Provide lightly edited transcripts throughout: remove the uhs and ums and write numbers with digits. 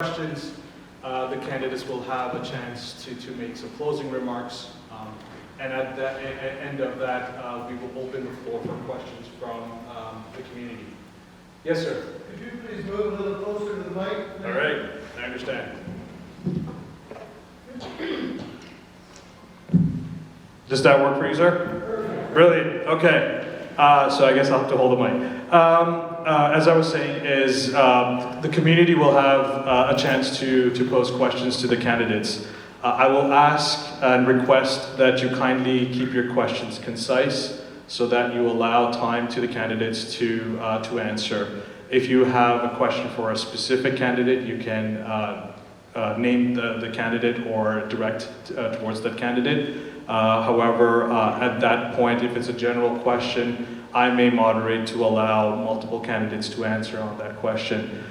questions. The candidates will have a chance to make some closing remarks. And at the end of that, we will open the floor for questions from the community. Yes, sir. Could you please move a little closer to the mic? All right, I understand. Does that work for you, sir? Perfect. Brilliant. Okay. So I guess I'll have to hold the mic. As I was saying, is the community will have a chance to pose questions to the candidates. I will ask and request that you kindly keep your questions concise so that you allow time to the candidates to answer. If you have a question for a specific candidate, you can name the candidate or direct towards that candidate. However, at that point, if it's a general question, I may moderate to allow multiple candidates to answer on that question.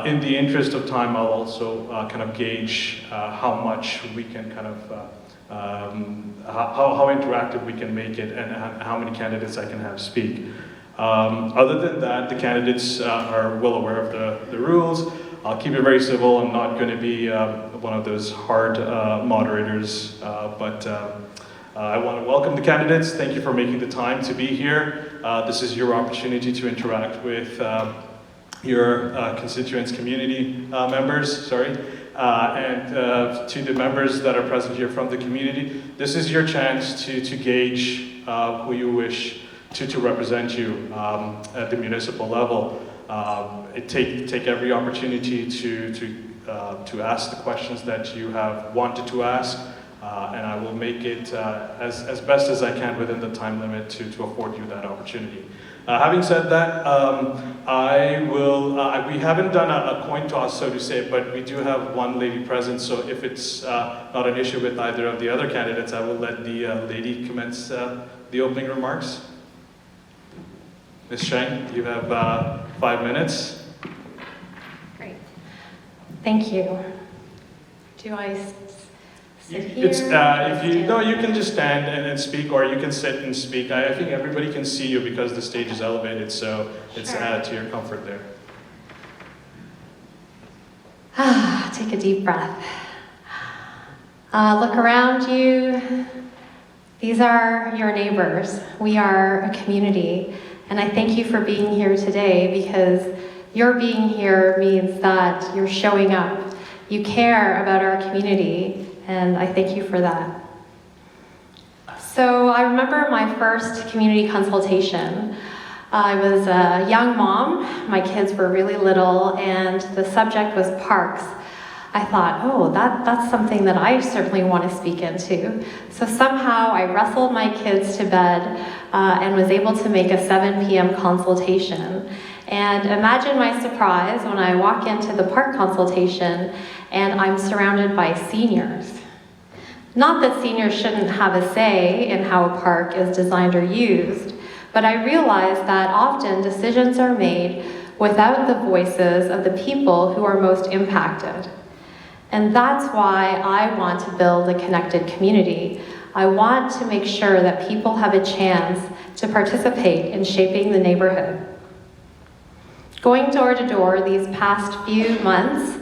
In the interest of time, I'll also kind of gauge how much we can kind of, how interactive we can make it and how many candidates I can have speak. Other than that, the candidates are well aware of the rules. I'll keep it very civil. I'm not going to be one of those hard moderators, but I want to welcome the candidates. Thank you for making the time to be here. This is your opportunity to interact with your constituents, community members, and to the members that are present here from the community. This is your chance to gauge who you wish to represent you at the municipal level. Take every opportunity to ask the questions that you have wanted to ask, and I will make it as best as I can within the time limit to afford you that opportunity. Having said that, we haven't done a coin toss, so to say, but we do have one lady present, so if it's not an issue with either of the other candidates, I will let the lady commence the opening remarks. Ms. Cheng, you have 5 minutes. Great. Thank you. Do I sit here? You can just stand and speak, or you can sit and speak. I think everybody can see you because the stage is elevated, so it's Sure. to your comfort there. Take a deep breath. Look around you. These are your neighbors. We are a community. And I thank you for being here today, because your being here means that you're showing up. You care about our community, and I thank you for that. So I remember my first community consultation. I was a young mom. My kids were really little, and the subject was parks. I thought, oh, that's something that I certainly want to speak into. So somehow I wrestled my kids to bed and was able to make a 7 p.m. consultation. And imagine my surprise when I walk into the park consultation and I'm surrounded by seniors. Not that seniors shouldn't have a say in how a park is designed or used, but I realized that often decisions are made without the voices of the people who are most impacted. And that's why I want to build a connected community. I want to make sure that people have a chance to participate in shaping the neighborhood. Going door to door these past few months,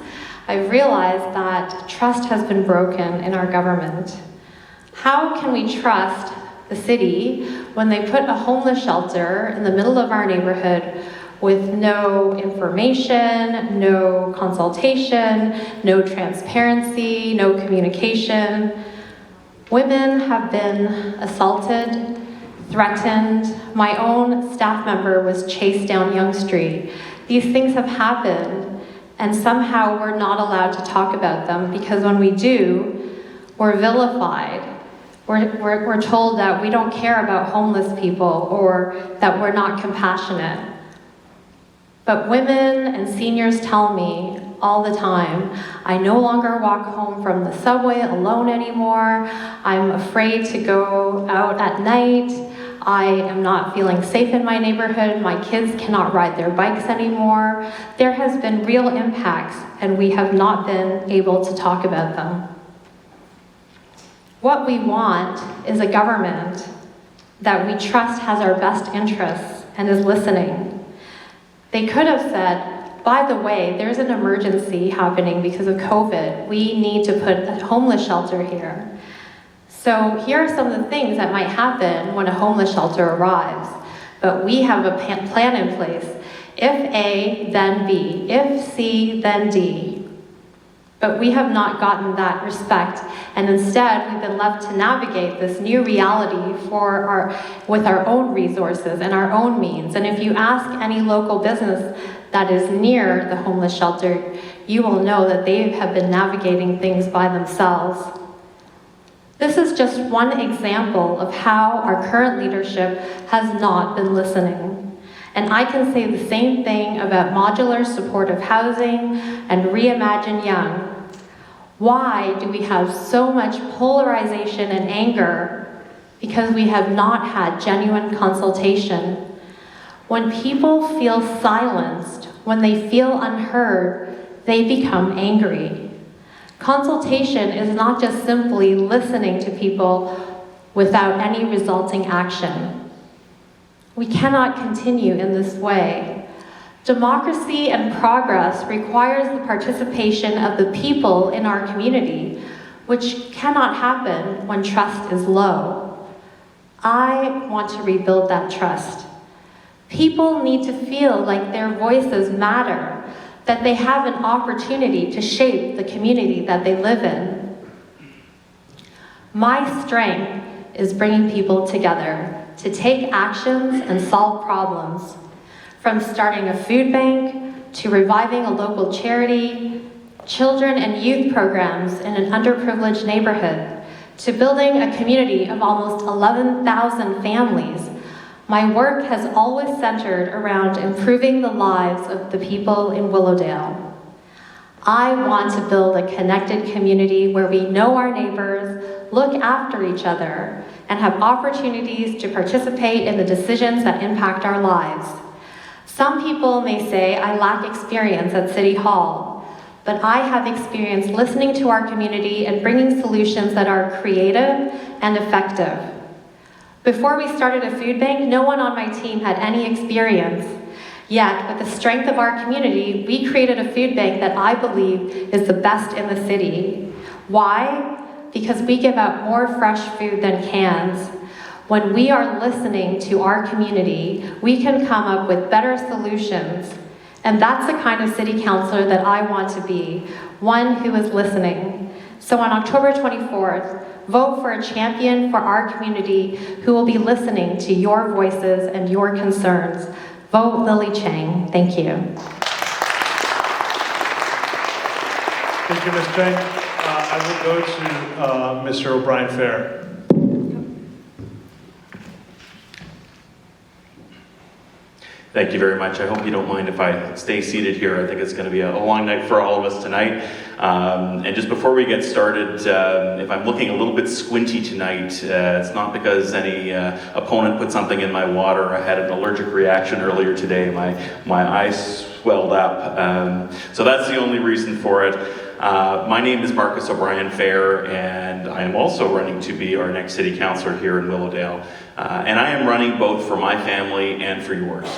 I've realized that trust has been broken in our government. How can we trust the city when they put a homeless shelter in the middle of our neighborhood with no information, no consultation, no transparency, no communication? Women have been assaulted, threatened. My own staff member was chased down Yonge Street. These things have happened, and somehow we're not allowed to talk about them, because when we do, we're vilified. We're told that we don't care about homeless people, or that we're not compassionate. But women and seniors tell me all the time, I no longer walk home from the subway alone anymore. I'm afraid to go out at night. I am not feeling safe in my neighborhood. My kids cannot ride their bikes anymore. There has been real impacts, and we have not been able to talk about them. What we want is a government that we trust has our best interests and is listening. They could have said, by the way, there's an emergency happening because of COVID. We need to put a homeless shelter here. So here are some of the things that might happen when a homeless shelter arrives. But we have a plan in place. If A, then B. If C, then D. But we have not gotten that respect, and instead we've been left to navigate this new reality with our own resources and our own means. And if you ask any local business that is near the homeless shelter, you will know that they have been navigating things by themselves. This is just one example of how our current leadership has not been listening. And I can say the same thing about modular supportive housing and Reimagine Young. Why do we have so much polarization and anger? Because we have not had genuine consultation. When people feel silenced, when they feel unheard, they become angry. Consultation is not just simply listening to people without any resulting action. We cannot continue in this way. Democracy and progress requires the participation of the people in our community, which cannot happen when trust is low. I want to rebuild that trust. People need to feel like their voices matter, that they have an opportunity to shape the community that they live in. My strength is bringing people together to take actions and solve problems. From starting a food bank, to reviving a local charity, children and youth programs in an underprivileged neighborhood, to building a community of almost 11,000 families, my work has always centered around improving the lives of the people in Willowdale. I want to build a connected community where we know our neighbors, look after each other, and have opportunities to participate in the decisions that impact our lives. Some people may say I lack experience at City Hall, but I have experience listening to our community and bringing solutions that are creative and effective. Before we started a food bank, no one on my team had any experience. Yet, with the strength of our community, we created a food bank that I believe is the best in the city. Why? Because we give out more fresh food than cans. When we are listening to our community, we can come up with better solutions. And that's the kind of city councilor that I want to be, one who is listening. So on October 24th, vote for a champion for our community who will be listening to your voices and your concerns. Vote Lily Cheng. Thank you. Thank you, Ms. Cheng. I will go to Mr. Obrien-Fehr. Thank you very much. I hope you don't mind if I stay seated here. I think it's going to be a long night for all of us tonight. And just before we get started, if I'm looking a little bit squinty tonight, it's not because any opponent put something in my water. I had an allergic reaction earlier today. My eyes swelled up. So that's the only reason for it. My name is Markus Obrien-Fehr, and I am also running to be our next city councillor here in Willowdale. And I am running both for my family and for yours.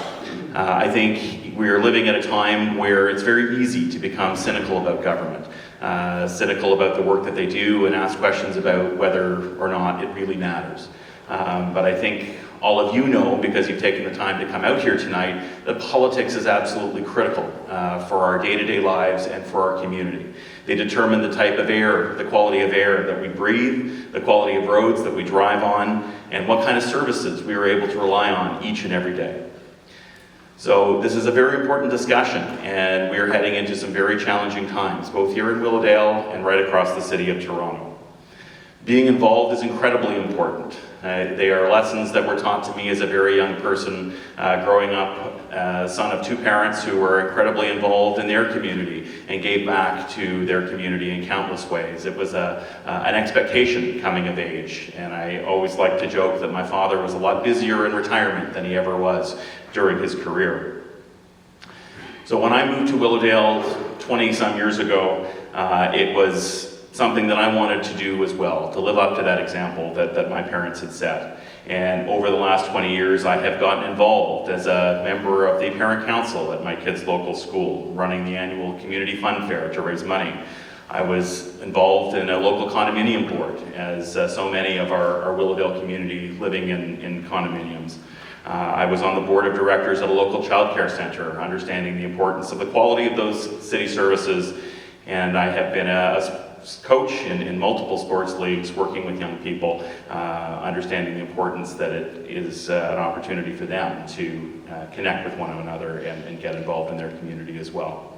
I think we are living at a time where it's very easy to become cynical about government, cynical about the work that they do, and ask questions about whether or not it really matters. But I think all of you know, because you've taken the time to come out here tonight, that politics is absolutely critical for our day-to-day lives and for our community. They determine the type of air, the quality of air that we breathe, the quality of roads that we drive on, and what kind of services we are able to rely on each and every day. So this is a very important discussion, and we are heading into some very challenging times, both here in Willowdale and right across the city of Toronto. Being involved is incredibly important. They are lessons that were taught to me as a very young person, growing up, son of two parents who were incredibly involved in their community and gave back to their community in countless ways. It was an expectation coming of age, and I always like to joke that my father was a lot busier in retirement than he ever was during his career. So when I moved to Willowdale 20-some years ago, it was something that I wanted to do as well, to live up to that example that my parents had set. And over the last 20 years, I have gotten involved as a member of the parent council at my kids' local school, running the annual community fun fair to raise money. I was involved in a local condominium board, as so many of our Willowdale community living in condominiums. I was on the board of directors at a local childcare center, understanding the importance of the quality of those city services, and I have been a coach in multiple sports leagues, working with young people, understanding the importance that it is an opportunity for them to connect with one another and get involved in their community as well.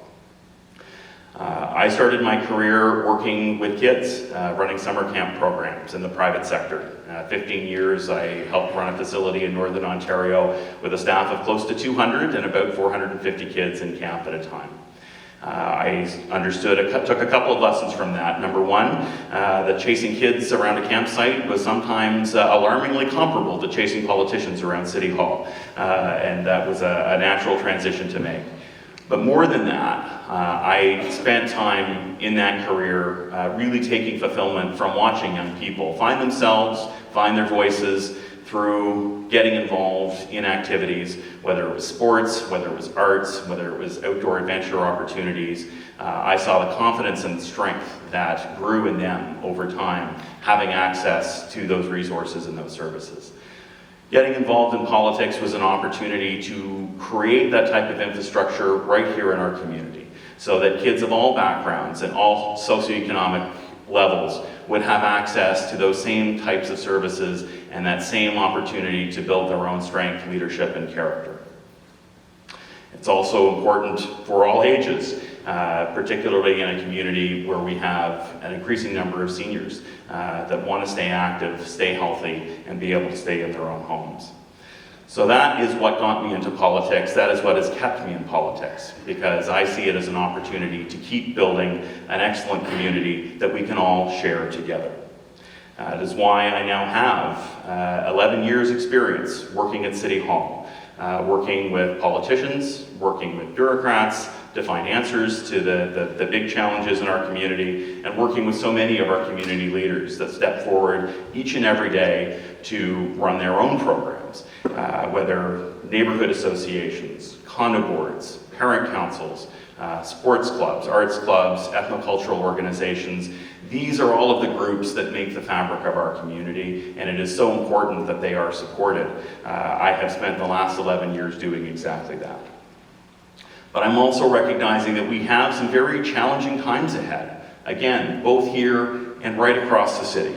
I started my career working with kids, running summer camp programs in the private sector. 15 years I helped run a facility in Northern Ontario with a staff of close to 200 and about 450 kids in camp at a time. I took a couple of lessons from that. Number one, that chasing kids around a campsite was sometimes alarmingly comparable to chasing politicians around City Hall, and that was a natural transition to make. But more than that, I spent time in that career really taking fulfillment from watching young people find themselves, find their voices through getting involved in activities, whether it was sports, whether it was arts, whether it was outdoor adventure opportunities. I saw the confidence and strength that grew in them over time, having access to those resources and those services. Getting involved in politics was an opportunity to create that type of infrastructure right here in our community, so that kids of all backgrounds and all socioeconomic levels would have access to those same types of services and that same opportunity to build their own strength, leadership, and character. It's also important for all ages, particularly in a community where we have an increasing number of seniors that want to stay active, stay healthy, and be able to stay in their own homes. So that is what got me into politics. That is what has kept me in politics, because I see it as an opportunity to keep building an excellent community that we can all share together. It is why I now have 11 years experience working at City Hall, working with politicians, working with bureaucrats to find answers to the big challenges in our community, and working with so many of our community leaders that step forward each and every day to run their own programs, whether neighborhood associations, condo boards, parent councils, sports clubs, arts clubs, ethnocultural organizations. These are all of the groups that make the fabric of our community, and it is so important that they are supported. I have spent the last 11 years doing exactly that. But I'm also recognizing that we have some very challenging times ahead. Again, both here and right across the city.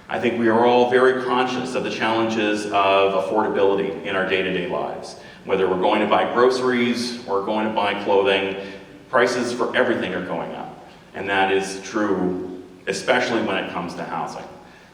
I think we are all very conscious of the challenges of affordability in our day-to-day lives. Whether we're going to buy groceries or going to buy clothing, prices for everything are going up. And that is true, especially when it comes to housing.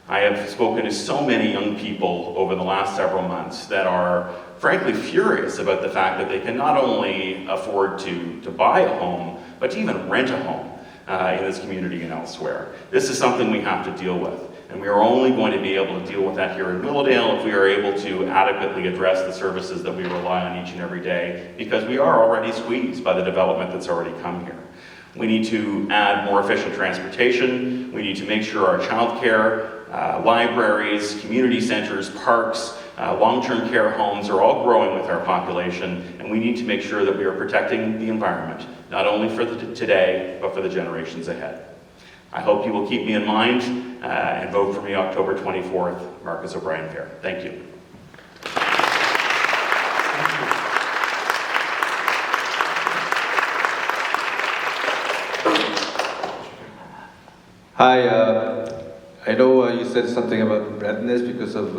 I have spoken to so many young people over the last several months that are frankly furious about the fact that they can not only afford to buy a home, but to even rent a home in this community and elsewhere. This is something we have to deal with. And we are only going to be able to deal with that here in Willowdale if we are able to adequately address the services that we rely on each and every day, because we are already squeezed by the development that's already come here. We need to add more efficient transportation. We need to make sure our childcare, libraries, community centers, parks, long-term care homes are all growing with our population, and we need to make sure that we are protecting the environment, not only for today, but for the generations ahead. I hope you will keep me in mind and vote for me October 24th, Markus Obrien-Fehr. Thank you. Hi, I know you said something about redness because of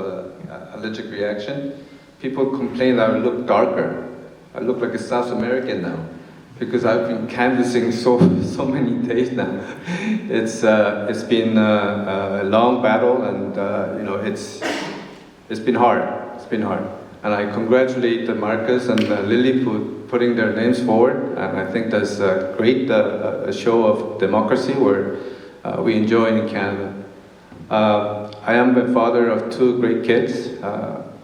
allergic reaction. People complain that I look darker. I look like a South American now, because I've been canvassing so many days now. It's been a long battle, and it's been hard. It's been hard, and I congratulate Markus and Lily for putting their names forward. And I think that's a great show of democracy where we enjoy in Canada. I am the father of two great kids.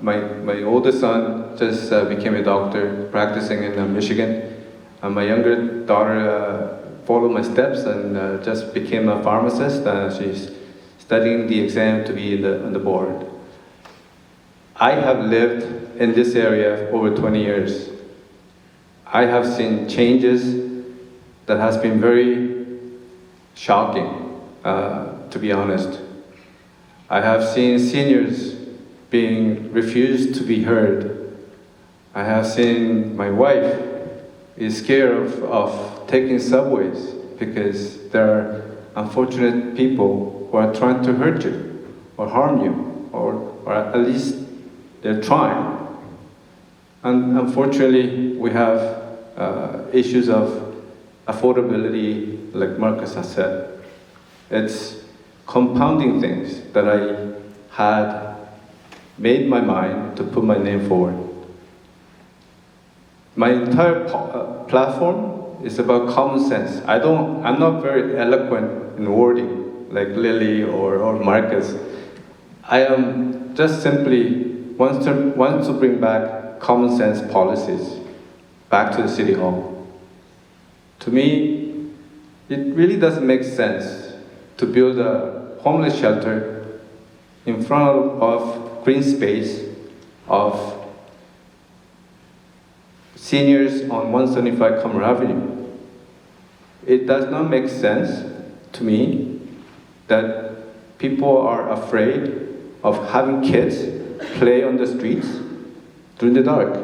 My oldest son just became a doctor practicing in Michigan. My younger daughter followed my steps and just became a pharmacist. She's studying the exam to be on the board. I have lived in this area for over 20 years. I have seen changes that has been very shocking, to be honest. I have seen seniors being refused to be heard. I have seen my wife is scared of taking subways because there are unfortunate people who are trying to hurt you or harm you, or at least they're trying. And unfortunately, we have issues of affordability, like Markus has said. It's compounding things that I had made my mind to put my name forward. My entire platform is about common sense. I'm not very eloquent in wording, like Lily or Markus. I am just simply wants to bring back common sense policies back to the City Hall. To me, it really doesn't make sense to build a homeless shelter in front of green space of seniors on 175 Comer Avenue. It does not make sense to me that people are afraid of having kids play on the streets during the dark.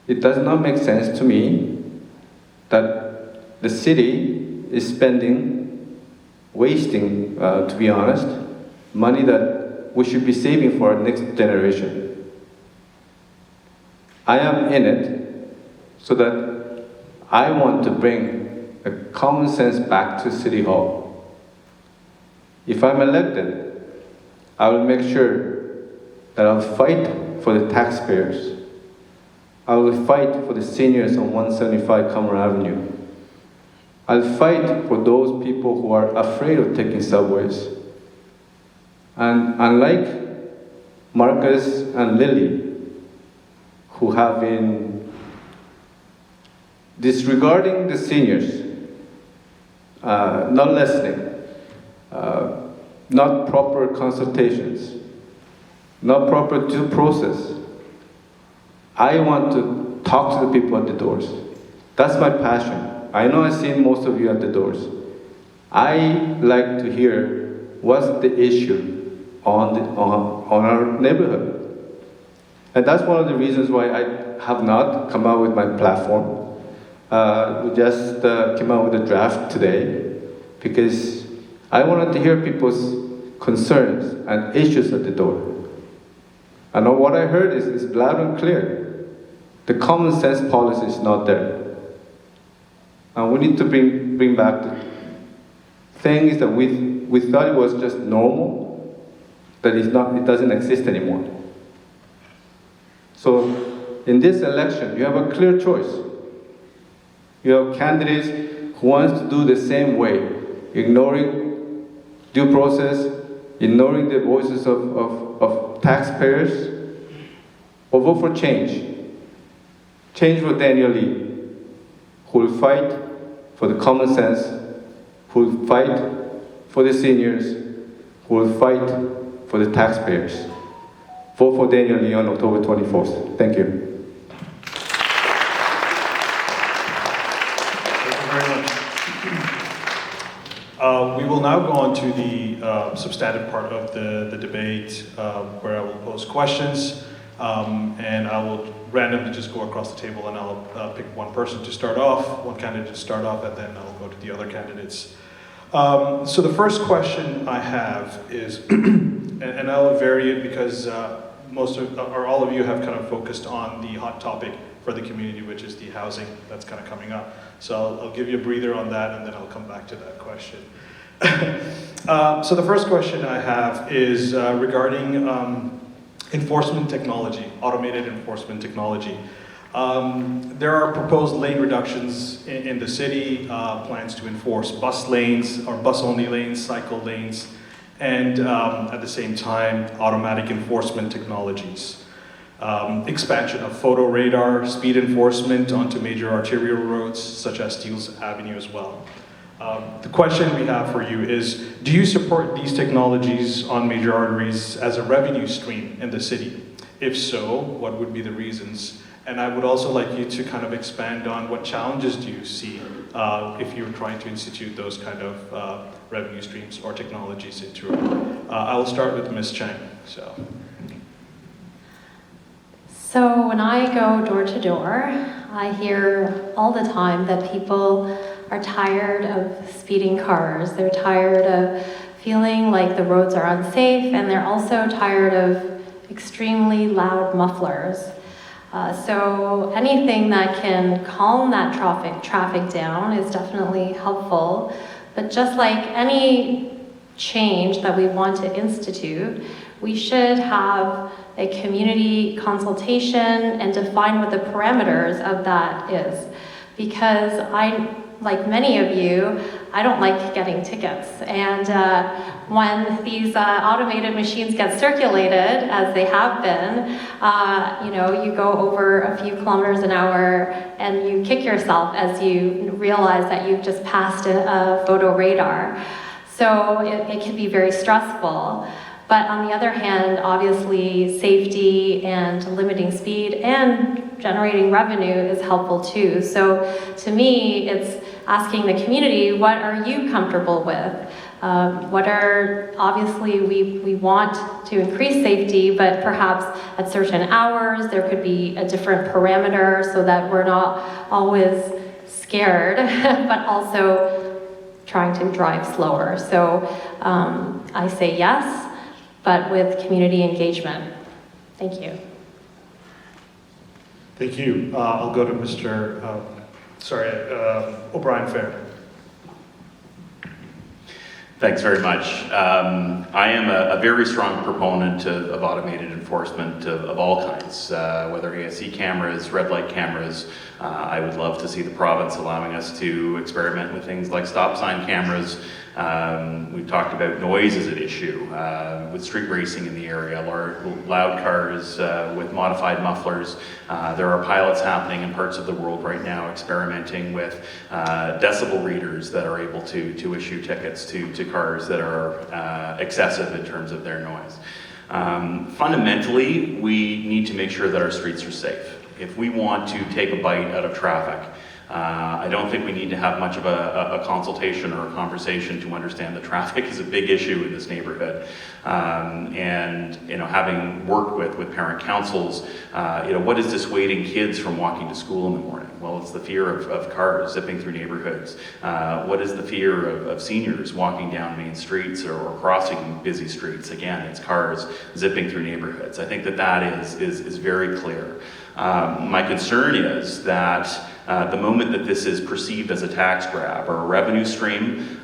It does not make sense to me that the city is wasting, to be honest, money that we should be saving for our next generation. I am in it so that I want to bring a common sense back to City Hall. If I'm elected, I will make sure that I'll fight for the taxpayers. I will fight for the seniors on 175 Comer Avenue. I'll fight for those people who are afraid of taking subways. And unlike Markus and Lily, who have been disregarding the seniors, not listening, not proper consultations, not proper due process. I want to talk to the people at the doors. That's my passion. I know I've seen most of you at the doors. I like to hear what's the issue on our neighborhood. And that's one of the reasons why I have not come out with my platform. We just came out with a draft today because I wanted to hear people's concerns and issues at the door. And what I heard is loud and clear. The common sense policy is not there. And we need to bring back the things that we thought it was just normal, that it doesn't exist anymore. So in this election, you have a clear choice. You have candidates who want to do the same way, ignoring due process, ignoring the voices of taxpayers, or vote for change. Change for Daniel Lee, who will fight for the common sense, who will fight for the seniors, who will fight for the taxpayers. Vote for Daniel Lee on October 24th. Thank you. Thank you very much. We will now go on to the substantive part of the debate, where I will pose questions, and I will randomly just go across the table, and I'll pick one person to start off, one candidate to start off, and then I'll go to the other candidates. So the first question I have is, and I'll vary it because all of you have kind of focused on the hot topic for the community, which is the housing that's kind of coming up. So I'll give you a breather on that, and then I'll come back to that question. So the first question I have is regarding enforcement technology, automated enforcement technology. There are proposed lane reductions in the city, plans to enforce bus lanes or bus-only lanes, cycle lanes, and at the same time, automatic enforcement technologies. Expansion of photo radar, speed enforcement onto major arterial roads, such as Steeles Avenue as well. The question we have for you is, do you support these technologies on major arteries as a revenue stream in the city? If so, what would be the reasons? And I would also like you to kind of expand on what challenges do you see if you're trying to institute those kind of revenue streams or technologies into it. I will start with Ms. Cheng. So when I go door to door, I hear all the time that people are tired of speeding cars. They're tired of feeling like the roads are unsafe, and they're also tired of extremely loud mufflers. So anything that can calm that traffic down is definitely helpful. But just like any change that we want to institute, we should have a community consultation and define what the parameters of that is. Because like many of you, I don't like getting tickets. And when these automated machines get circulated, as they have been, you go over a few kilometers an hour and you kick yourself as you realize that you've just passed a photo radar. So it can be very stressful. But on the other hand, obviously, safety and limiting speed and generating revenue is helpful too. So to me, it's asking the community, what are you comfortable with? Obviously, we want to increase safety, but perhaps at certain hours, there could be a different parameter so that we're not always scared, but also trying to drive slower. So I say yes, but with community engagement. Thank you. Thank you. I'll go to Mr. Obrien-Fehr. Thanks very much. I am a very strong proponent of automated enforcement of all kinds, whether ASC cameras, red light cameras. I would love to see the province allowing us to experiment with things like stop sign cameras. We've talked about noise as an issue with street racing in the area, loud cars with modified mufflers. There are pilots happening in parts of the world right now experimenting with decibel readers that are able to issue tickets to cars that are excessive in terms of their noise. Fundamentally, we need to make sure that our streets are safe. If we want to take a bite out of traffic, I don't think we need to have much of a consultation or a conversation to understand that traffic is a big issue in this neighborhood. And having worked with parent councils, what is dissuading kids from walking to school in the morning? Well, it's the fear of cars zipping through neighborhoods. What is the fear of seniors walking down main streets or crossing busy streets? Again, it's cars zipping through neighborhoods. I think that is very clear. My concern is that the moment that this is perceived as a tax grab or a revenue stream,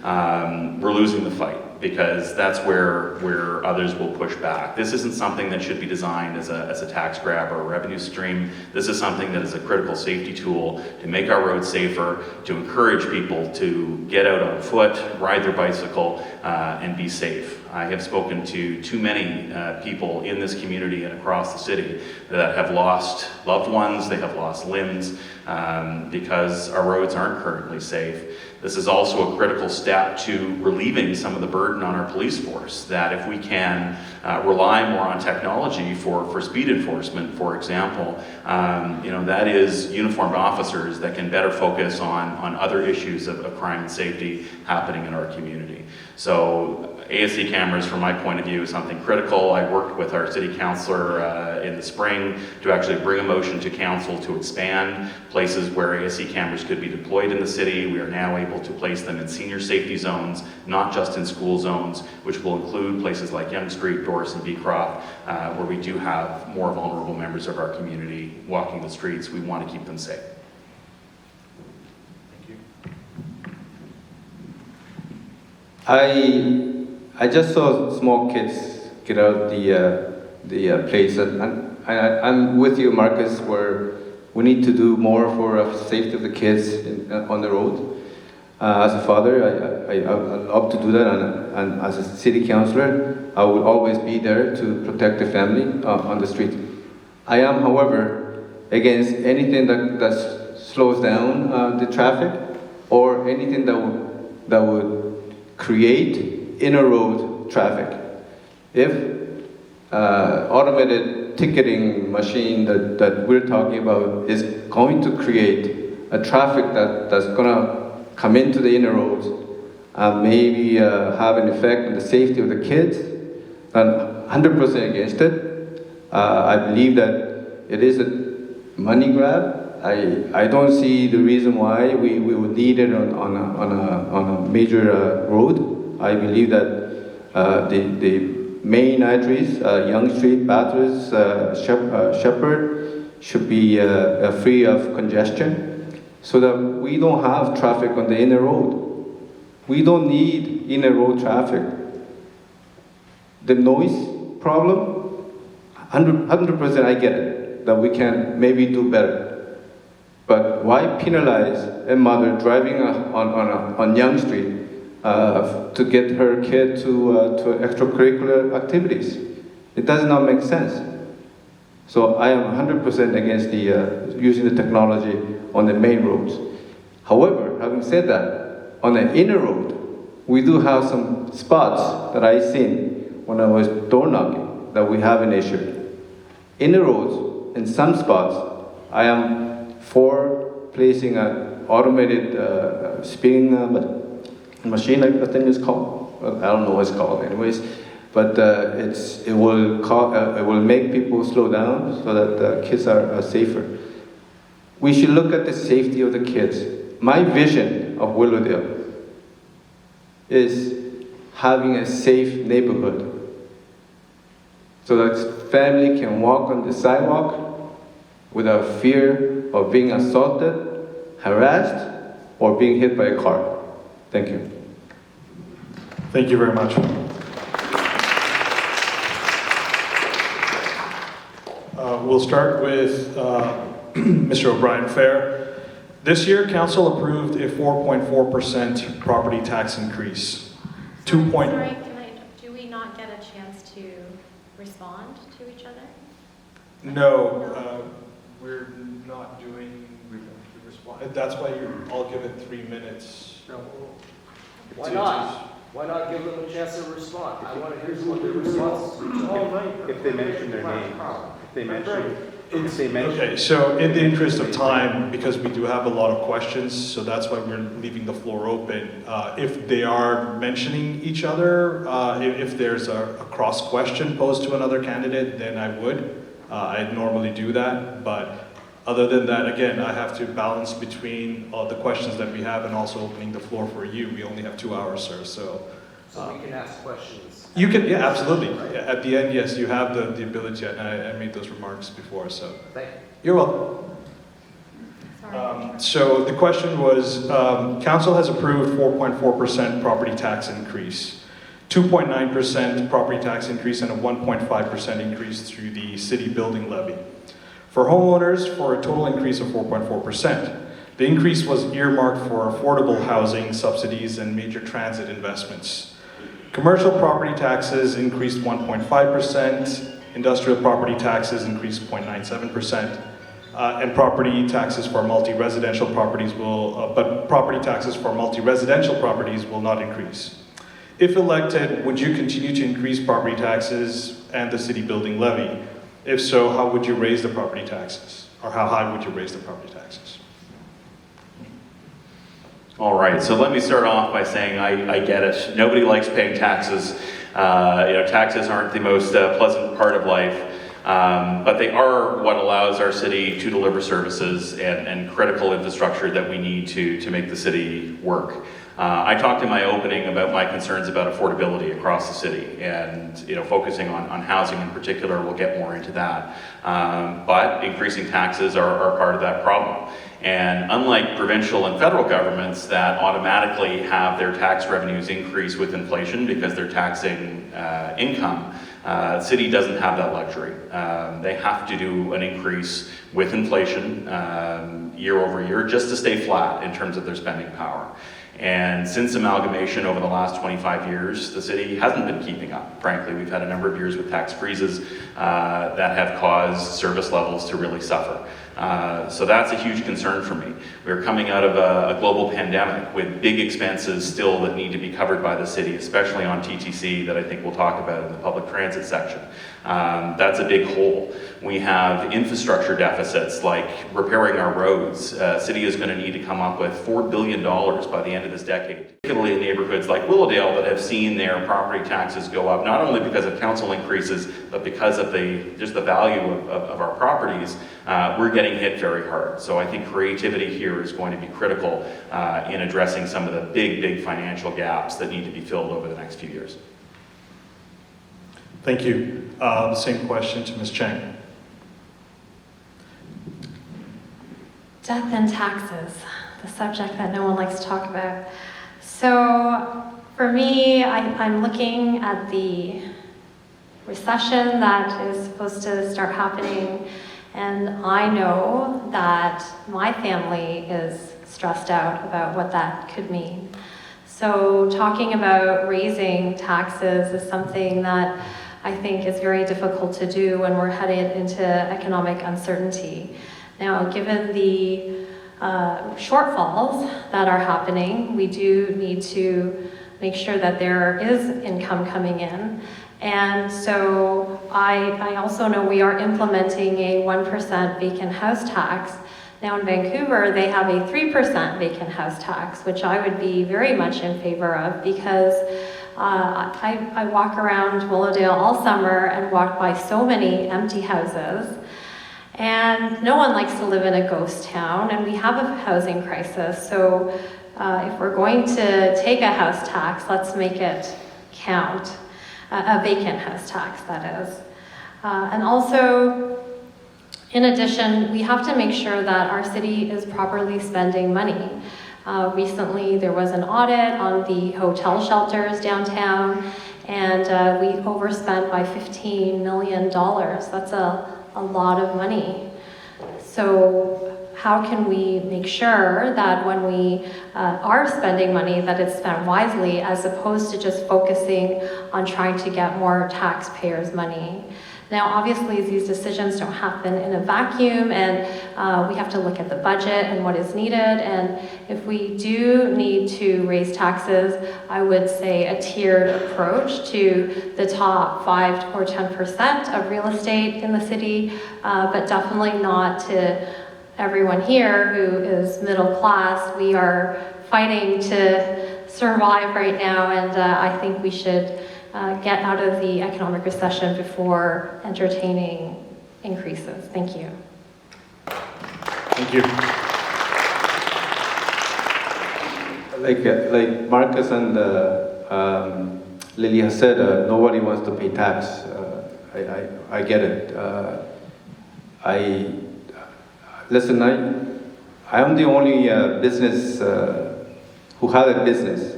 we're losing the fight, because that's where others will push back. This isn't something that should be designed as a tax grab or a revenue stream. This is something that is a critical safety tool to make our roads safer, to encourage people to get out on foot, ride their bicycle, and be safe. I have spoken to too many people in this community and across the city that have lost loved ones, they have lost limbs, because our roads aren't currently safe. This is also a critical step to relieving some of the burden on our police force, that if we can rely more on technology for speed enforcement, for example, that is uniformed officers that can better focus on other issues of crime and safety happening in our community. So ASC cameras, from my point of view, is something critical. I worked with our city councillor in the spring to actually bring a motion to council to expand places where ASC cameras could be deployed in the city. We are now able to place them in senior safety zones, not just in school zones, which will include places like Yonge Street, Doris and Beecroft, where we do have more vulnerable members of our community walking the streets. We want to keep them safe. I just saw small kids get out the place, and I'm with you, Marcus, where we need to do more for the safety of the kids on the road. As a father, I love to do that, and as a city councillor, I will always be there to protect the family on the street. I am, however, against anything that slows down the traffic, or anything that will that would create inner road traffic. If automated ticketing machine that we're talking about is going to create a traffic that's gonna come into the inner roads and maybe have an effect on the safety of the kids, then 100% against it. I believe that it is a money grab. I don't see the reason why we would need it on a major road. I believe that the main arteries, Yonge Street, Bathurst, Shepherd, should be free of congestion, so that we don't have traffic on the inner road. We don't need inner road traffic. The noise problem, 100% I get it, that we can maybe do better. But why penalize a mother driving on Yonge Street to get her kid to extracurricular activities? It does not make sense. So I am 100% against the using the technology on the main roads. However, having said that, on the inner road, we do have some spots that I've seen when I was door knocking that we have an issue. Inner roads, in some spots, I am for placing an automated spinning machine, I think it's called. I don't know what it's called, anyways. But it will make people slow down so that the kids are safer. We should look at the safety of the kids. My vision of Willowdale is having a safe neighborhood, so that family can walk on the sidewalk without fear of being assaulted, harassed, or being hit by a car. Thank you. Thank you very much. We'll start with Mr. Obrien-Fehr. This year, Council approved a 4.4% property tax increase. Sorry, do we not get a chance to respond to each other? No, we're not doing response. That's why I'll give it 3 minutes. Why not? Why not give them a chance to respond? I want to hear what their response is. If they mention their name. Okay, so in the interest of time, because we do have a lot of questions, so that's why we're leaving the floor open. If they are mentioning each other, if there's a cross question posed to another candidate, then I would. I'd normally do that, but other than that, again, I have to balance between the questions that we have and also opening the floor for you. We only have 2 hours, sir, so. So we can ask questions. You can, yeah, absolutely. Yeah, at the end, yes, you have the ability, and I made those remarks before, so. Thank you. You're welcome. Sorry. So the question was, Council has approved 4.4% property tax increase, 2.9% property tax increase, and a 1.5% increase through the city building levy. For homeowners, for a total increase of 4.4%. The increase was earmarked for affordable housing subsidies and major transit investments. Commercial property taxes increased 1.5%, industrial property taxes increased 0.97%, and property taxes for multi-residential properties will not increase. If elected, would you continue to increase property taxes and the city building levy? If so, how would you raise the property taxes? Or how high would you raise the property taxes? All right, so let me start off by saying I get it. Nobody likes paying taxes. Taxes aren't the most pleasant part of life, but they are what allows our city to deliver services and critical infrastructure that we need to make the city work. I talked in my opening about my concerns about affordability across the city, and focusing on housing in particular. We'll get more into that, but increasing taxes are part of that problem. And unlike provincial and federal governments that automatically have their tax revenues increase with inflation because they're taxing income, city doesn't have that luxury. They have to do an increase with inflation year over year just to stay flat in terms of their spending power. And since amalgamation over the last 25 years, the city hasn't been keeping up. Frankly, we've had a number of years with tax freezes that have caused service levels to really suffer. So that's a huge concern for me. We're coming out of a global pandemic with big expenses still that need to be covered by the city, especially on TTC that I think we'll talk about in the public transit section. That's a big hole. We have infrastructure deficits like repairing our roads. City is going to need to come up with $4 billion by the end of this decade, particularly in neighborhoods like Willowdale that have seen their property taxes go up, not only because of council increases, but because of just the value of our properties. We're getting hit very hard. So I think creativity here is going to be critical in addressing some of the big financial gaps that need to be filled over the next few years. Thank you. The same question to Ms. Cheng. Death and taxes, the subject that no one likes to talk about. So for me, I'm looking at the recession that is supposed to start happening, and I know that my family is stressed out about what that could mean. So talking about raising taxes is something that I think is very difficult to do when we're headed into economic uncertainty. Now, given the shortfalls that are happening, we do need to make sure that there is income coming in. And so I also know we are implementing a 1% vacant house tax. Now in Vancouver, they have a 3% vacant house tax, which I would be very much in favor of because I walk around Willowdale all summer and walk by so many empty houses. And no one likes to live in a ghost town, and we have a housing crisis. So if we're going to take a house tax, let's make it count. A vacant house tax, that is. And also, in addition, we have to make sure that our city is properly spending money. Recently, there was an audit on the hotel shelters downtown, and we overspent by $15 million. That's a lot of money. So how can we make sure that when we are spending money that it's spent wisely as opposed to just focusing on trying to get more taxpayers' money? Now, obviously, these decisions don't happen in a vacuum, and we have to look at the budget and what is needed. And if we do need to raise taxes, I would say a tiered approach to the top 5 or 10% of real estate in the city, but definitely not to everyone here who is middle class. We are fighting to survive right now, and I think we should get out of the economic recession before entertaining increases. Thank you. Thank you. Like Markus and Lily has said, nobody wants to pay tax. I get it. Listen, I am the only business who had a business.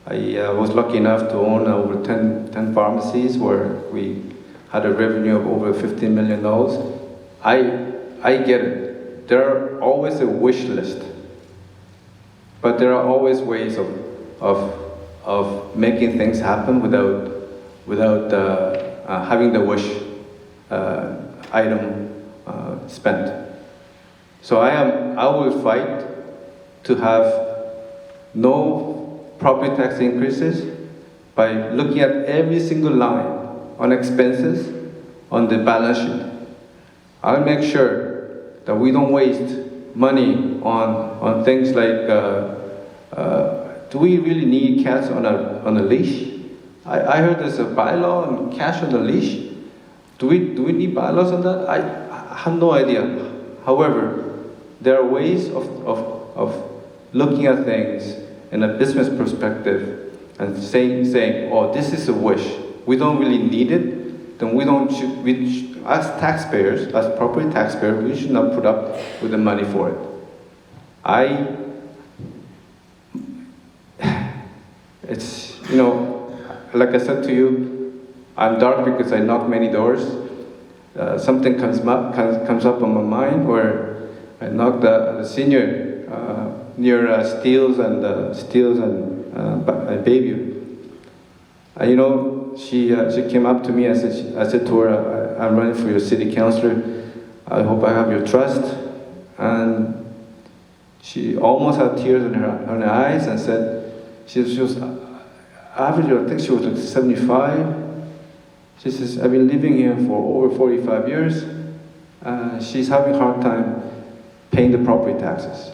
I was lucky enough to own over 10 pharmacies where we had a revenue of over $15 million. I get it. There are always a wish list, but there are always ways of making things happen without having the wish item spent. So I will fight to have no property tax increases by looking at every single line on expenses on the balance sheet. I'll make sure that we don't waste money on things like, do we really need cats on a leash? I heard there's a bylaw on cats on a leash. Do we need bylaws on that? I have no idea. However, there are ways of looking at things in a business perspective and saying, oh, this is a wish. We don't really need it, then as taxpayers, as property taxpayers, we should not put up with the money for it. It's, like I said to you, I'm dark because I knock many doors. Something comes up on my mind where I knocked the senior near Steeles and Bayview. She came up to me. I said to her, I'm running for your city councilor. I hope I have your trust. And She almost had tears in her eyes and said she was average, I think she was like 75. She says, I've been living here for over 45 years. She's having a hard time paying the property taxes.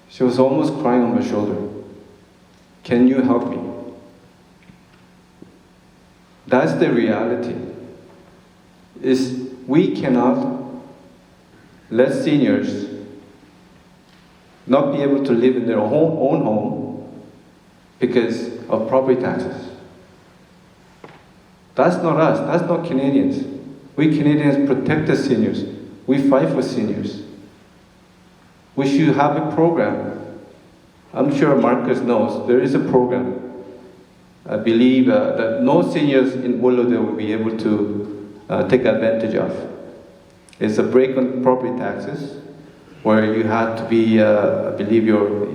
She was almost crying on my shoulder. Can you help me? That's the reality. Is we cannot let seniors not be able to live in their own home because of property taxes. That's not us. That's not Canadians. We Canadians protect the seniors. We fight for seniors. We should have a program. I'm sure Markus knows there is a program. I believe that no seniors in Willowdale will be able to take advantage of. It's a break on property taxes, where you have to be, I believe your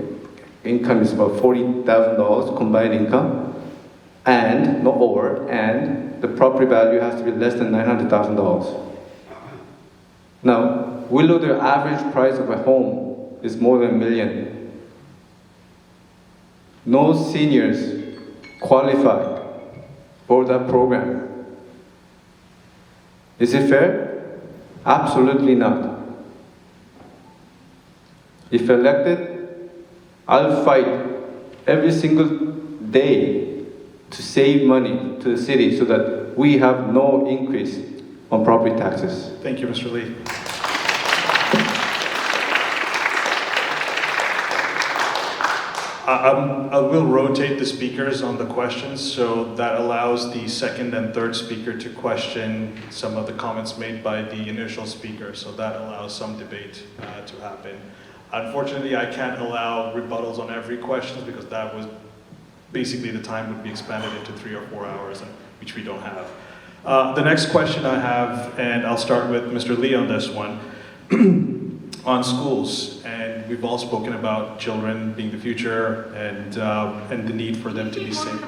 income is about $40,000 combined income, and the property value has to be less than $900,000. Now, Willowdale average price of a home is more than $1 million. No seniors qualify for that program. Is it fair? Absolutely not. If elected, I'll fight every single day to save money to the city so that we have no increase on property taxes. Thank you, Mr. Lee. I will rotate the speakers on the questions, so that allows the second and third speaker to question some of the comments made by the initial speaker, so that allows some debate to happen. Unfortunately, I can't allow rebuttals on every question because that was basically the time would be expanded into 3 or 4 hours, which we don't have. The next question I have, and I'll start with Mr. Lee on this one, on schools, and we've all spoken about children being the future and the need for them to be safe.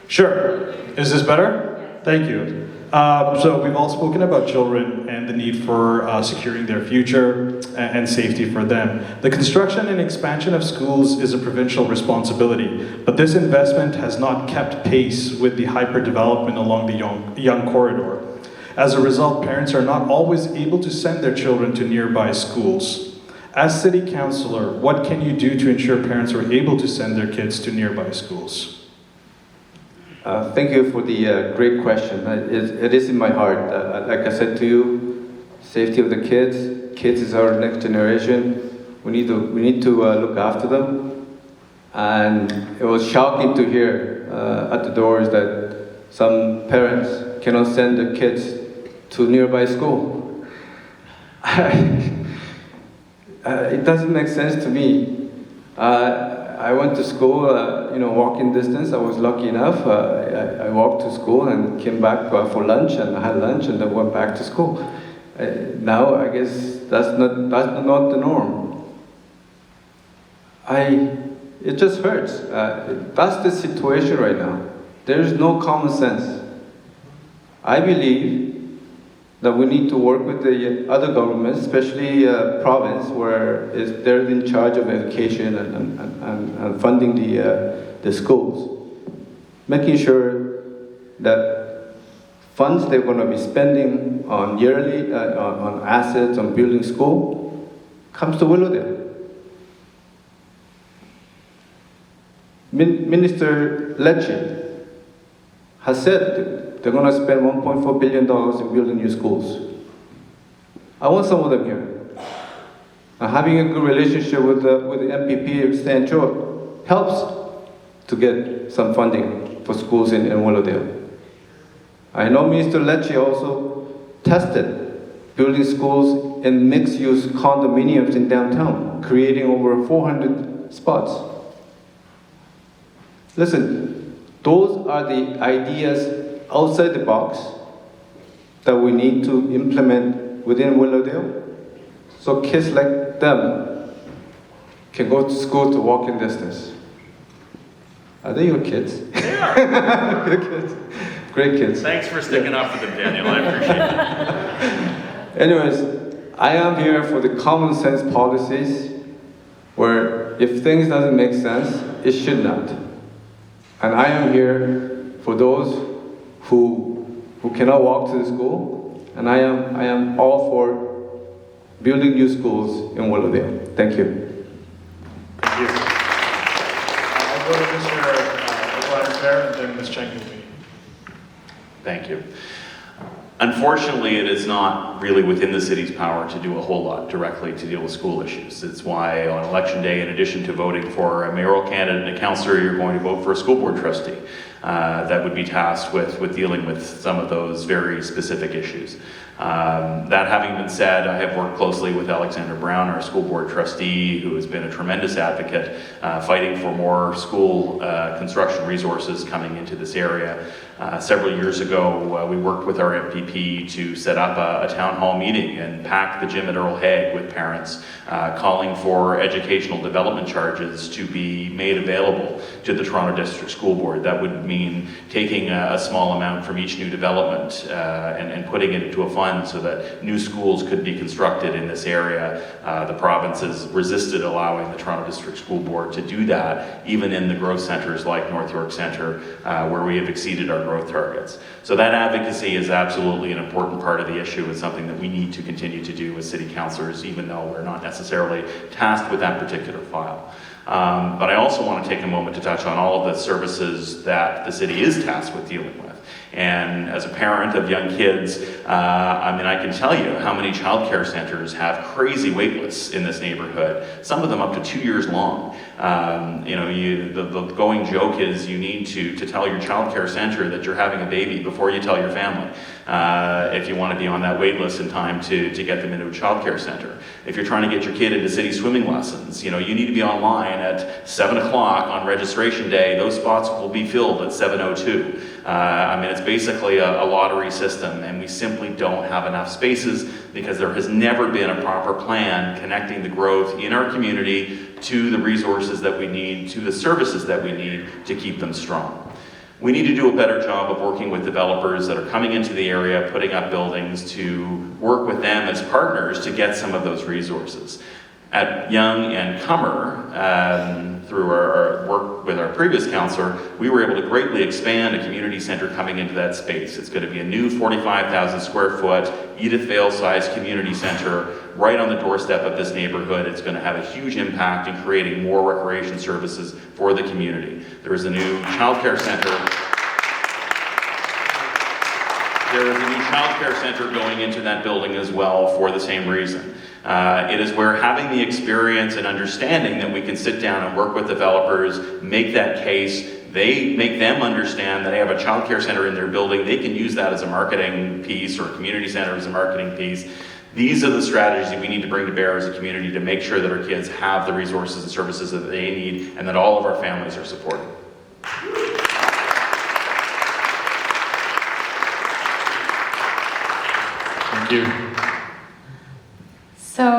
Sure. Is this better? Yes. Thank you. So we've all spoken about children and the need for securing their future and safety for them. The construction and expansion of schools is a provincial responsibility, but this investment has not kept pace with the hyper-development along the young corridor. As a result, parents are not always able to send their children to nearby schools. As City Councillor, what can you do to ensure parents are able to send their kids to nearby schools? Thank you for the great question. It is in my heart. Like I said to you, safety of the kids. Kids is our next generation. We need to look after them. And it was shocking to hear at the doors that some parents cannot send their kids to nearby school. It doesn't make sense to me. I went to school, walking distance. I was lucky enough. I walked to school and came back for lunch, and I had lunch, and then went back to school. Now, I guess that's not the norm. It just hurts. That's the situation right now. There is no common sense. I believe that we need to work with the other governments, especially province, where they're in charge of education and funding the schools, making sure that funds they're going to be spending on yearly, on assets, on building school, comes to Willowdale. Minister Lecce has said they're going to spend $1.4 billion in building new schools. I want some of them here. Having a good relationship with the MPP of St. George helps to get some funding for schools in Willowdale. I know Minister Lecce also tested building schools in mixed-use condominiums in downtown, creating over 400 spots. Listen, those are the ideas outside the box that we need to implement within Willowdale, so kids like them can go to school to walking distance. Are they your kids? They are. Good kids. Great kids. Thanks for sticking up for them, Daniel. I appreciate it. Anyways, I am here for the common sense policies where if things doesn't make sense, it should not. And I am here for those who cannot walk to the school, and I am all for building new schools in Willowdale. Thank you. Thank you. I'll go to Mr. Obrien-Fehr and then Ms. Cheng and Lee. Thank you. Unfortunately, it is not really within the city's power to do a whole lot directly to deal with school issues. It's why on election day, in addition to voting for a mayoral candidate and a councillor, you're going to vote for a school board trustee that would be tasked with dealing with some of those very specific issues. That having been said, I have worked closely with Alexander Brown, our school board trustee, who has been a tremendous advocate fighting for more school construction resources coming into this area. Several years ago, we worked with our MPP to set up a town hall meeting and pack the gym at Earl Hague with parents, calling for educational development charges to be made available to the Toronto District School Board. That would mean taking a small amount from each new development and putting it into a fund so that new schools could be constructed in this area. The province has resisted allowing the Toronto District School Board to do that, even in the growth centres like North York Centre, where we have exceeded our growth targets. So that advocacy is absolutely an important part of the issue. It's something that we need to continue to do as city councillors, even though we're not necessarily tasked with that particular file. But I also want to take a moment to touch on all of the services that the city is tasked with dealing with. And as a parent of young kids, I mean, I can tell you how many childcare centers have crazy wait lists in this neighborhood, some of them up to 2 years long. You know, the going joke is you need to tell your childcare center that you're having a baby before you tell your family, if you want to be on that wait list in time to get them into a childcare center. If you're trying to get your kid into city swimming lessons, you know, you need to be online at 7 o'clock on registration day. Those spots will be filled at 7:02. I mean, it's basically a lottery system, and we simply don't have enough spaces because there has never been a proper plan connecting the growth in our community to the resources that we need, to the services that we need to keep them strong. We need to do a better job of working with developers that are coming into the area, putting up buildings, to work with them as partners to get some of those resources. At Young and Comer, through our work with our previous councillor, we were able to greatly expand a community centre coming into that space. It's going to be a new 45,000 square foot, Edith Vale-sized community centre right on the doorstep of this neighbourhood. It's going to have a huge impact in creating more recreation services for the community. There is a new childcare centre. There is a new childcare centre going into that building as well for the same reason. It is where having the experience and understanding that we can sit down and work with developers, make that case, they make them understand that they have a childcare center in their building, they can use that as a marketing piece or a community center as a marketing piece. These are the strategies that we need to bring to bear as a community to make sure that our kids have the resources and services that they need and that all of our families are supported. Thank you. So,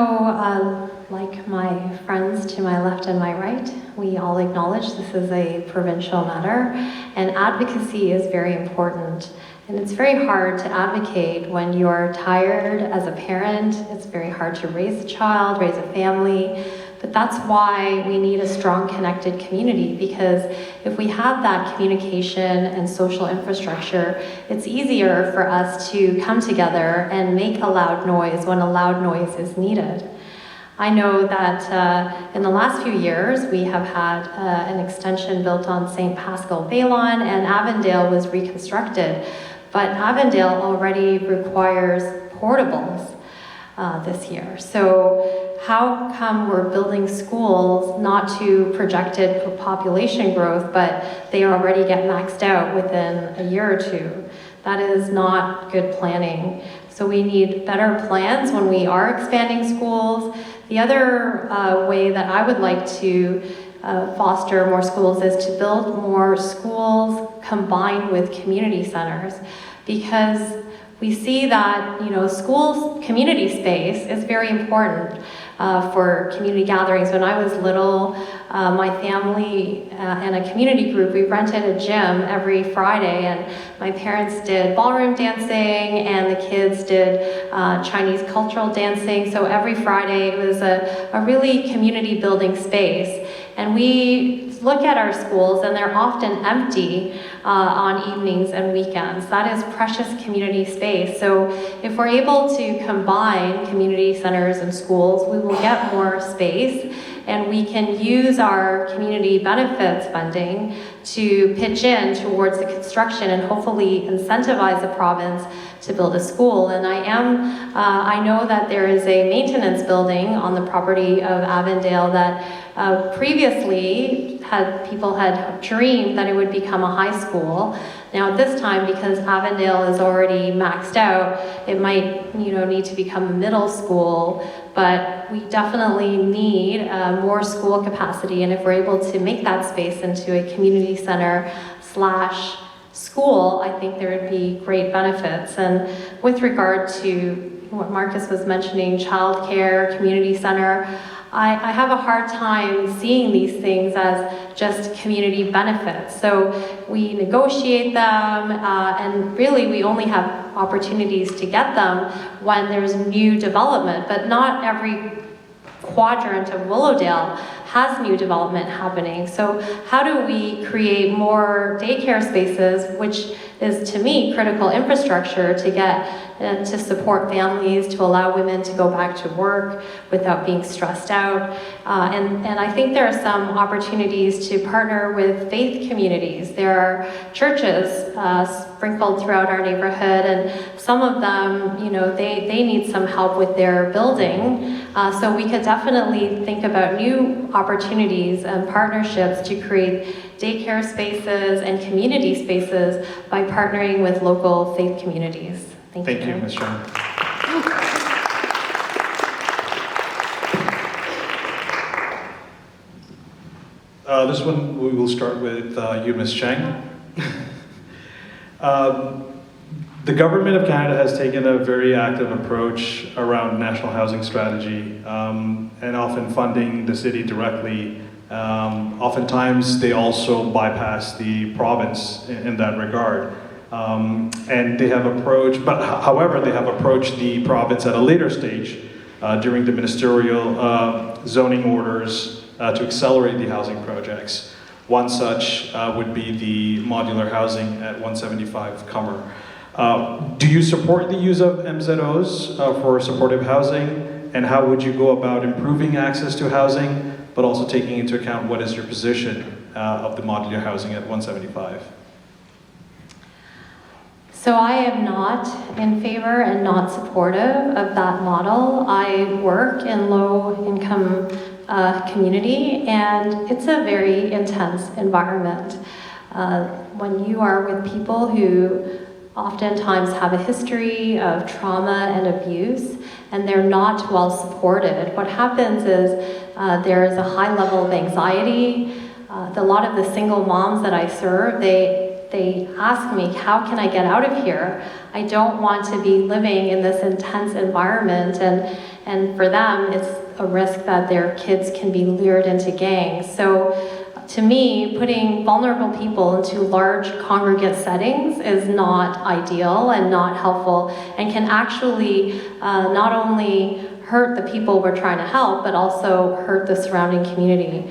like my friends to my left and my right, we all acknowledge this is a provincial matter, and advocacy is very important. And it's very hard to advocate when you're tired as a parent. It's very hard to raise a child, raise a family. But that's why we need a strong, connected community, because if we have that communication and social infrastructure, it's easier for us to come together and make a loud noise when a loud noise is needed. I know that in the last few years, we have had an extension built on St. Pascal Baylon, and Avondale was reconstructed. But Avondale already requires portables this year. So how come we're building schools not to projected population growth, but they already get maxed out within a year or two? That is not good planning. So we need better plans when we are expanding schools. The other way that I would like to foster more schools is to build more schools combined with community centers, because we see that, you know, schools, community space is very important. for community gatherings. When I was little, my family and a community group, we rented a gym every Friday, and my parents did ballroom dancing and the kids did Chinese cultural dancing. So every Friday it was a really community building space. And we look at our schools and they're often empty on evenings and weekends. That is precious community space. So if we're able to combine community centers and schools, we will get more space, and we can use our community benefits funding to pitch in towards the construction and hopefully incentivize the province to build a school. And I know that there is a maintenance building on the property of Avondale that previously people had dreamed that it would become a high school. Now at this time, because Avondale is already maxed out, it might need to become a middle school, but we definitely need more school capacity, and if we're able to make that space into a community center / school, I think there would be great benefits. And with regard to what Markus was mentioning, childcare, community center, I have a hard time seeing these things as just community benefits. So we negotiate them, and really we only have opportunities to get them when there's new development, but not every quadrant of Willowdale has new development happening. So how do we create more daycare spaces, which is to me critical infrastructure to get to support families, to allow women to go back to work without being stressed out. And I think there are some opportunities to partner with faith communities. There are churches sprinkled throughout our neighborhood, and some of them, they need some help with their building. So we could definitely think about new opportunities and partnerships to create daycare spaces and community spaces by partnering with local faith communities. Thank you, Ms. Cheng. This one we will start with you, Ms. Cheng. The Government of Canada has taken a very active approach around national housing strategy, and often funding the city directly. Oftentimes they also bypass the province in that regard. And they have approached, however, they have approached the province at a later stage during the ministerial zoning orders to accelerate the housing projects. One such would be the modular housing at 175 Cummer. Do you support the use of MZOs for supportive housing, and how would you go about improving access to housing, but also taking into account what is your position of the modular housing at 175? So I am not in favor and not supportive of that model. I work in low-income community, and it's a very intense environment. When you are with people who oftentimes have a history of trauma and abuse, and they're not well supported, what happens is there is a high level of anxiety. A lot of the single moms that I serve, they ask me, how can I get out of here? I don't want to be living in this intense environment, and for them, it's a risk that their kids can be lured into gangs. So to me, putting vulnerable people into large congregate settings is not ideal and not helpful, and can actually not only hurt the people we're trying to help, but also hurt the surrounding community.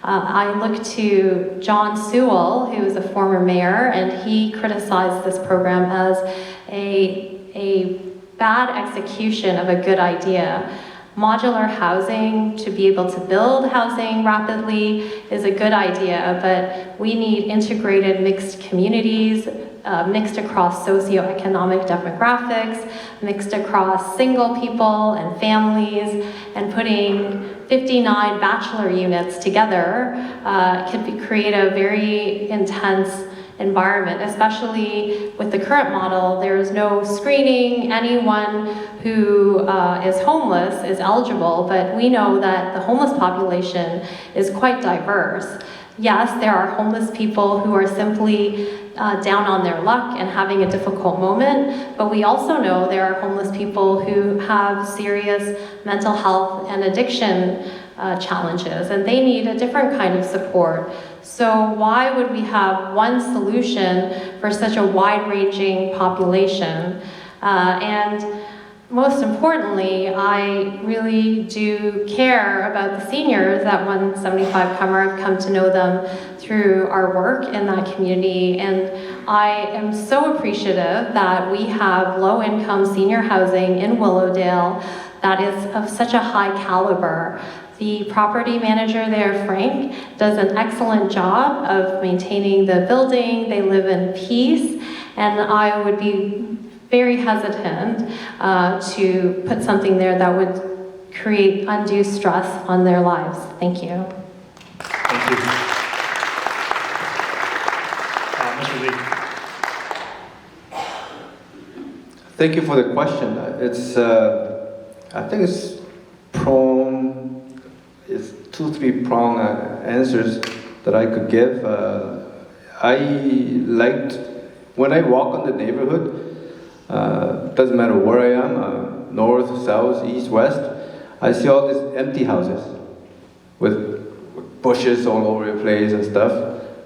I look to John Sewell, who is a former mayor, and he criticized this program as a bad execution of a good idea. Modular housing, to be able to build housing rapidly, is a good idea, but we need integrated mixed communities, mixed across socioeconomic demographics, mixed across single people and families, and putting 59 bachelor units together could create a very intense environment, especially with the current model. There is no screening. Anyone who is homeless is eligible, but we know that the homeless population is quite diverse. Yes, there are homeless people who are simply down on their luck and having a difficult moment, but we also know there are homeless people who have serious mental health and addiction challenges, and they need a different kind of support. So why would we have one solution for such a wide-ranging population? And most importantly, I really do care about the seniors at 175 Cummer. I've come to know them through our work in that community, and I am so appreciative that we have low-income senior housing in Willowdale that is of such a high caliber. The property manager there, Frank, does an excellent job of maintaining the building. They live in peace, and I would be very hesitant to put something there that would create undue stress on their lives. Thank you. Thank you. Mr. Lee. Thank you for the question. I think it's two, three prong answers that I could give. I liked, when I walk on the neighborhood, doesn't matter where I am, north, south, east, west, I see all these empty houses with bushes all over the place and stuff.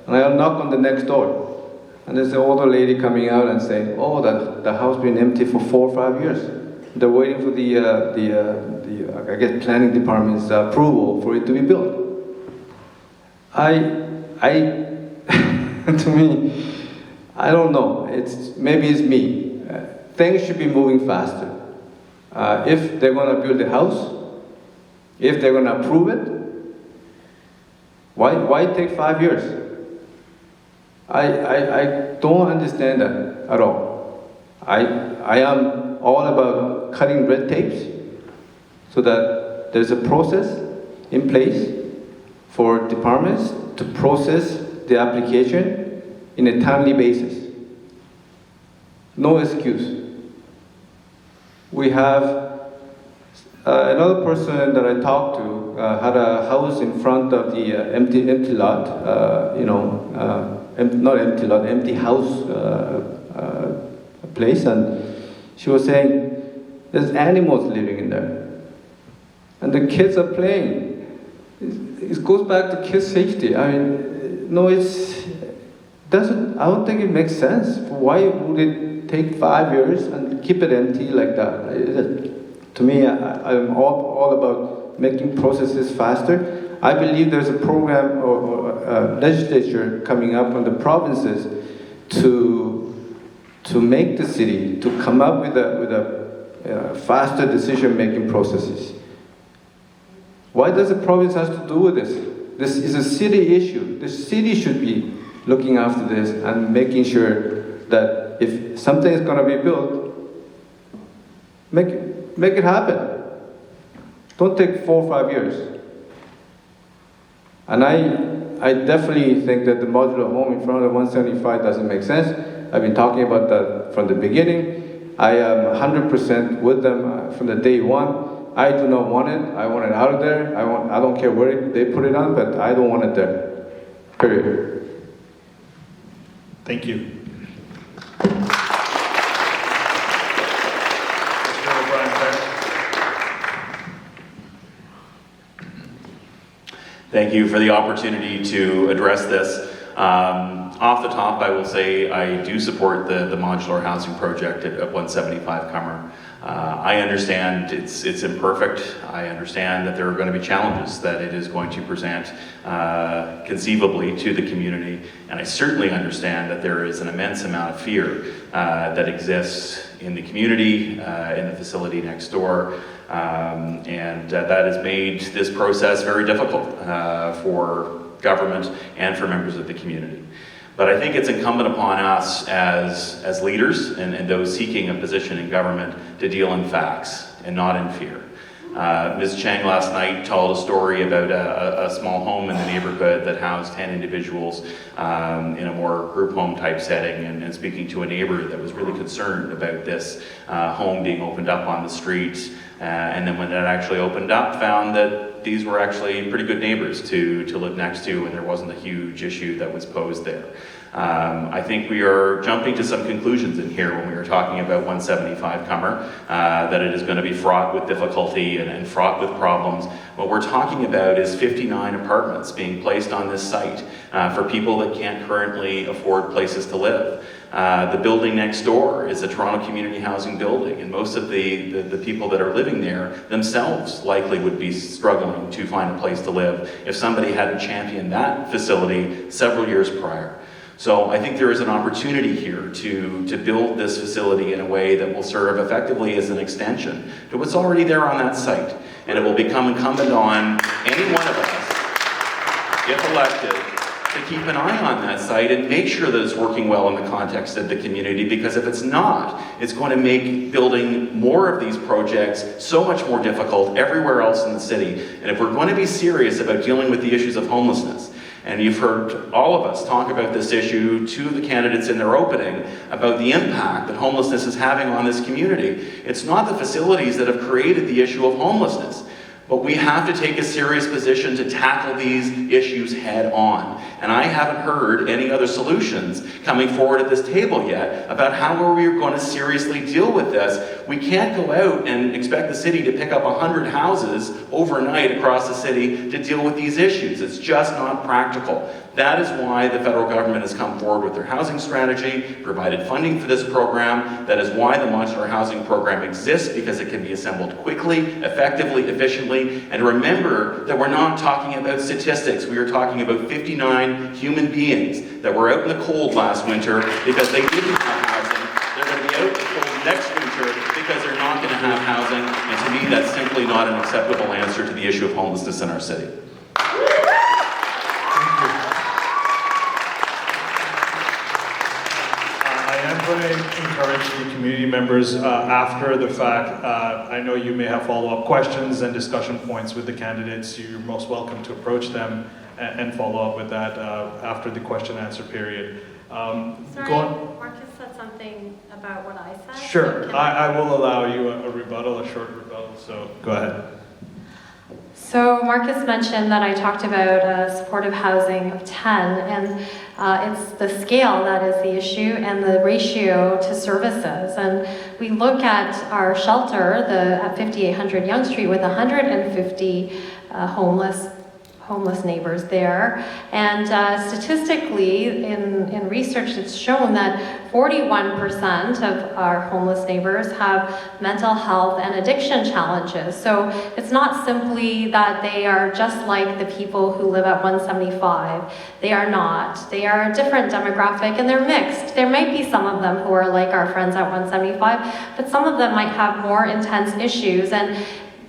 And I'll knock on the next door, and there's an older lady coming out and saying, "Oh, the house been empty for 4 or 5 years. They're waiting for the I guess planning department's approval for it to be built." To me, I don't know. Maybe it's me. Things should be moving faster. If they're going to build a house, if they're going to approve it, why take 5 years? I don't understand that at all. I am all about cutting red tapes so that there's a process in place for departments to process the application in a timely basis. No excuse. We have another person that I talked to had a house in front of the empty lot, not empty lot, empty house place, and she was saying there's animals living in there, and the kids are playing. It goes back to kids' safety. I mean, no, I don't think it makes sense. Why would it take 5 years and keep it empty like that? To me, I'm all about making processes faster. I believe there's a program or legislature coming up on the provinces to make the city, to come up with a faster decision-making processes. Why does the province have to do with this? This is a city issue. The city should be looking after this and making sure that if something is going to be built, make it happen. Don't take 4 or 5 years. And I definitely think that the modular home in front of 175 doesn't make sense. I've been talking about that from the beginning. I am 100% with them from the day one. I do not want it. I want it out of there. I don't care where they put it on, but I don't want it there. Period. Thank you. Thank you for the opportunity to address this. Off the top, I will say I do support the modular housing project at 175 Cummer. I understand it's imperfect. I understand that there are going to be challenges that it is going to present conceivably to the community. And I certainly understand that there is an immense amount of fear that exists in the community, in the facility next door. And that has made this process very difficult for government and for members of the community. But I think it's incumbent upon us as leaders and those seeking a position in government to deal in facts and not in fear. Ms. Cheng last night told a story about a small home in the neighborhood that housed 10 individuals in a more group home type setting, and speaking to a neighbor that was really concerned about this home being opened up on the street. And then when it actually opened up, found that these were actually pretty good neighbors to live next to, and there wasn't a huge issue that was posed there. I think we are jumping to some conclusions in here when we were talking about 175 Cummer, that it is going to be fraught with difficulty and fraught with problems. What we're talking about is 59 apartments being placed on this site for people that can't currently afford places to live. The building next door is a Toronto Community Housing building, and most of the people that are living there themselves likely would be struggling to find a place to live if somebody hadn't championed that facility several years prior. So I think there is an opportunity here to build this facility in a way that will serve effectively as an extension to what's already there on that site. And it will become incumbent on any one of us, if elected, to keep an eye on that site and make sure that it's working well in the context of the community, because if it's not, it's going to make building more of these projects so much more difficult everywhere else in the city. And if we're going to be serious about dealing with the issues of homelessness, and you've heard all of us talk about this issue to the candidates in their opening about the impact that homelessness is having on this community. It's not the facilities that have created the issue of homelessness, but we have to take a serious position to tackle these issues head on. And I haven't heard any other solutions coming forward at this table yet about how we're going to seriously deal with this. We can't go out and expect the city to pick up 100 houses overnight across the city to deal with these issues. It's just not practical. That is why the federal government has come forward with their housing strategy, provided funding for this program. That is why the modular housing program exists, because it can be assembled quickly, effectively, efficiently. And remember that we're not talking about statistics. We are talking about 59 human beings that were out in the cold last winter because they didn't have housing. They're going to be out in the cold next winter because they're not going to have housing. And to me, that's simply not an acceptable answer to the issue of homelessness in our city. I'm going to encourage the community members after the fact. I know you may have follow-up questions and discussion points with the candidates. You're most welcome to approach them and follow up with that after the question-answer period. Sorry, go on. Marcus said something about what I said. Sure, So I will allow you a rebuttal, a short rebuttal, so go ahead. So Marcus mentioned that I talked about supportive housing of 10, and it's the scale that is the issue and the ratio to services. And we look at our shelter, at 5800 Yonge Street, with 150 homeless neighbors there. And statistically, in research, it's shown that 41% of our homeless neighbors have mental health and addiction challenges. So it's not simply that they are just like the people who live at 175. They are not. They are a different demographic, and they're mixed. There might be some of them who are like our friends at 175, but some of them might have more intense issues. And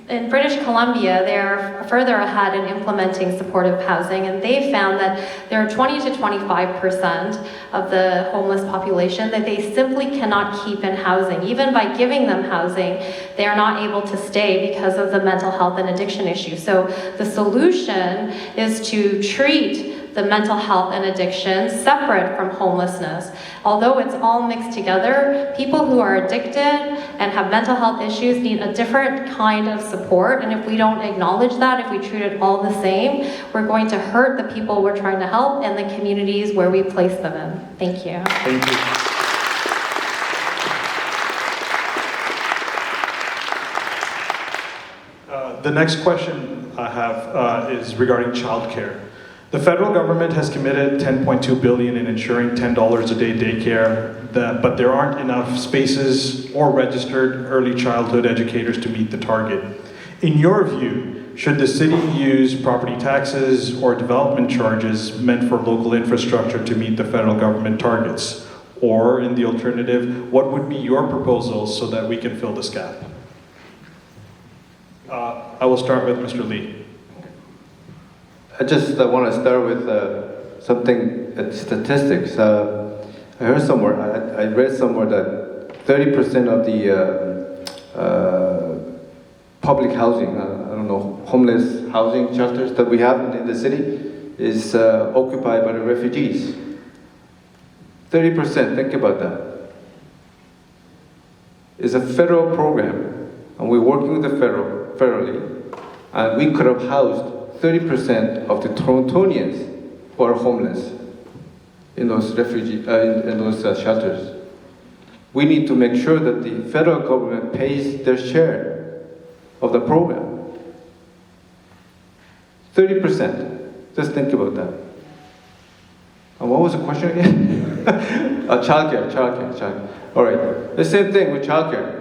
in British Columbia, they're further ahead in implementing supportive housing, and they found that there are 20 to 25% of the homeless population that they simply cannot keep in housing. Even by giving them housing, they are not able to stay because of the mental health and addiction issue. So the solution is to treat the mental health and addiction separate from homelessness. Although it's all mixed together, people who are addicted and have mental health issues need a different kind of support, and if we don't acknowledge that, if we treat it all the same, we're going to hurt the people we're trying to help and the communities where we place them in. Thank you. Thank you. The next question I have is regarding childcare. The federal government has committed $10.2 billion in ensuring $10 a day daycare, but there aren't enough spaces or registered early childhood educators to meet the target. In your view, should the city use property taxes or development charges meant for local infrastructure to meet the federal government targets? Or, in the alternative, what would be your proposals so that we can fill this gap? I will start with Mr. Lee. I just want to start with something, statistics. I heard somewhere, I read somewhere that 30% of the public housing, I don't know, homeless housing shelters that we have in the city is occupied by the refugees. 30%, think about that. It's a federal program, and we're working with the federally. and we could have housed 30% of the Torontonians who are homeless in those shelters. We need to make sure that the federal government pays their share of the program. 30%. Just think about that. And what was the question again? Childcare. All right. The same thing with childcare.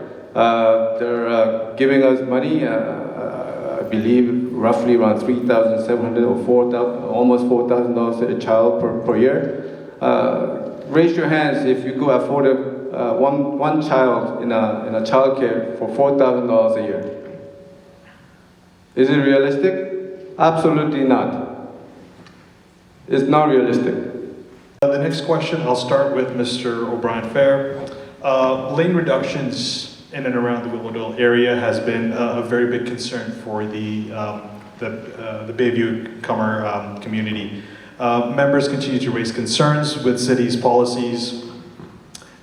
They're giving us money, I believe roughly around $3,700 or $4,000, almost $4,000 a child per year. Raise your hands if you could afford one child in a childcare for $4,000 a year. Is it realistic? Absolutely not. It's not realistic. The next question, I'll start with Mr. Obrien-Fehr. Lane reductions in and around the Willowdale area has been a very big concern for the Bayview-Comer community. Members continue to raise concerns with city's policies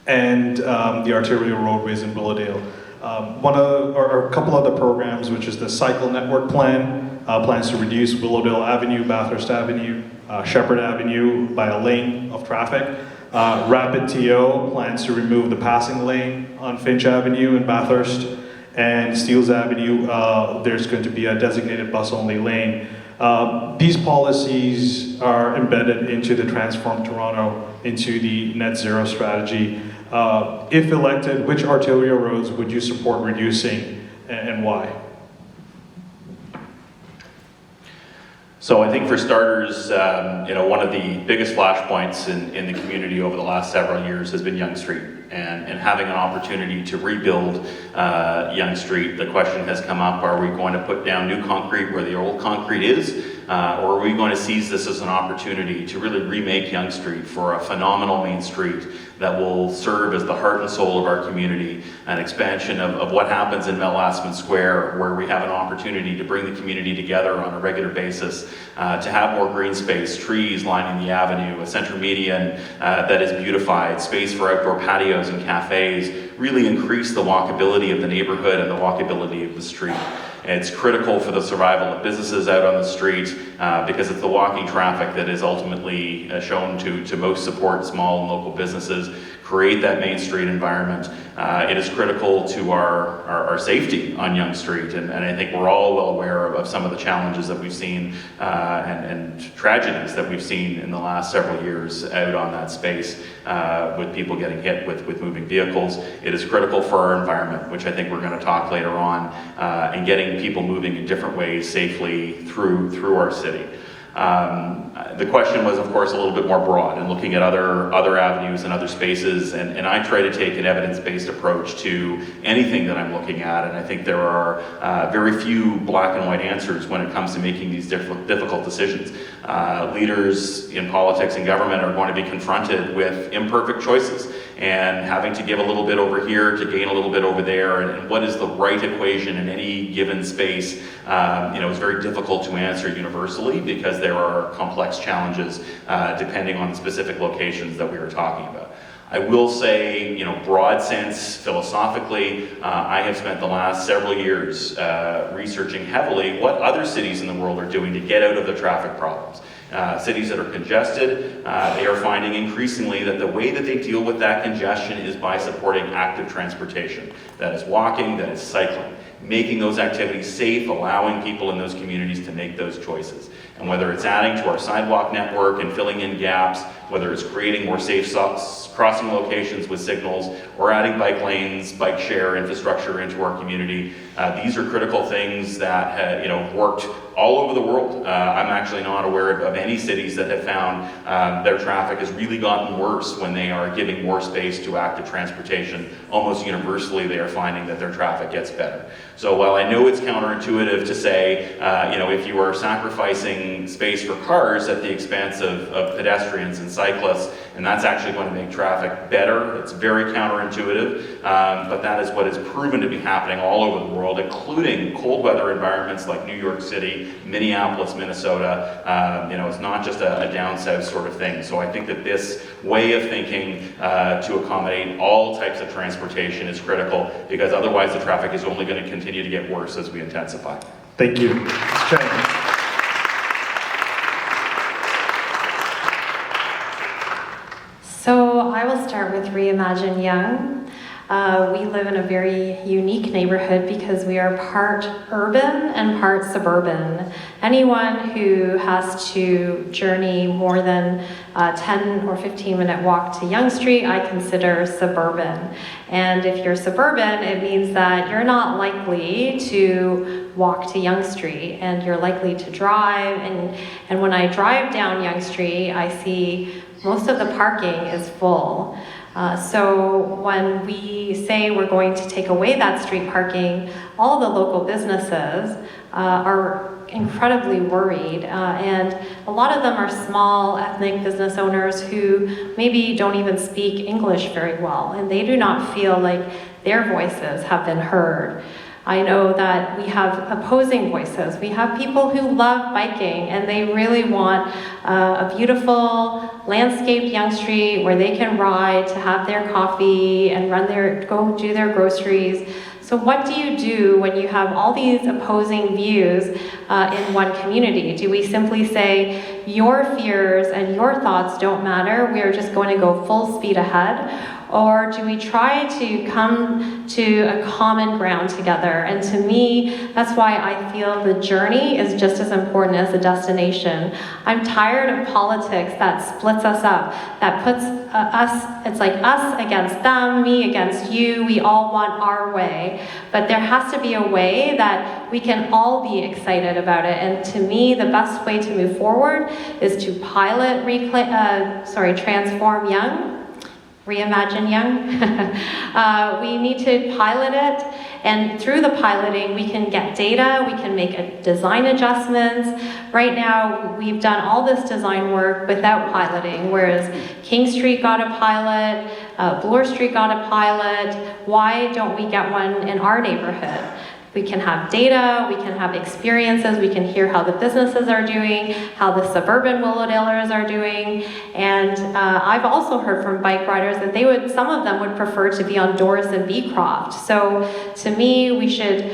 and the arterial roadways in Willowdale. A couple other programs, which is the Cycle Network Plan, plans to reduce Willowdale Avenue, Bathurst Avenue, Shepherd Avenue by a lane of traffic. Rapid TO plans to remove the passing lane on Finch Avenue in Bathurst, and Steeles Avenue, there's going to be a designated bus-only lane. These policies are embedded into the Transform Toronto into the net zero strategy. If elected, which arterial roads would you support reducing and why? So I think for starters, one of the biggest flashpoints in the community over the last several years has been Yonge Street. And having an opportunity to rebuild Yonge Street, the question has come up, are we going to put down new concrete where the old concrete is? Or are we going to seize this as an opportunity to really remake Yonge Street for a phenomenal main street that will serve as the heart and soul of our community, an expansion of what happens in Melasman Square, where we have an opportunity to bring the community together on a regular basis, to have more green space, trees lining the avenue, a center median that is beautified, space for outdoor patios and cafes, really increase the walkability of the neighborhood and the walkability of the street. It's critical for the survival of businesses out on the street because it's the walking traffic that is ultimately shown to most support small and local businesses, create that Main Street environment. It is critical to our safety on Yonge Street, and I think we're all well aware of some of the challenges that we've seen and tragedies that we've seen in the last several years out on that space with people getting hit with moving vehicles. It is critical for our environment, which I think we're going to talk later on, and getting people moving in different ways safely through our city. The question was, of course, a little bit more broad and looking at other avenues and other spaces, and I try to take an evidence-based approach to anything that I'm looking at, and I think there are very few black and white answers when it comes to making these difficult decisions. Leaders in politics and government are going to be confronted with imperfect choices and having to give a little bit over here to gain a little bit over there, and what is the right equation in any given space is very difficult to answer universally because there are complex challenges depending on the specific locations that we were talking about. I will say, broad sense, philosophically, I have spent the last several years researching heavily what other cities in the world are doing to get out of the traffic problems. Cities that are congested, they are finding increasingly that the way that they deal with that congestion is by supporting active transportation. That is walking, that is cycling, making those activities safe, allowing people in those communities to make those choices. And whether it's adding to our sidewalk network and filling in gaps, whether it's creating more safe crossing locations with signals, or adding bike lanes, bike share infrastructure into our community, these are critical things that have worked all over the world. I'm actually not aware of any cities that have found their traffic has really gotten worse when they are giving more space to active transportation. Almost universally, they are finding that their traffic gets better. So while I know it's counterintuitive to say, if you are sacrificing space for cars at the expense of pedestrians and cyclists, and that's actually going to make traffic better, it's very counterintuitive, but that is what is proven to be happening all over the world, including cold weather environments like New York City, Minneapolis, Minnesota. It's not just a down south sort of thing. So I think that this way of thinking to accommodate all types of transportation is critical, because otherwise the traffic is only going to continue to get worse as we intensify. Thank you. Cheng. So I will start with Reimagine Young. We live in a very unique neighborhood because we are part urban and part suburban. Anyone who has to journey more than 10 or 15-minute walk to Yonge Street, I consider suburban. And if you're suburban, it means that you're not likely to walk to Yonge Street, and you're likely to drive. And when I drive down Yonge Street, I see most of the parking is full. So when we say we're going to take away that street parking, all the local businesses are incredibly worried, and a lot of them are small ethnic business owners who maybe don't even speak English very well, and they do not feel like their voices have been heard. I know that we have opposing voices. We have people who love biking and they really want a beautiful landscaped Yonge Street where they can ride to have their coffee and go do their groceries. So what do you do when you have all these opposing views in one community? Do we simply say, your fears and your thoughts don't matter, we are just going to go full speed ahead? Or do we try to come to a common ground together? And to me, that's why I feel the journey is just as important as the destination. I'm tired of politics that splits us up, that puts it's like us against them, me against you, we all want our way. But there has to be a way that we can all be excited about it. And to me, the best way to move forward is to pilot, Transform Young. Reimagine Young. We need to pilot it, and through the piloting we can get data, we can make design adjustments. Right now we've done all this design work without piloting, whereas King Street got a pilot, Bloor Street got a pilot. Why don't we get one in our neighborhood? We can have data, we can have experiences, we can hear how the businesses are doing, how the suburban Willowdalers are doing, and I've also heard from bike riders that some of them would prefer to be on Doris and Beecroft. So to me, we should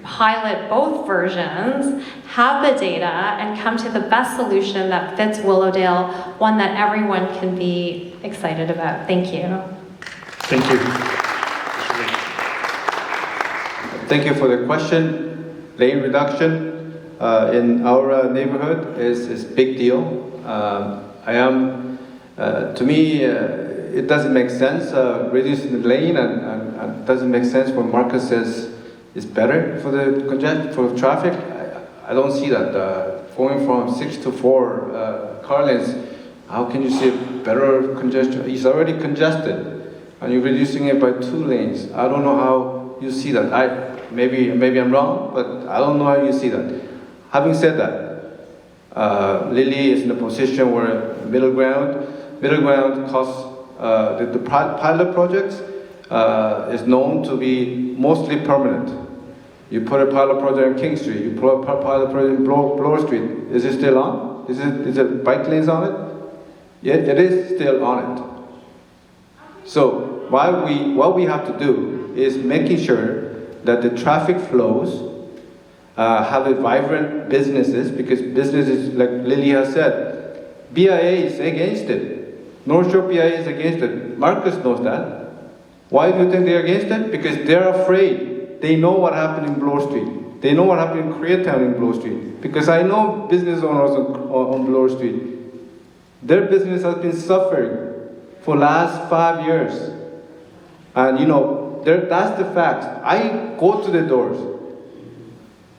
pilot both versions, have the data, and come to the best solution that fits Willowdale, one that everyone can be excited about. Thank you. Thank you. Thank you for the question. Lane reduction in our neighborhood is big deal. To me, it doesn't make sense reducing the lane, and doesn't make sense when Markus says it's better for the traffic. I don't see that. Going from 6 to 4 car lanes, how can you see better congestion? It's already congested, and you're reducing it by 2 lanes. I don't know how you see that. Maybe I'm wrong, but I don't know how you see that. Having said that, Lily is in a position where middle ground costs, the pilot projects is known to be mostly permanent. You put a pilot project on King Street, you put a pilot project in Bloor Street, is it still on? Is it bike lanes on it? Yeah, it is still on it. So what we have to do is making sure that the traffic flows have a vibrant businesses, because businesses, like Lily has said, BIA is against it. North Shore BIA is against it. Markus knows that. Why do you think they're against it? Because they're afraid. They know what happened in Bloor Street. They know what happened in Koreatown in Bloor Street. Because I know business owners on Bloor Street. Their business has been suffering for last 5 years. And that's the fact. I go to the doors,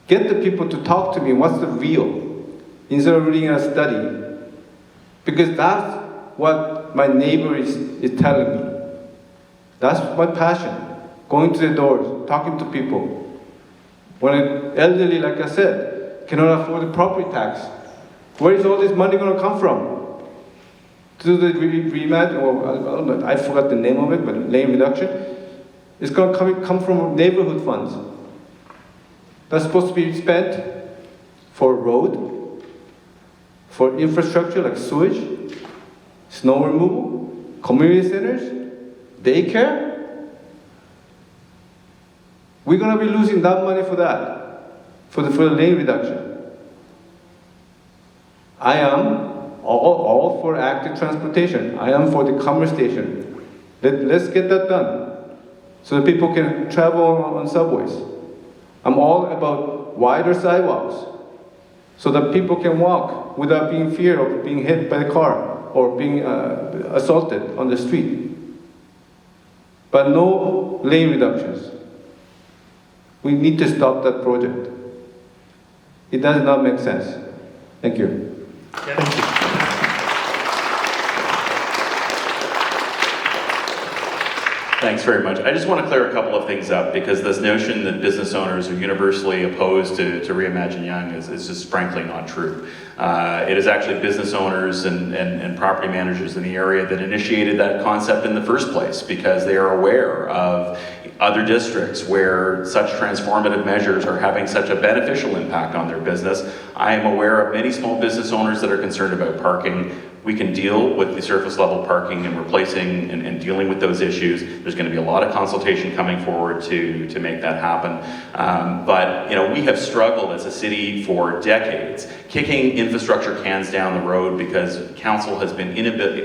get the people to talk to me, what's the real, instead of reading a study. Because that's what my neighbor is telling me. That's my passion, going to the doors, talking to people. When an elderly, like I said, cannot afford the property tax, where is all this money going to come from? To the reimagine, I forgot the name of it, but lane reduction. It's going to come from neighborhood funds. That's supposed to be spent for road, for infrastructure like sewage, snow removal, community centers, daycare. We're going to be losing that money for that. for the lane reduction. I am all for active transportation. I am for the commerce station. Let's get that done so that people can travel on subways. I'm all about wider sidewalks so that people can walk without being fear of being hit by the car or being assaulted on the street. But no lane reductions. We need to stop that project. It does not make sense. Thank you. Thank you. Thanks very much. I just want to clear a couple of things up because this notion that business owners are universally opposed to Reimagine Young is just frankly not true. It is actually business owners and property managers in the area that initiated that concept in the first place because they are aware of other districts where such transformative measures are having such a beneficial impact on their business. I am aware of many small business owners that are concerned about parking. We can deal with the surface level parking and replacing and dealing with those issues. There's going to be a lot of consultation coming forward to make that happen. But you know, we have struggled as a city for decades, kicking infrastructure cans down the road because council has been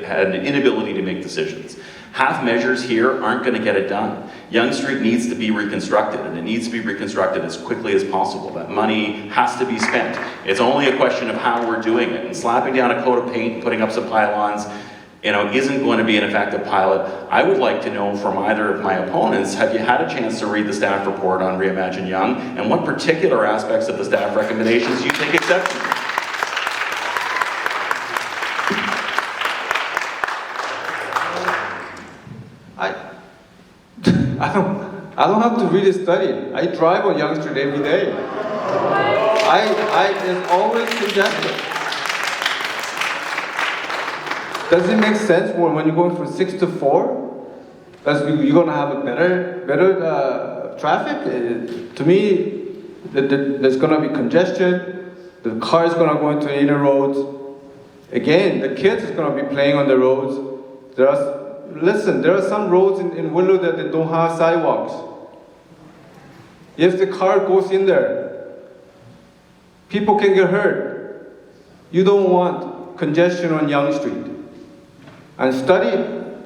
had an inability to make decisions. Half measures here aren't going to get it done. Young Street needs to be reconstructed, and it needs to be reconstructed as quickly as possible. That money has to be spent. It's only a question of how we're doing it. And slapping down a coat of paint and putting up some pylons, you know, isn't going to be an effective pilot. I would like to know from either of my opponents, have you had a chance to read the staff report on Reimagine Young, and what particular aspects of the staff recommendations you take exception to? I don't have to read a study. I drive on Yonge Street every day. It's always congested. Does it make sense when you're going from 6 to 4? You're going to have a better traffic? To me, there's going to be congestion. The car is going to go into inner roads. Again, the kids is going to be playing on the roads. There are some roads in Willowdale that don't have sidewalks. If the car goes in there, people can get hurt. You don't want congestion on Yonge Street. And study,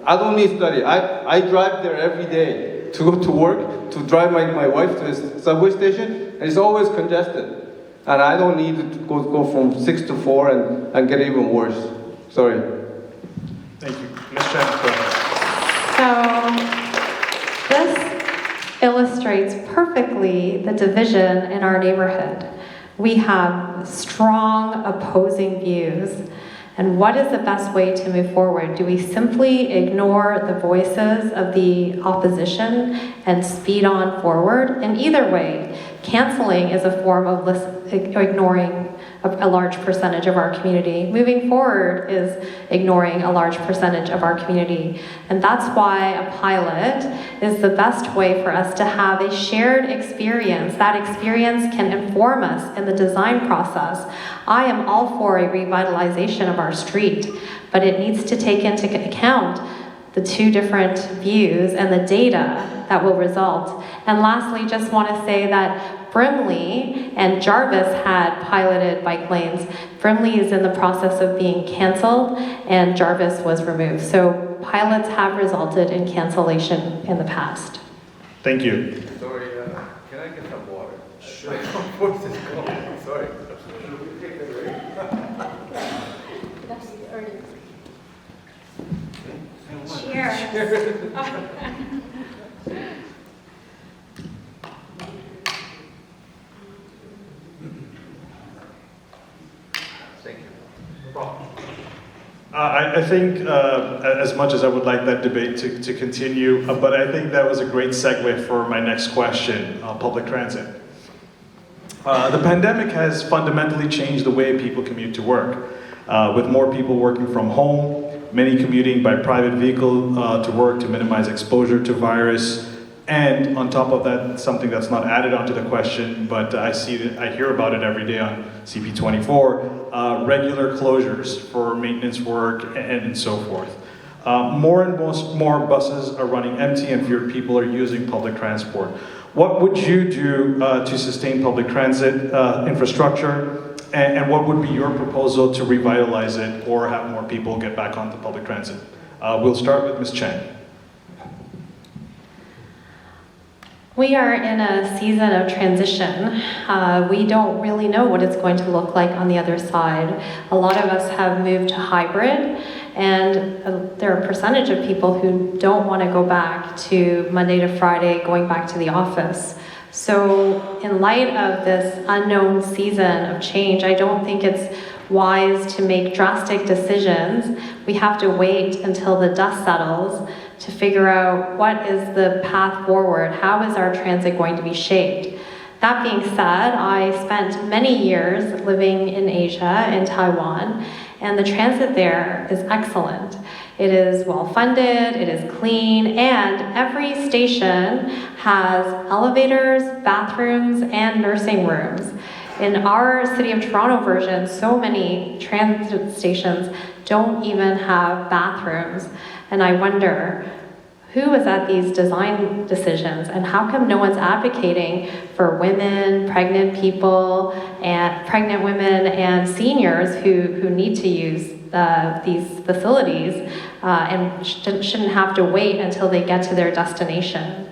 I don't need study. I drive there every day to go to work, to drive my wife to the subway station, and it's always congested. And I don't need to go from 6 to 4 and get even worse. Sorry. Thank you. Ms. Chen, go ahead. So this illustrates perfectly the division in our neighborhood. We have strong opposing views. And what is the best way to move forward? Do we simply ignore the voices of the opposition and speed on forward? In either way, canceling is a form of ignoring a large percentage of our community. Moving forward is ignoring a large percentage of our community. And that's why a pilot is the best way for us to have a shared experience. That experience can inform us in the design process. I am all for a revitalization of our street, but it needs to take into account the two different views and the data that will result. And lastly, just want to say that Brimley and Jarvis had piloted bike lanes. Brimley is in the process of being canceled and Jarvis was removed. So pilots have resulted in cancellation in the past. Thank you. Sorry, can I get some water? Sure. Sorry. Cheers. Thank you. I think, as much as I would like that debate to continue, but I think that was a great segue for my next question, public transit. The pandemic has fundamentally changed the way people commute to work. With more people working from home, many commuting by private vehicle to work to minimize exposure to virus, and on top of that, something that's not added onto the question, but I hear about it every day on CP24, regular closures for maintenance work and so forth. More and more buses are running empty and fewer people are using public transport. What would you do to sustain public transit infrastructure, and what would be your proposal to revitalize it or have more people get back onto public transit? We'll start with Ms. Cheng. We are in a season of transition. We don't really know what it's going to look like on the other side. A lot of us have moved to hybrid, and there are a percentage of people who don't want to go back to Monday to Friday, going back to the office. So in light of this unknown season of change, I don't think it's wise to make drastic decisions. We have to wait until the dust settles to figure out what is the path forward. How is our transit going to be shaped? That being said, I spent many years living in Asia, in Taiwan, and the transit there is excellent. It is well funded, it is clean, and every station has elevators, bathrooms, and nursing rooms. In our City of Toronto version, so many transit stations don't even have bathrooms. And I wonder, who is at these design decisions, and how come no one's advocating for women, pregnant people, and pregnant women and seniors who need to use these facilities and shouldn't have to wait until they get to their destination?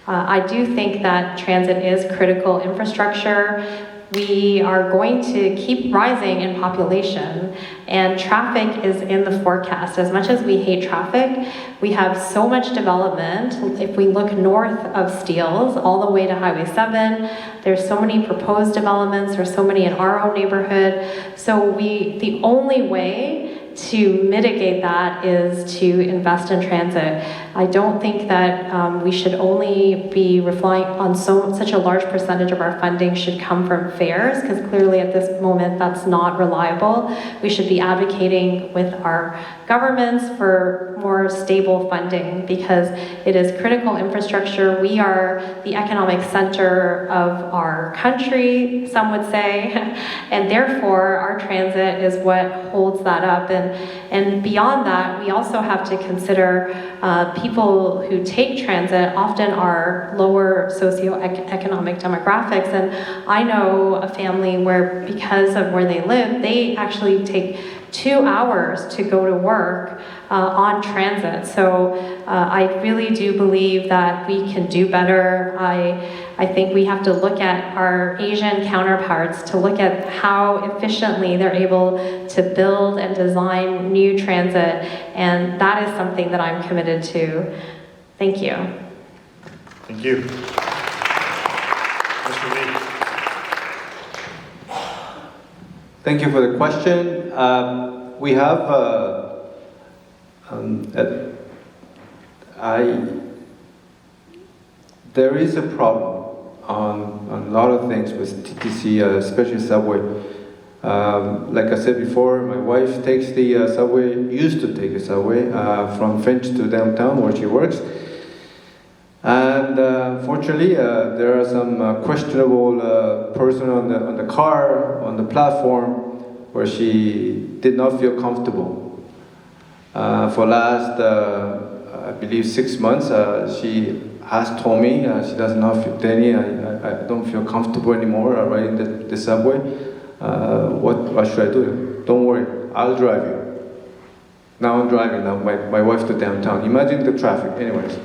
I do think that transit is critical infrastructure. We are going to keep rising in population, and traffic is in the forecast. As much as we hate traffic, we have so much development. If we look north of Steeles, all the way to Highway 7, there's so many proposed developments, there's so many in our own neighborhood. So the only way to mitigate that is to invest in transit. I don't think that we should only be relying on such a large percentage of our funding should come from fares, because clearly at this moment that's not reliable. We should be advocating with our governments for more stable funding, because it is critical infrastructure. We are the economic center of our country, some would say, and therefore our transit is what holds that up. And beyond that, we also have to consider people who take transit often are lower socioeconomic demographics. And I know a family where, because of where they live, they actually take 2 hours to go to work on transit. So I really do believe that we can do better. I think we have to look at our Asian counterparts to look at how efficiently they're able to build and design new transit, and that is something that I'm committed to. Thank you. Thank you. Mr. Lee. Thank you for the question. We have, there is a problem on a lot of things with TTC, especially subway. Like I said before, my wife takes the subway, used to take the subway from Finch to downtown where she works. And fortunately, there are some questionable person on the car, on the platform, where she did not feel comfortable. For last, I believe 6 months, she has told me she does not feel, Danny, I don't feel comfortable anymore riding the subway. What should I do? Don't worry, I'll drive you. Now I'm driving now my wife to downtown. Imagine the traffic. Anyways,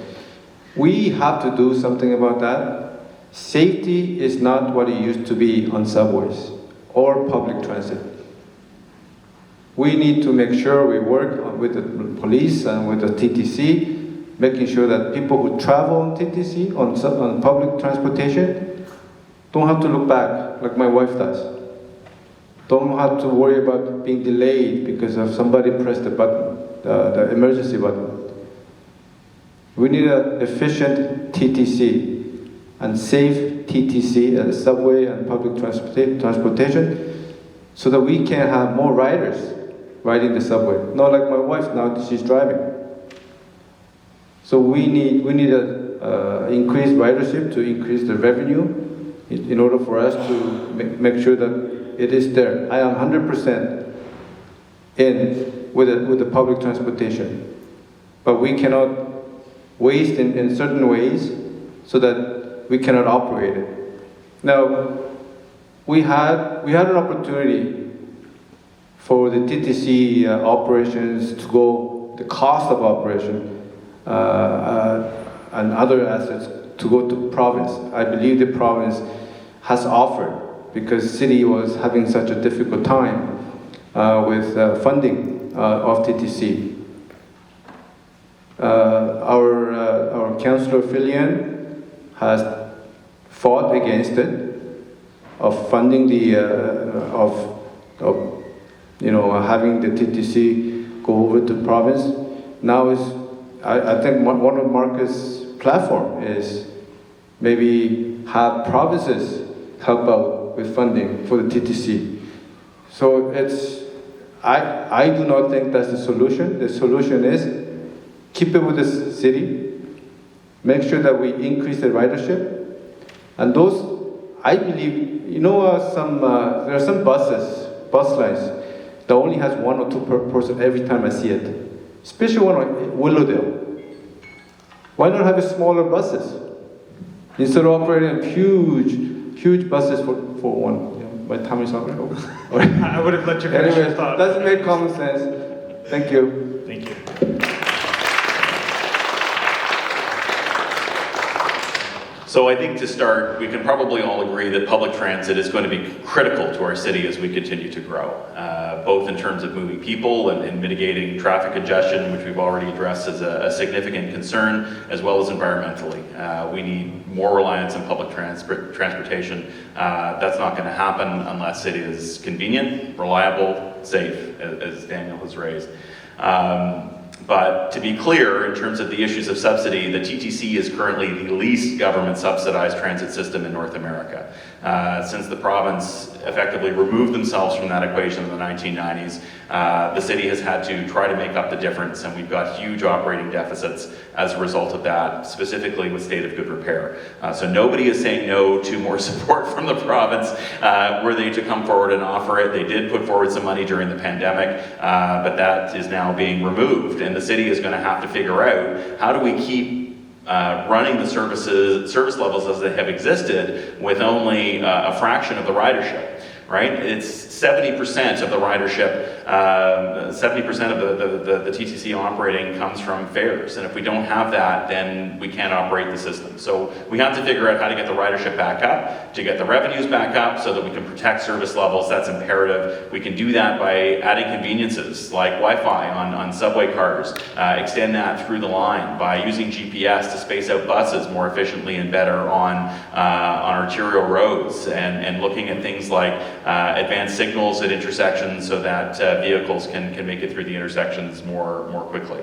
we have to do something about that. Safety is not what it used to be on subways or public transit. We need to make sure we work with the police and with the TTC, making sure that people who travel on TTC, on public transportation, don't have to look back like my wife does. Don't have to worry about being delayed because of somebody pressed the button, the emergency button. We need an efficient TTC and safe TTC at the subway and public transportation so that we can have more riders riding the subway. Not like my wife now, she's driving. So we need a increased ridership to increase the revenue in order for us to make sure that it is there. I am 100% in with the public transportation. but we cannot waste in certain ways so that we cannot operate it. Now, we had an opportunity for the TTC operations to go, the cost of operation and other assets to go to province. I believe the province has offered because city was having such a difficult time with funding of TTC. Our councillor Filian has fought against it, of funding the having the TTC go over to province. Now I think one of Markus' platform is maybe have provinces help out with funding for the TTC. So I do not think that's the solution. The solution is keep it with the city, make sure that we increase the ridership, and those, I believe, there are some bus lines that only has 1 or 2 per person every time I see it, especially one like Willowdale. Why not have smaller buses instead of operating huge buses for one? My time is up. I would have let you finish your Anyways, thought. doesn't make common sense. Thank you. Thank you. So I think to start, we can probably all agree that public transit is going to be critical to our city as we continue to grow, both in terms of moving people and mitigating traffic congestion, which we've already addressed as a significant concern, as well as environmentally. We need more reliance on public transportation. That's not going to happen unless it is convenient, reliable, safe, as Daniel has raised. But to be clear, in terms of the issues of subsidy, the TTC is currently the least government subsidized transit system in North America. Since the province effectively removed themselves from that equation in the 1990s, the city has had to try to make up the difference, and we've got huge operating deficits as a result of that, specifically with state of good repair. So nobody is saying no to more support from the province were they to come forward and offer it. They did put forward some money during the pandemic, but that is now being removed, and the city is going to have to figure out how do we keep running the service levels as they have existed with only a fraction of the ridership, right? It's 70% of the ridership, 70% of the TTC operating comes from fares, and if we don't have that, then we can't operate the system. So we have to figure out how to get the ridership back up, to get the revenues back up so that we can protect service levels. That's imperative. We can do that by adding conveniences like Wi-Fi on subway cars, extend that through the line by using GPS to space out buses more efficiently and better on arterial roads, and looking at things like advanced signals at intersections so that vehicles can make it through the intersections more quickly.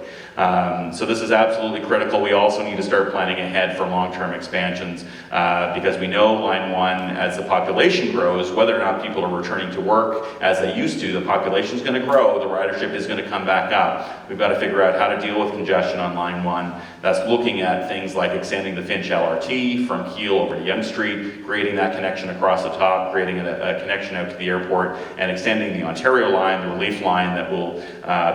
So this is absolutely critical. We also need to start planning ahead for long-term expansions because we know Line 1, as the population grows, whether or not people are returning to work as they used to, the population is going to grow, the ridership is going to come back up. We've got to figure out how to deal with congestion on Line 1. That's looking at things like extending the Finch LRT from Keele over to Yonge Street, creating that connection across the top, creating a connection out to the airport, and extending the Ontario line, the relief line that will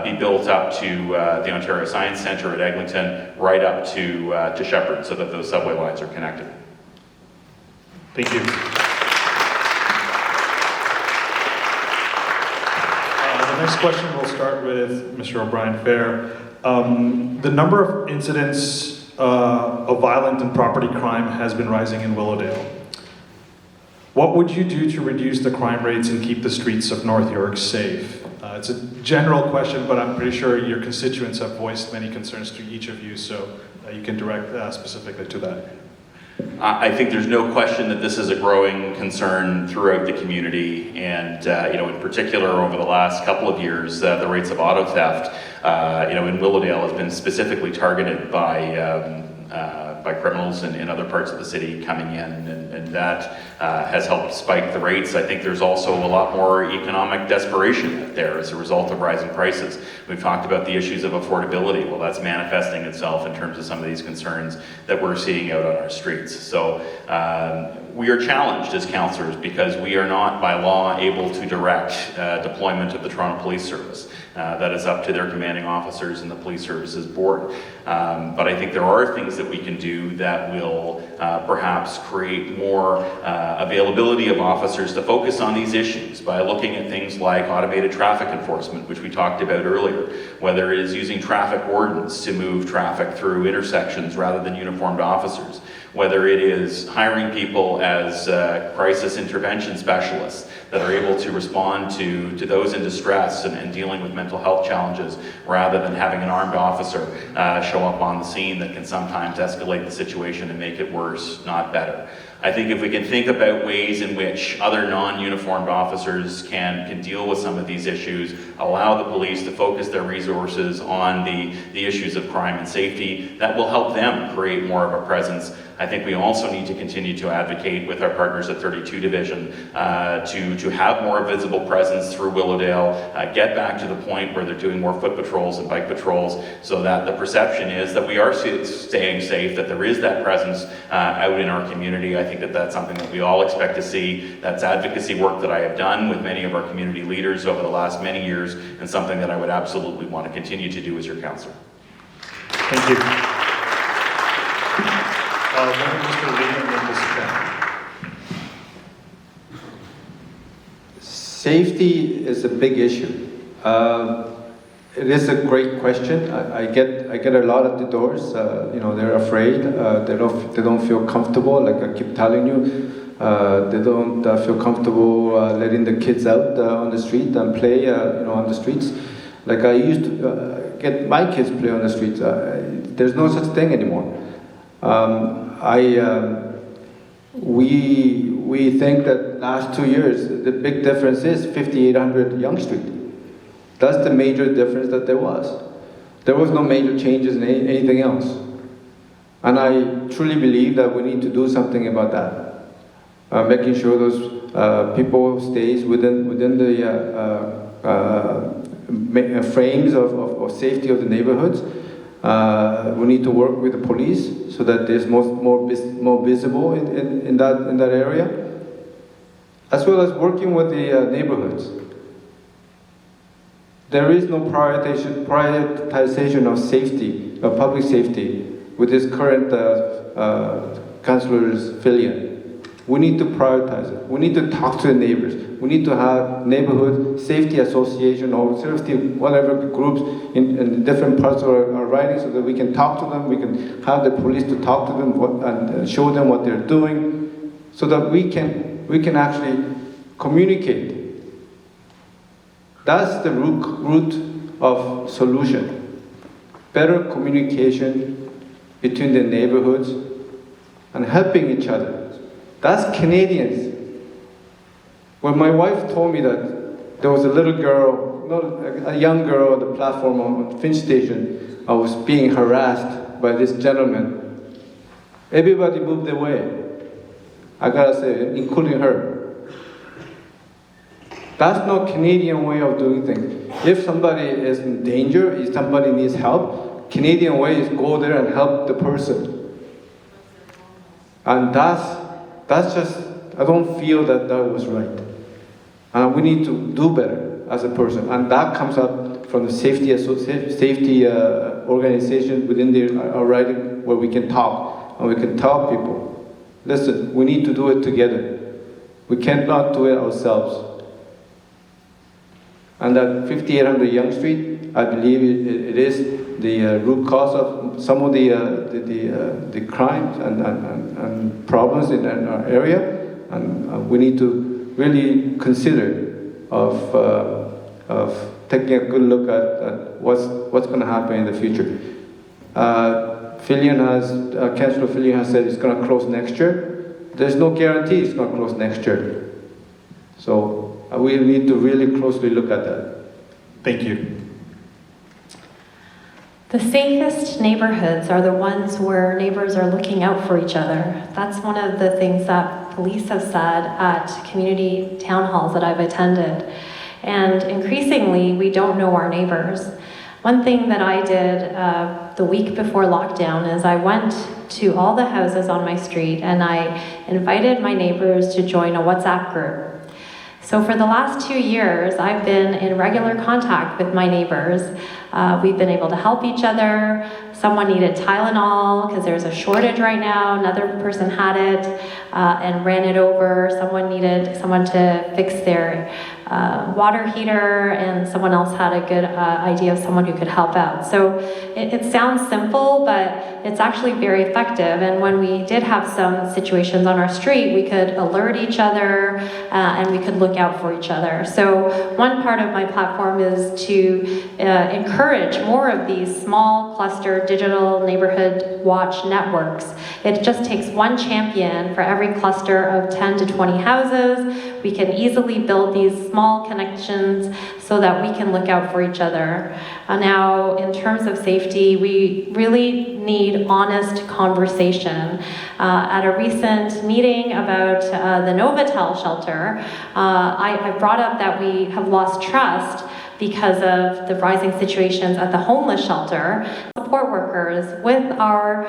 be built up to the Ontario Science Centre at Eglinton, right up to Shepherd, so that those subway lines are connected. Thank you. The next question will start with Mr. Obrien-Fehr. The number of incidents of violent and property crime has been rising in Willowdale. What would you do to reduce the crime rates and keep the streets of North York safe? It's a general question, but I'm pretty sure your constituents have voiced many concerns to each of you, so you can direct specifically to that. I think there's no question that this is a growing concern throughout the community, and in particular over the last couple of years, the rates of auto theft, in Willowdale has been specifically targeted by by criminals in other parts of the city coming in, and that has helped spike the rates. I think there's also a lot more economic desperation out there as a result of rising prices. We've talked about the issues of affordability. Well, that's manifesting itself in terms of some of these concerns that we're seeing out on our streets. So we are challenged as councillors because we are not by law able to direct deployment of the Toronto Police Service. That is up to their commanding officers and the Police Services Board. But I think there are things that we can do that will perhaps create more availability of officers to focus on these issues by looking at things like automated traffic enforcement, which we talked about earlier, whether it is using traffic wardens to move traffic through intersections rather than uniformed officers, whether it is hiring people as crisis intervention specialists that are able to respond to those in distress and dealing with mental health challenges rather than having an armed officer show up on the scene that can sometimes escalate the situation and make it worse, not better. I think if we can think about ways in which other non-uniformed officers can deal with some of these issues, allow the police to focus their resources on the issues of crime and safety, that will help them create more of a presence. I think we also need to continue to advocate with our partners at 32 Division to have more visible presence through Willowdale, get back to the point where they're doing more foot patrols and bike patrols so that the perception is that we are staying safe, that there is that presence out in our community. I think that that's something that we all expect to see. That's advocacy work that I have done with many of our community leaders over the last many years, and something that I would absolutely want to continue to do as your councillor. Thank you. Mr. Lee and then Mr. Chen. Safety is a big issue. It is a great question. I get a lot at the doors. They're afraid. They don't feel comfortable. Like I keep telling you, they don't feel comfortable letting the kids out on the street and play. On the streets. Like I used to get my kids play on the streets. There's no such thing anymore. We think that last 2 years the big difference is 5800 Yonge Street. That's the major difference that there was. There was no major changes in anything else. And I truly believe that we need to do something about that. Making sure those people stays within the frames of safety of the neighborhoods. We need to work with the police so that there's more visible in that area, as well as working with the neighborhoods. There is no prioritization of safety, of public safety, with this current councillor's Fillion. We need to prioritize it. We need to talk to the neighbors. We need to have neighborhood safety association or safety whatever groups in different parts of our riding so that we can talk to them. We can have the police to talk to them and show them what they're doing, so that we can actually communicate. That's the root of solution. Better communication between the neighborhoods and helping each other. That's Canadians. When my wife told me that there was a little girl, a young girl at the platform on Finch Station, was being harassed by this gentleman, everybody moved away. I gotta say, including her. That's not Canadian way of doing things. If somebody is in danger, if somebody needs help, Canadian way is go there and help the person. And that's just, I don't feel that was right. And we need to do better as a person. And that comes up from the safety organization within our riding, where we can talk, and we can tell people, listen, we need to do it together. We cannot do it ourselves. And that 5800 Yonge Street, I believe it is the root cause of some of the crimes and problems in our area, and we need to really consider of taking a good look at what's going to happen in the future. Councillor Fillion has said it's going to close next year. There's no guarantee it's going to close next year. So we need to really closely look at that. Thank you. The safest neighborhoods are the ones where neighbors are looking out for each other. That's one of the things that police have said at community town halls that I've attended. And increasingly, we don't know our neighbors. One thing that I did the week before lockdown is I went to all the houses on my street and I invited my neighbors to join a WhatsApp group. So for the last 2 years, I've been in regular contact with my neighbors. We've been able to help each other. Someone needed Tylenol because there's a shortage right now. Another person had it and ran it over. Someone needed someone to fix their water heater, and someone else had a good idea of someone who could help out. So it sounds simple, but it's actually very effective. And when we did have some situations on our street, we could alert each other and we could look out for each other. So one part of my platform is to encourage more of these small cluster digital neighborhood watch networks. It just takes one champion for every cluster of 10 to 20 houses. We can easily build these small connections so that we can look out for each other. Now, in terms of safety, we really need honest conversation. At a recent meeting about the Novotel shelter, I brought up that we have lost trust because of the rising situations at the homeless shelter, support workers with our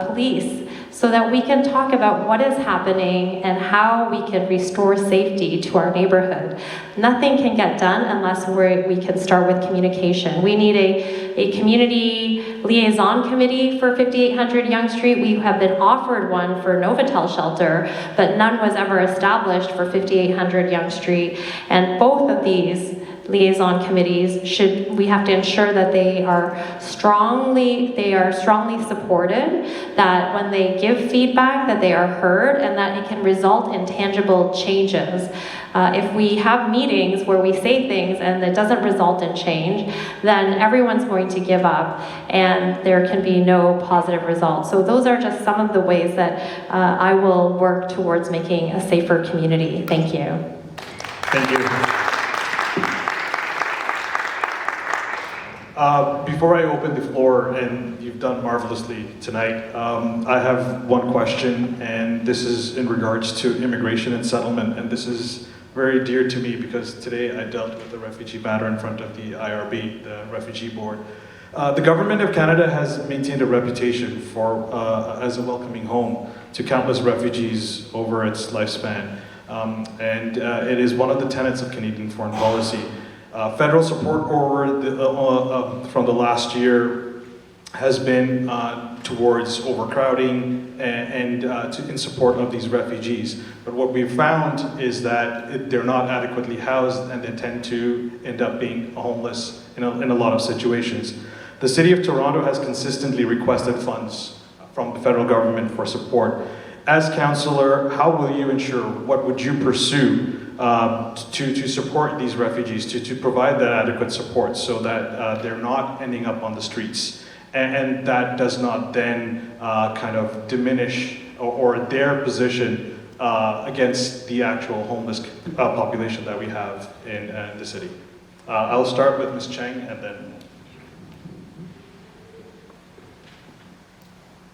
police, so that we can talk about what is happening and how we can restore safety to our neighborhood. Nothing can get done unless we can start with communication. We need a community liaison committee for 5800 Yonge Street. We have been offered one for Novotel shelter, but none was ever established for 5800 Yonge Street. And both of these liaison committees we have to ensure that they are strongly supported, that when they give feedback that they are heard, and that it can result in tangible changes. If we have meetings where we say things and it doesn't result in change, then everyone's going to give up and there can be no positive results. So those are just some of the ways that I will work towards making a safer community. Thank you. Thank you. Before I open the floor, and you've done marvelously tonight, I have one question, and this is in regards to immigration and settlement, and this is very dear to me because today I dealt with a refugee matter in front of the IRB, the Refugee Board. The Government of Canada has maintained a reputation for as a welcoming home to countless refugees over its lifespan, and it is one of the tenets of Canadian foreign policy. Federal support from the last year has been towards overcrowding and in support of these refugees. But what we've found is that they're not adequately housed and they tend to end up being homeless in a lot of situations. The City of Toronto has consistently requested funds from the federal government for support. As councillor, how will you ensure, what would you pursue to support these refugees, to provide that adequate support so that they're not ending up on the streets, and that does not then kind of diminish or their position against the actual homeless population that we have in the city. I'll start with Ms. Cheng and then...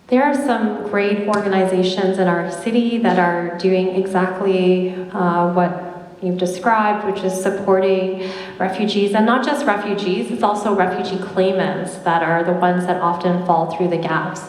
There are some great organizations in our city that are doing exactly what you've described, which is supporting refugees, and not just refugees, it's also refugee claimants that are the ones that often fall through the gaps.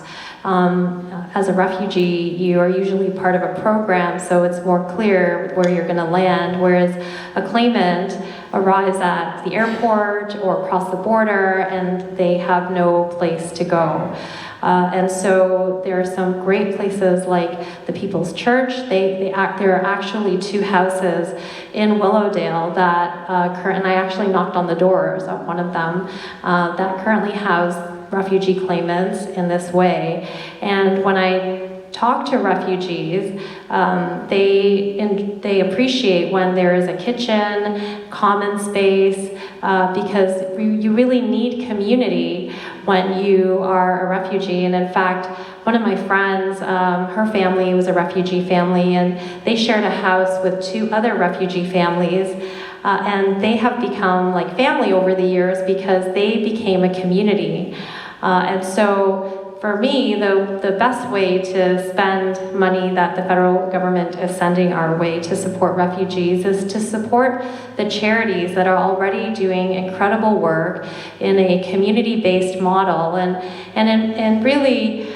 As a refugee, you are usually part of a program, so it's more clear where you're going to land, whereas a claimant arrives at the airport or across the border and they have no place to go. And so there are some great places like the People's Church. There are actually 2 houses in Willowdale that and I actually knocked on the doors of one of them that currently house refugee claimants in this way. And when I talk to refugees, they appreciate when there is a kitchen, common space, because you really need community when you are a refugee. And in fact, one of my friends, her family was a refugee family, and they shared a house with 2 other refugee families. And they have become like family over the years because they became a community. And so for me, the best way to spend money that the federal government is sending our way to support refugees is to support the charities that are already doing incredible work in a community-based model. And really,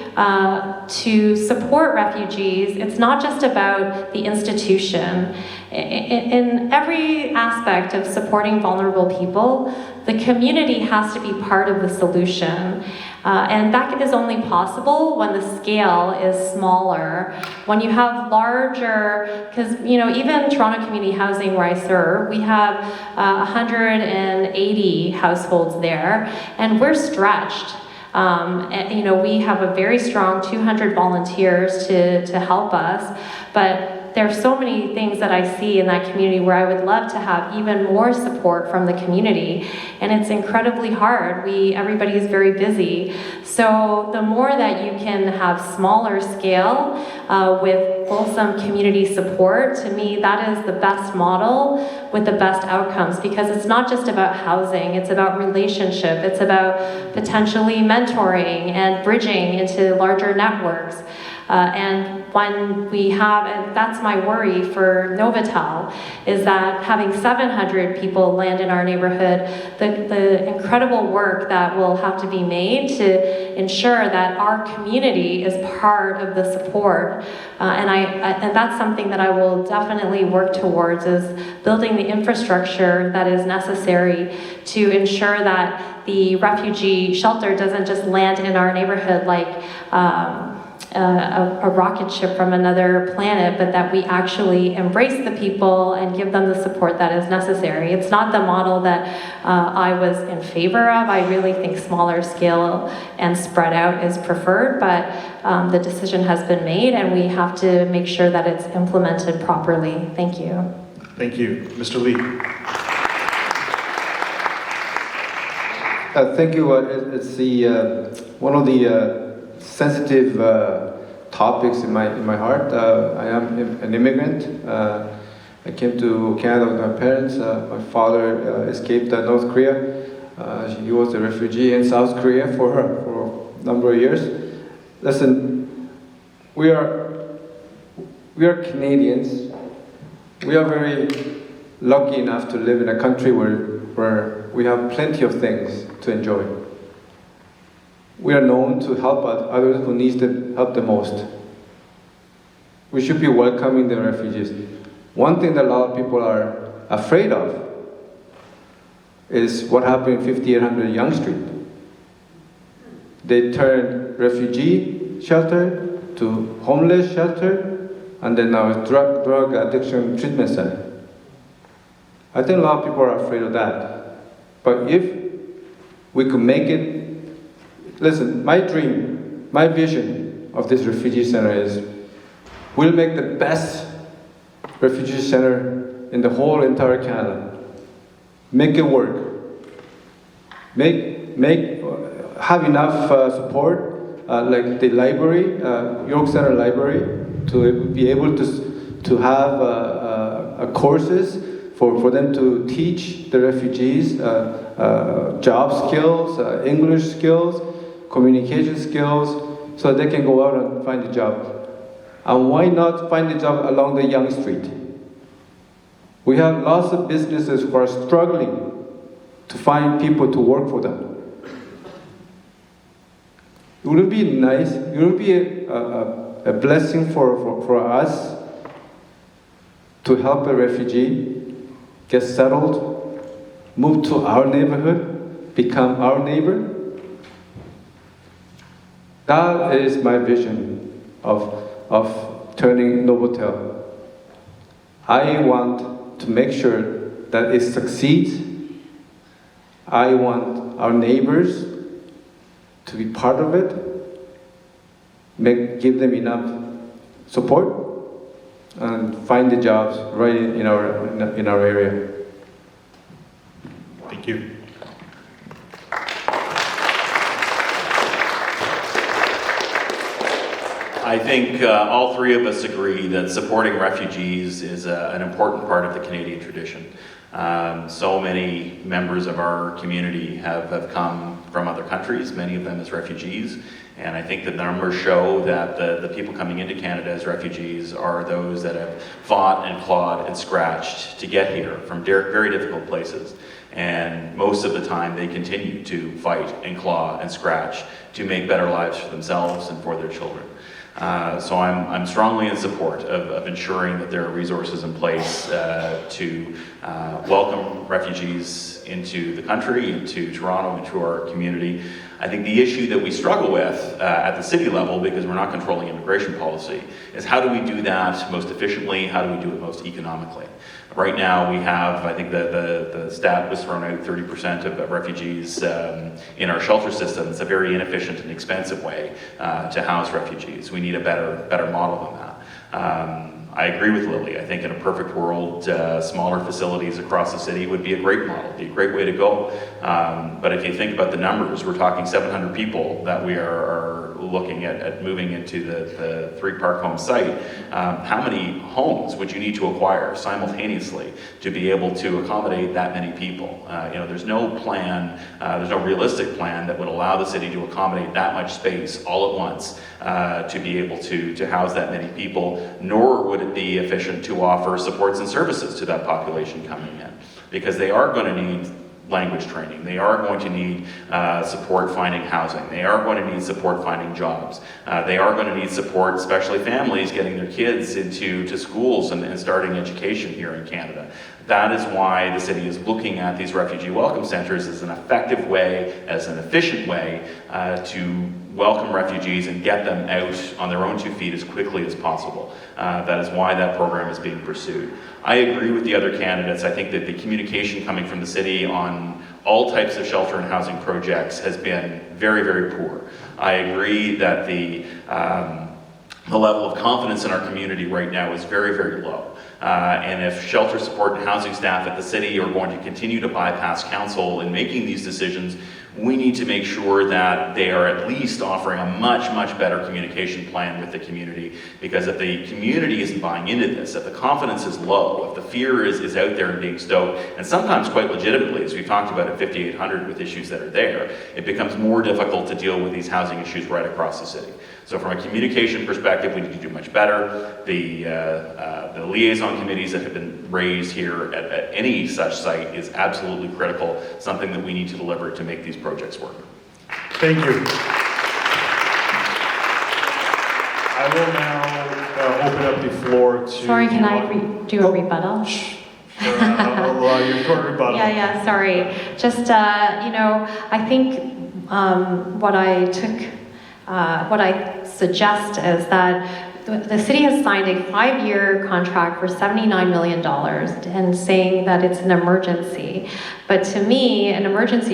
to support refugees, it's not just about the institution. In every aspect of supporting vulnerable people, the community has to be part of the solution. And that is only possible when the scale is smaller. When you have larger, because even Toronto Community Housing, where I serve, we have 180 households there, and we're stretched. We have a very strong 200 volunteers to help us, but there's so many things that I see in that community where I would love to have even more support from the community, and it's incredibly hard. Everybody is very busy, so the more that you can have smaller scale with wholesome community support, to me that is the best model with the best outcomes, because it's not just about housing, it's about relationship, it's about potentially mentoring and bridging into larger networks. And when we have, and that's my worry for Novotel, is that having 700 people land in our neighborhood, the incredible work that will have to be made to ensure that our community is part of the support. And that's something that I will definitely work towards, is building the infrastructure that is necessary to ensure that the refugee shelter doesn't just land in our neighborhood like a rocket ship from another planet, but that we actually embrace the people and give them the support that is necessary. It's not the model that I was in favor of. I really think smaller scale and spread out is preferred, but the decision has been made, and we have to make sure that it's implemented properly. Thank you. Thank you. Mr. Lee. Thank you. It's one of the sensitive topics in my heart. I am an immigrant. I came to Canada with my parents. My father escaped North Korea. He was a refugee in South Korea for a number of years. Listen, we are Canadians. We are very lucky enough to live in a country where we have plenty of things to enjoy. We are known to help others who need the help the most. We should be welcoming the refugees. One thing that a lot of people are afraid of is what happened in 5800 Yonge Street. They turned refugee shelter to homeless shelter, and then now it's drug addiction treatment center. I think a lot of people are afraid of that. But if we could make it, listen, my dream, my vision of this refugee center is, we'll make the best refugee center in the whole entire Canada. Make it work. Have enough support, like the library, York Center Library, to be able to have courses for them to teach the refugees job skills, English skills, communication skills, so they can go out and find a job. And why not find a job along the Yonge Street? We have lots of businesses who are struggling to find people to work for them. It would be nice, it would be a blessing for us to help a refugee get settled, move to our neighborhood, become our neighbor. That is my vision of turning Novotel. I want to make sure that it succeeds. I want our neighbors to be part of it, give them enough support, and find the jobs right in our area. Thank you. I think all three of us agree that supporting refugees is an important part of the Canadian tradition. So many members of our community have come from other countries, many of them as refugees. And I think the numbers show that the people coming into Canada as refugees are those that have fought and clawed and scratched to get here from very difficult places. And most of the time they continue to fight and claw and scratch to make better lives for themselves and for their children. So I'm strongly in support of ensuring that there are resources in place to welcome refugees into the country, into Toronto, into our community. I think the issue that we struggle with at the city level, because we're not controlling immigration policy, is how do we do that most efficiently? How do we do it most economically? Right now we have, I think the stat was thrown out, 30% of refugees in our shelter system. It's a very inefficient and expensive way to house refugees. We need a better model than that. I agree with Lily. I think in a perfect world, smaller facilities across the city would be a great model, be a great way to go. But if you think about the numbers, we're talking 700 people that we are looking at moving into the 3-park home site. How many homes would you need to acquire simultaneously to be able to accommodate that many people? There's no plan, there's no realistic plan that would allow the city to accommodate that much space all at once to be able to house that many people, nor would it be efficient to offer supports and services to that population coming in, because they are going to need language training. They are going to need support finding housing. They are going to need support finding jobs. They are going to need support, especially families, getting their kids into schools and starting education here in Canada. That is why the city is looking at these refugee welcome centers as an effective way, as an efficient way to welcome refugees and get them out on their own 2 feet as quickly as possible. That is why that program is being pursued. I agree with the other candidates. I think that the communication coming from the city on all types of shelter and housing projects has been very, very poor. I agree that the level of confidence in our community right now is very, very low. And if shelter support and housing staff at the city are going to continue to bypass council in making these decisions, we need to make sure that they are at least offering a much, much better communication plan with the community. Because if the community isn't buying into this, if the confidence is low, if the fear is out there and being stoked, and sometimes quite legitimately, as we've talked about at 5800 with issues that are there, it becomes more difficult to deal with these housing issues right across the city. So from a communication perspective, we need to do much better. The liaison committees that have been raised here at any such site is absolutely critical, something that we need to deliver to make these projects work. Thank you. I will now open up the floor to... Sorry, can I do a rebuttal? Sure, I'll allow you for a rebuttal. Yeah, sorry. Just, I think what I suggest is that the city has signed a 5-year contract for $79 million and saying that it's an emergency. But to me, an emergency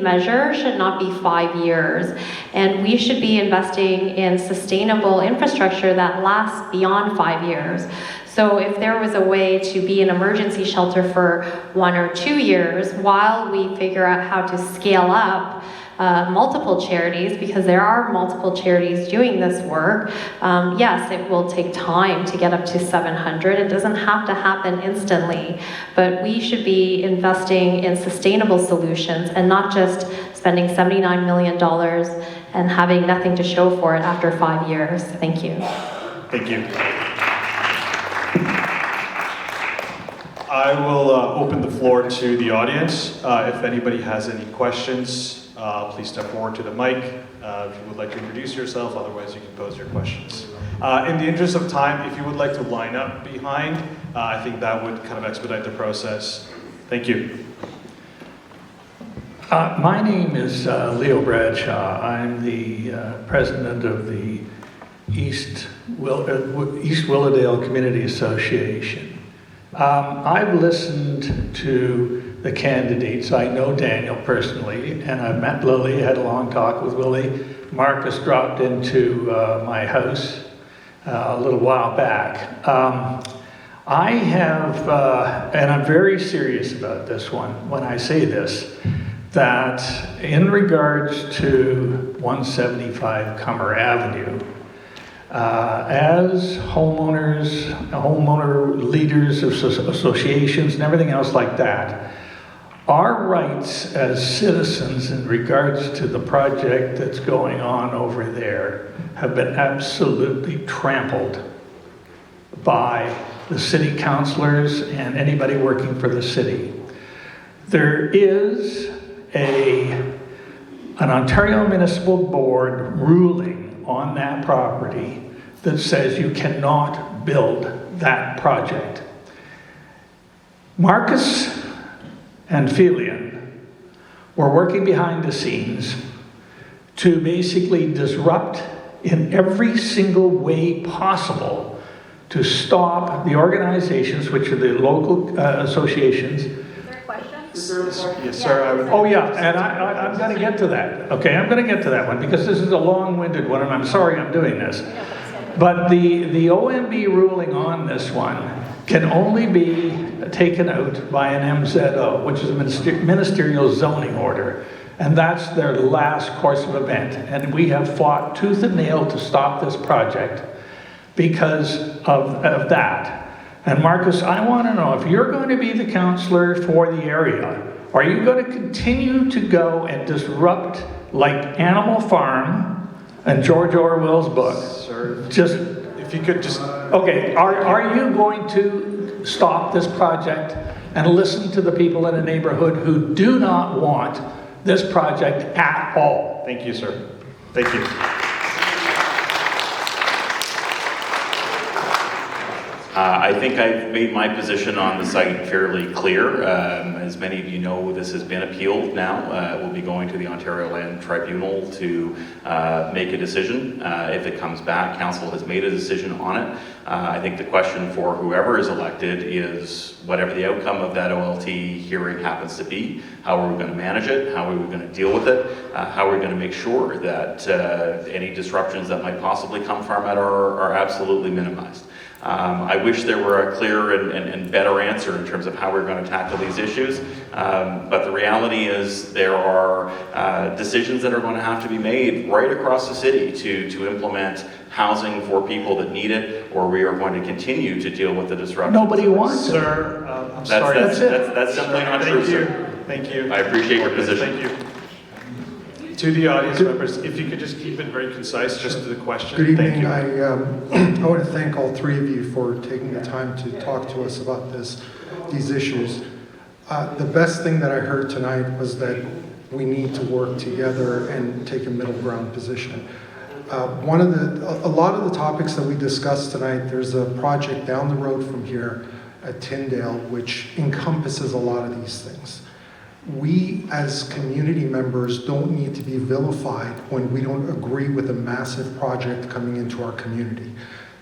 measure should not be 5 years. And we should be investing in sustainable infrastructure that lasts beyond 5 years. So if there was a way to be an emergency shelter for 1 or 2 years while we figure out how to scale up multiple charities, because there are multiple charities doing this work. Yes, it will take time to get up to 700. It doesn't have to happen instantly, but we should be investing in sustainable solutions and not just spending $79 million and having nothing to show for it after 5 years. Thank you. Thank you. I will open the floor to the audience. If anybody has any questions, please step forward to the mic if you would like to introduce yourself. Otherwise, you can pose your questions. In the interest of time, if you would like to line up behind, I think that would kind of expedite the process. Thank you. My name is Leo Bradshaw. I'm the president of the East Willowdale Community Association. I've listened to the candidates. I know Daniel personally, and I've met Lily, had a long talk with Willie. Markus dropped into my house a little while back. I have, and I'm very serious about this one when I say this, that in regards to 175 Cummer Avenue, as homeowner leaders of associations and everything else like that, our rights as citizens in regards to the project that's going on over there have been absolutely trampled by the city councilors and anybody working for the city. There is an Ontario Municipal Board ruling on that property that says you cannot build that project. Markus and Felian were working behind the scenes to basically disrupt in every single way possible to stop the organizations, which are the local associations. Is there a question? Yes, sir. I would. Oh yeah, and I'm going to get to that. Okay, I'm going to get to that one because this is a long-winded one, and I'm sorry I'm doing this. But the OMB ruling on this one can only be taken out by an MZO, which is a ministerial zoning order. And that's their last course of event. And we have fought tooth and nail to stop this project because of that. And Markus, I want to know, if you're going to be the councillor for the area, are you going to continue to go and disrupt like Animal Farm and George Orwell's book? Sir, Just, if you could just... okay, are you going to stop this project and listen to the people in the neighborhood who do not want this project at all? Thank you, sir. Thank you. I think I've made my position on the site fairly clear. As many of you know, this has been appealed now. It will be going to the Ontario Land Tribunal to make a decision. If it comes back, council has made a decision on it. I think the question for whoever is elected is whatever the outcome of that OLT hearing happens to be, how are we going to manage it? How are we going to deal with it? How are we going to make sure that any disruptions that might possibly come from it are absolutely minimized? I wish there were a clear and better answer in terms of how we're going to tackle these issues, but the reality is there are decisions that are going to have to be made right across the city to implement housing for people that need it, or we are going to continue to deal with the disruptions. Nobody wants it. Sir, I'm sorry. That's simply not true, Thank you. sir. Thank you. I appreciate your position. Thank you. To the audience members, if you could just keep it very concise, just to the question. Good Thank evening. you. I want to thank all three of you for taking the time to talk to us about these issues. The best thing that I heard tonight was that we need to work together and take a middle ground position. A lot of the topics that we discussed tonight, there's a project down the road from here at Tyndale which encompasses a lot of these things. We as community members don't need to be vilified when we don't agree with a massive project coming into our community.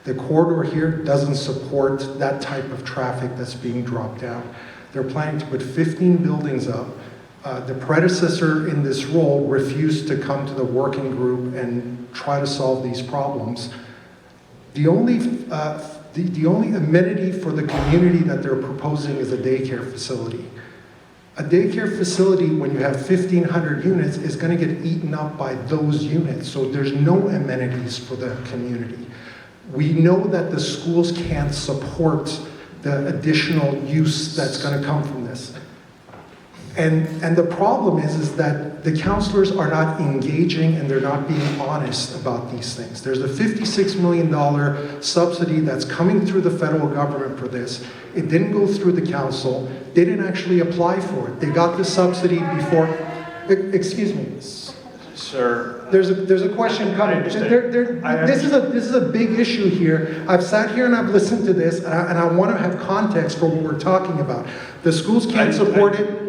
The corridor here doesn't support that type of traffic that's being dropped down. They're planning to put 15 buildings up. The predecessor in this role refused to come to the working group and try to solve these problems. The only amenity for the community that they're proposing is a daycare facility. A daycare facility, when you have 1,500 units, is going to get eaten up by those units. So there's no amenities for the community. We know that the schools can't support the additional use that's going to come from this. And the problem is that the counselors are not engaging and they're not being honest about these things. There's a $56 million subsidy that's coming through the federal government for this. It didn't go through the council. They didn't actually apply for it. They got the subsidy before. Excuse me. Sir. There's a question coming. This is a big issue here. I've sat here and I've listened to this, and I want to have context for what we're talking about. The schools can't support it.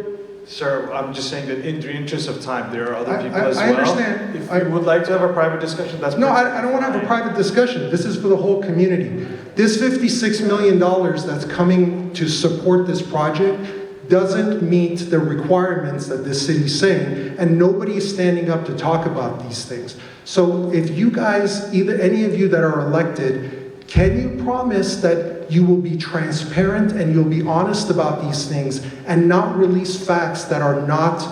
Sir, I'm just saying that in the interest of time, there are other people as I well. understand. If you would like to have a private discussion, that's No, perfectly I don't want to have a fine. private discussion. This is for the whole community. This $56 million that's coming to support this project doesn't meet the requirements that this city's saying, and nobody is standing up to talk about these things. So if you guys, either any of you that are elected, can you promise that you will be transparent and you'll be honest about these things and not release facts that are not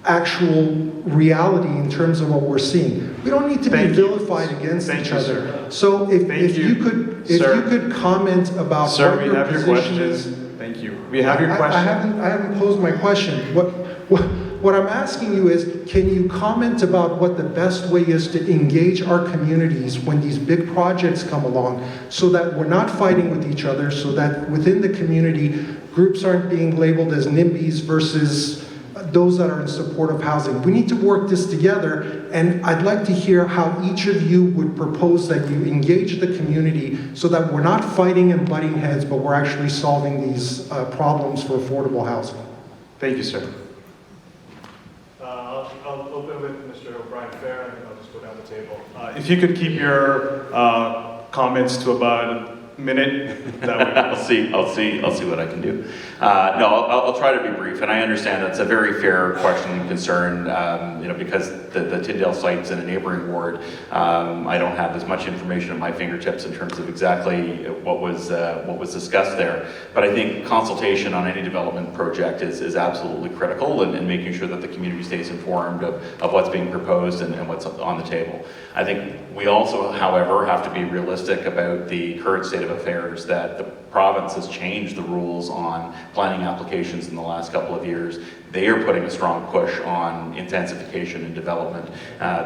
actual reality in terms of what we're seeing? We don't need to be vilified against each other. So if you could comment about Sir, what we your have your position question. is. Thank you. We have your question. I haven't posed my question. What I'm asking you is, can you comment about what the best way is to engage our communities when these big projects come along, so that we're not fighting with each other, so that within the community, groups aren't being labeled as NIMBYs versus those that are in support of housing. We need to work this together, and I'd like to hear how each of you would propose that you engage the community so that we're not fighting and butting heads, but we're actually solving these problems for affordable housing. Thank you, sir. I'll open with Mr. Obrien-Fehr, and then I'll just go down the table. If you could keep your comments to about a minute, that would be I'll see what I can do. No, I'll try to be brief, and I understand that's a very fair question and concern, because the Tyndale site's in a neighboring ward. I don't have as much information at my fingertips in terms of exactly what was discussed there. But I think consultation on any development project is absolutely critical, and making sure that the community stays informed of what's being proposed and what's on the table. I think we also, however, have to be realistic about the current state of affairs, that the province has changed the rules on planning applications in the last couple of years. They are putting a strong push on intensification and development.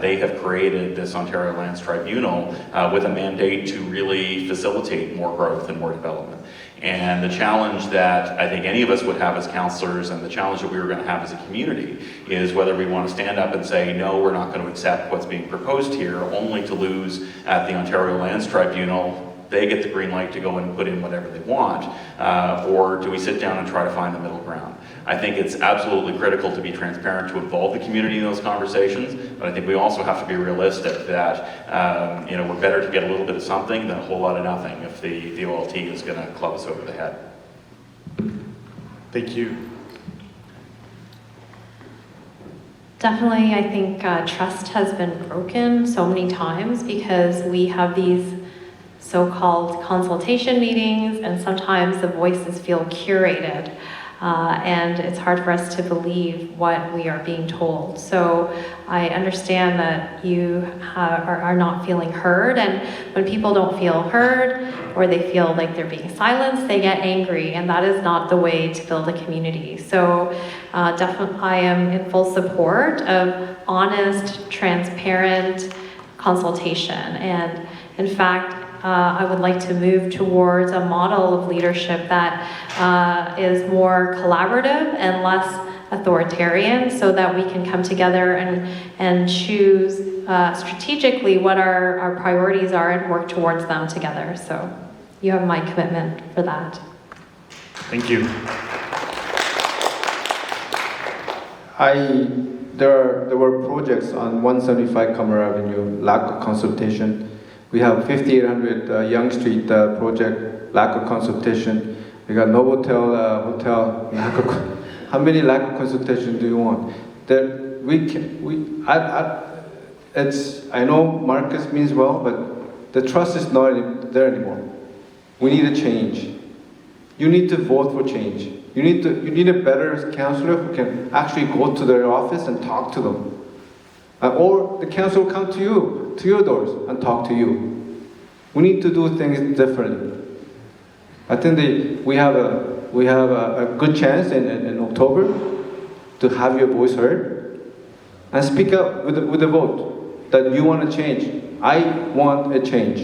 They have created this Ontario Lands Tribunal with a mandate to really facilitate more growth and more development. And the challenge that I think any of us would have as councillors, and the challenge that we were going to have as a community, is whether we want to stand up and say, no, we're not going to accept what's being proposed here, only to lose at the Ontario Lands Tribunal. They get the green light to go and put in whatever they want, or do we sit down and try to find the middle ground? I think it's absolutely critical to be transparent, to involve the community in those conversations, but I think we also have to be realistic that we're better to get a little bit of something than a whole lot of nothing if the OLT is going to club us over the head. Thank you. Definitely, I think trust has been broken so many times because we have these so-called consultation meetings, and sometimes the voices feel curated, and it's hard for us to believe what we are being told. So I understand that you are not feeling heard, and when people don't feel heard or they feel like they're being silenced, they get angry, and that is not the way to build a community. So definitely I am in full support of honest, transparent consultation, and in fact, I would like to move towards a model of leadership that is more collaborative and less authoritarian, so that we can come together and choose strategically what our priorities are and work towards them together. So you have my commitment for that. Thank you. There were projects on 175 Kamara Avenue, lack of consultation. We have 5800 Yonge Street project, lack of consultation. We got Novotel hotel, how many lack of consultation do you want? I know Marcus means well, but the trust is not there anymore. We need a change. You need to vote for change. You need a better councillor who can actually go to their office and talk to them. Or the council will come to you, to your doors, and talk to you. We need to do things differently. I think we have a good chance in October to have your voice heard and speak up with a vote that you want to change. I want a change.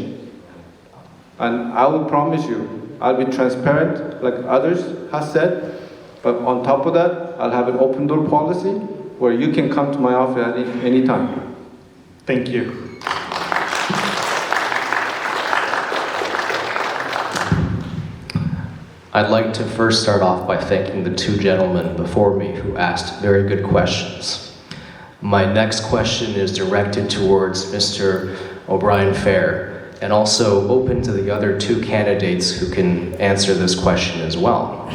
And I will promise you, I'll be transparent like others have said, but on top of that, I'll have an open door policy where you can come to my office at any time. Thank you. I'd like to first start off by thanking the two gentlemen before me who asked very good questions. My next question is directed towards Mr. Obrien-Fehr and also open to the other two candidates who can answer this question as well.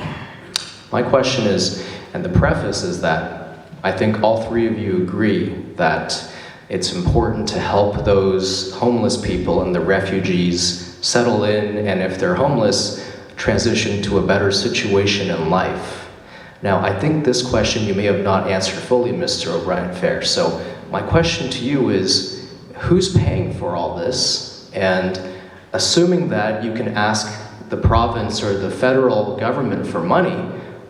My question is, and the preface is that I think all three of you agree that it's important to help those homeless people and the refugees settle in, and if they're homeless, transition to a better situation in life. Now, I think this question you may have not answered fully, Mr. Obrien-Fehr. So my question to you is, who's paying for all this? And assuming that you can ask the province or the federal government for money,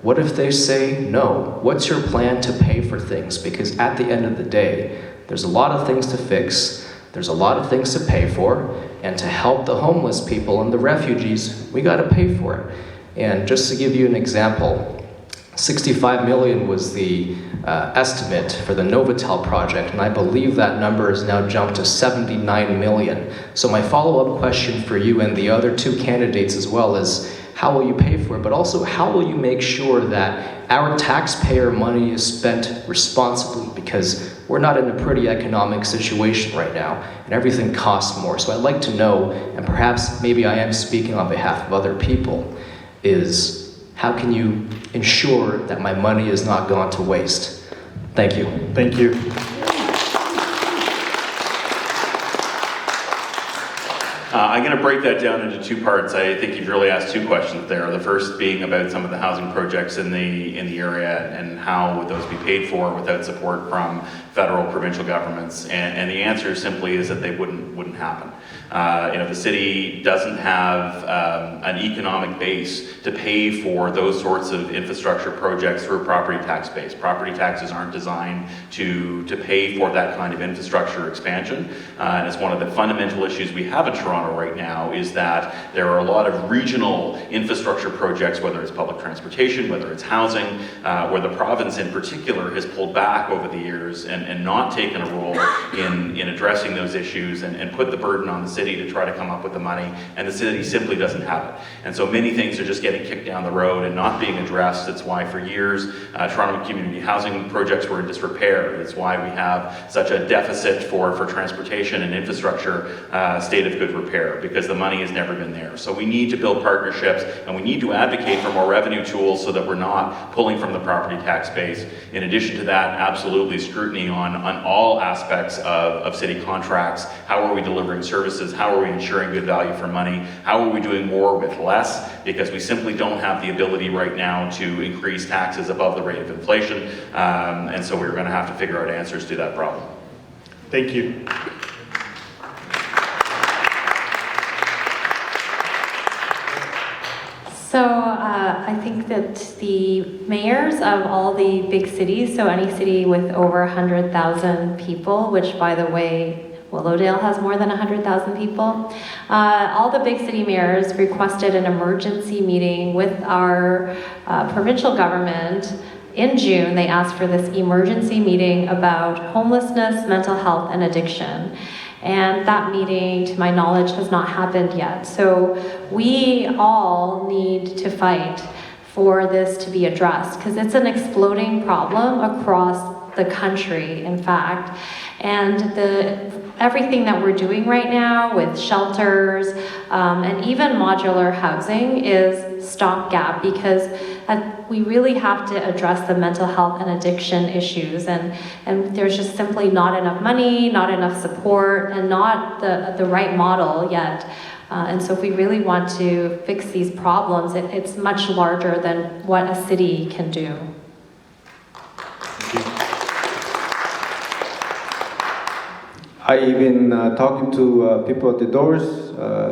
what if they say no? What's your plan to pay for things? Because at the end of the day, there's a lot of things to fix, there's a lot of things to pay for, and to help the homeless people and the refugees, we got to pay for it. And just to give you an example, 65 million was the estimate for the Novotel project, and I believe that number has now jumped to 79 million. So my follow-up question for you and the other two candidates as well is, how will you pay for it, but also how will you make sure that our taxpayer money is spent responsibly, because we're not in a pretty economic situation right now and everything costs more. So I'd like to know, and perhaps maybe I am speaking on behalf of other people, is how can you ensure that my money is not gone to waste? Thank you. Thank you. I'm going to break that down into two parts. I think you've really asked two questions there. The first being about some of the housing projects in the area and how would those be paid for without support from federal, provincial governments. And the answer simply is that they wouldn't happen. The city doesn't have an economic base to pay for those sorts of infrastructure projects through a property tax base. Property taxes aren't designed to pay for that kind of infrastructure expansion. And it's one of the fundamental issues we have in Toronto right now, is that there are a lot of regional infrastructure projects, whether it's public transportation, whether it's housing, where the province in particular has pulled back over the years and not taken a role in addressing those issues and put the burden on the city to try to come up with the money, and the city simply doesn't have it. And so many things are just getting kicked down the road and not being addressed. That's why for years Toronto community housing projects were in disrepair. It's why we have such a deficit for transportation and infrastructure state of good repair, because the money has never been there. So we need to build partnerships, and we need to advocate for more revenue tools so that we're not pulling from the property tax base. In addition to that, absolutely scrutiny on all aspects of city contracts. How are we delivering services? How are we ensuring good value for money? How are we doing more with less? Because we simply don't have the ability right now to increase taxes above the rate of inflation. And so we're going to have to figure out answers to that problem. Thank you. So I think that the mayors of all the big cities, so any city with over 100,000 people, which by the way, Willowdale has more than 100,000 people, all the big city mayors requested an emergency meeting with our provincial government. In June, they asked for this emergency meeting about homelessness, mental health, and addiction. And that meeting, to my knowledge, has not happened yet. So we all need to fight for this to be addressed, because it's an exploding problem across the country, in fact. And everything that we're doing right now with shelters and even modular housing is stopgap, because we really have to address the mental health and addiction issues, and there's just simply not enough money, not enough support, and not the right model yet. And so if we really want to fix these problems, it's much larger than what a city can do. I even talking to people at the doors,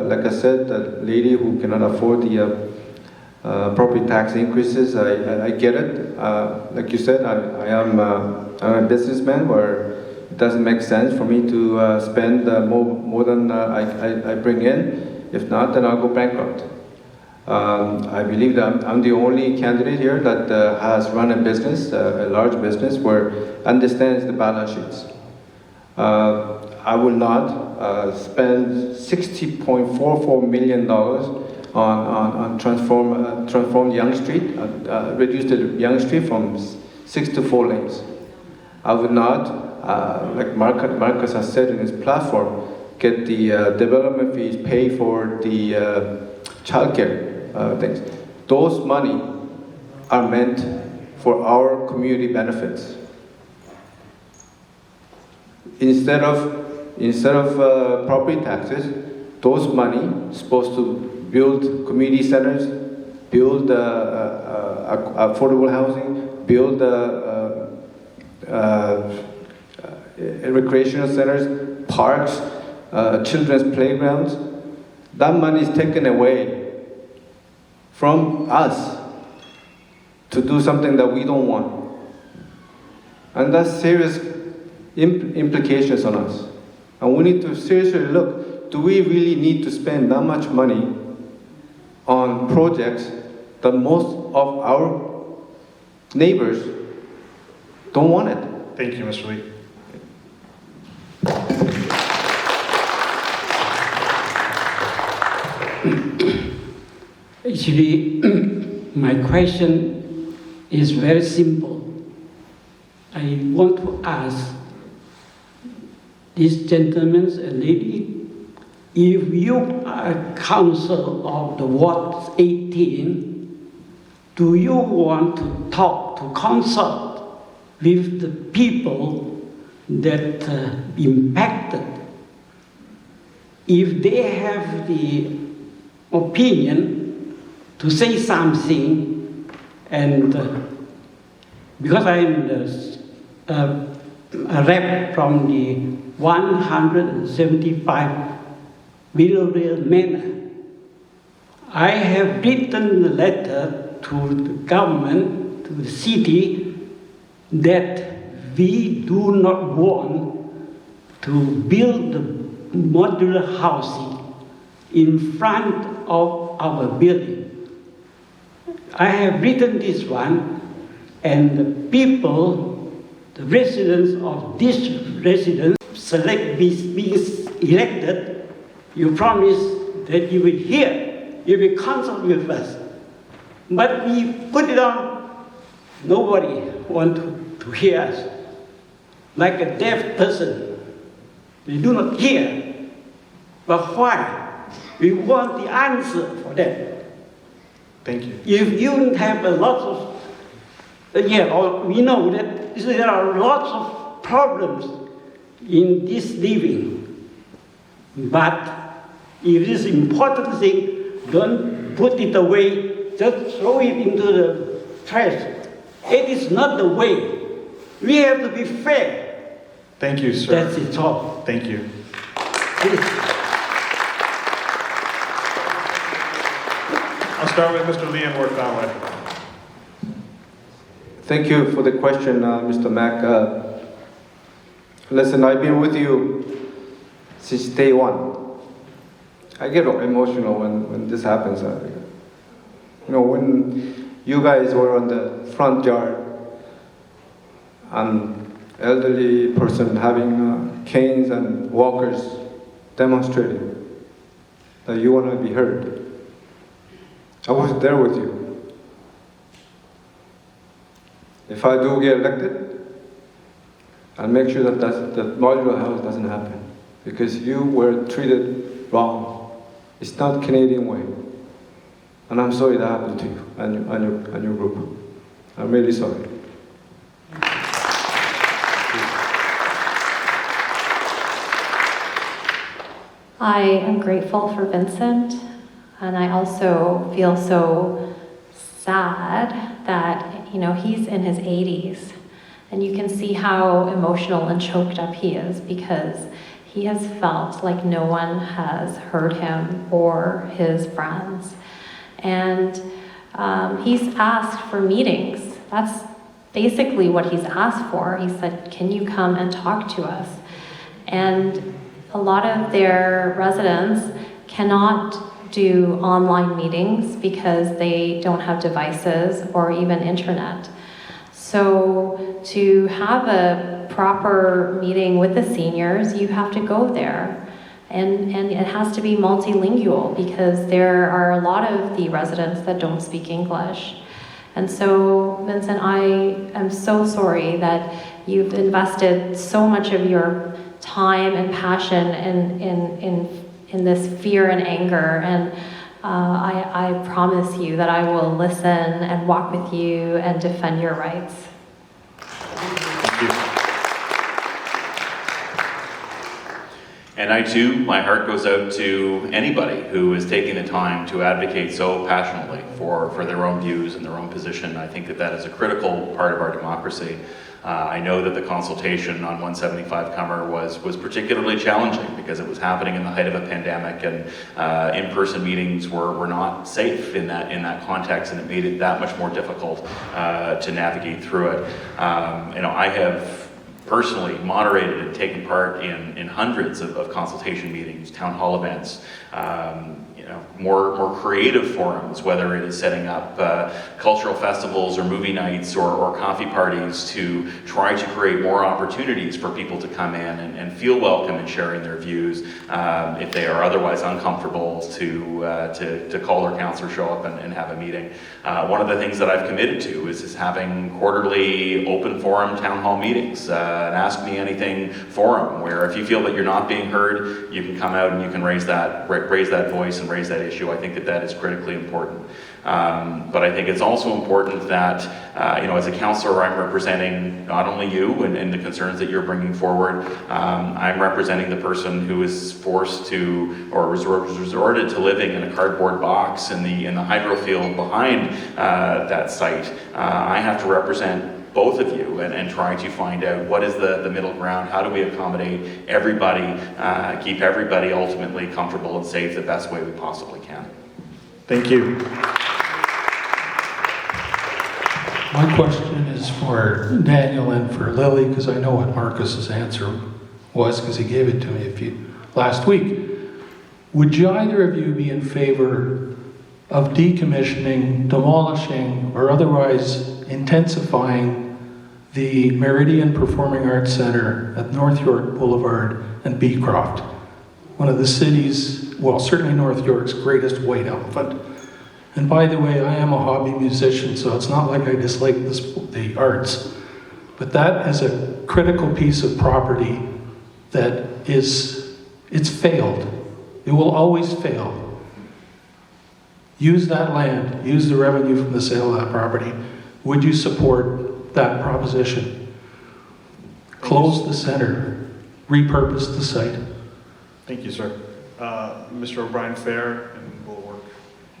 like I said, that lady who cannot afford the property tax increases. I get it. Like you said, I'm a businessman where it doesn't make sense for me to spend more than I bring in. If not, then I'll go bankrupt. I believe that I'm the only candidate here that has run a business, a large business, where understands the balance sheets. I will not spend $60.44 million on transform Yonge Street, reduce the Yonge Street from 6 to 4 lanes. I would not, like Markus has said in his platform, get the development fees, pay for the childcare things. Those money are meant for our community benefits. Instead of property taxes, those money is supposed to build community centers, build affordable housing, build recreational centers, parks, children's playgrounds. That money is taken away from us to do something that we don't want. And that's serious implications on us. And we need to seriously look, do we really need to spend that much money on projects that most of our neighbors don't want it? Thank you, Mr. Lee. Actually, my question is very simple. I want to ask this gentleman and lady, if you are council of the Ward 18, do you want to talk, to consult with the people that impacted? If they have the opinion to say something, and because I am a rep from the 175 Willowdale Manor, I have written a letter to the government, to the city, that we do not want to build the modular housing in front of our building. I have written this one, and the people, the residents of this residence, being elected, you promise that you will hear, you will consult with us. But we put it on, nobody wants to hear us. Like a deaf person, they do not hear. But why? We want the answer for that. Thank you. If you have a lot of, we know that there are lots of problems in this living. But if it is important thing, don't put it away, just throw it into the trash. It is not the way. We have to be fair. Thank you, sir. That's it all. Thank you. I'll start with Mr. Lee and work that way. Thank you for the question, Mr. Mack. Listen, I've been with you since day one. I get emotional when this happens. When you guys were on the front yard, an elderly person having canes and walkers demonstrating that you want to be heard. I was there with you. If I do get elected, I'll make sure that that modular house doesn't happen, because you were treated wrong. It's not Canadian way, and I'm sorry that happened to you and your group. I'm really sorry. I am grateful for Vincent, and I also feel so sad that, he's in his 80s, and you can see how emotional and choked up he is, because he has felt like no one has heard him or his friends. And he's asked for meetings. That's basically what he's asked for. He said, can you come and talk to us? And a lot of their residents cannot do online meetings because they don't have devices or even internet. So to have a proper meeting with the seniors, you have to go there. And it has to be multilingual, because there are a lot of the residents that don't speak English. And so, Vincent, I am so sorry that you've invested so much of your time and passion in this fear and anger. And I promise you that I will listen and walk with you and defend your rights. Thank you. And I too, my heart goes out to anybody who is taking the time to advocate so passionately for their own views and their own position. I think that is a critical part of our democracy. I know that the consultation on 175 Cummer was particularly challenging because it was happening in the height of a pandemic, and in-person meetings were not safe in that context, and it made it that much more difficult to navigate through it. I have personally moderated and taken part in hundreds of consultation meetings, town hall events, more creative forums, whether it is setting up cultural festivals or movie nights or coffee parties to try to create more opportunities for people to come in and feel welcome in sharing their views if they are otherwise uncomfortable to call their councillor, show up and have a meeting. One of the things that I've committed to is having quarterly open forum town hall meetings, an Ask Me Anything forum, where if you feel that you're not being heard, you can come out and you can raise that voice and raise that issue. I think that is critically important. But I think it's also important that, as a councillor, I'm representing not only you and the concerns that you're bringing forward, I'm representing the person who is forced to, or resorted to living in a cardboard box in the hydro field behind that site. I have to represent both of you and try to find out what is the middle ground, how do we accommodate everybody, keep everybody ultimately comfortable and safe the best way we possibly can. Thank you. My question is for Daniel and for Lily, because I know what Marcus's answer was, because he gave it to me last week. Would you either of you be in favor of decommissioning, demolishing, or otherwise intensifying the Meridian Performing Arts Center at North York Boulevard and Beecroft, one of the city's, well, certainly North York's greatest white elephant? And by the way, I am a hobby musician, so it's not like I dislike the arts, but that is a critical piece of property that it's failed. It will always fail. Use that land, use the revenue from the sale of that property. Would you support that proposition? Close the center, repurpose the site. Thank you, sir. Mr. Obrien-Fehr, and we'll work.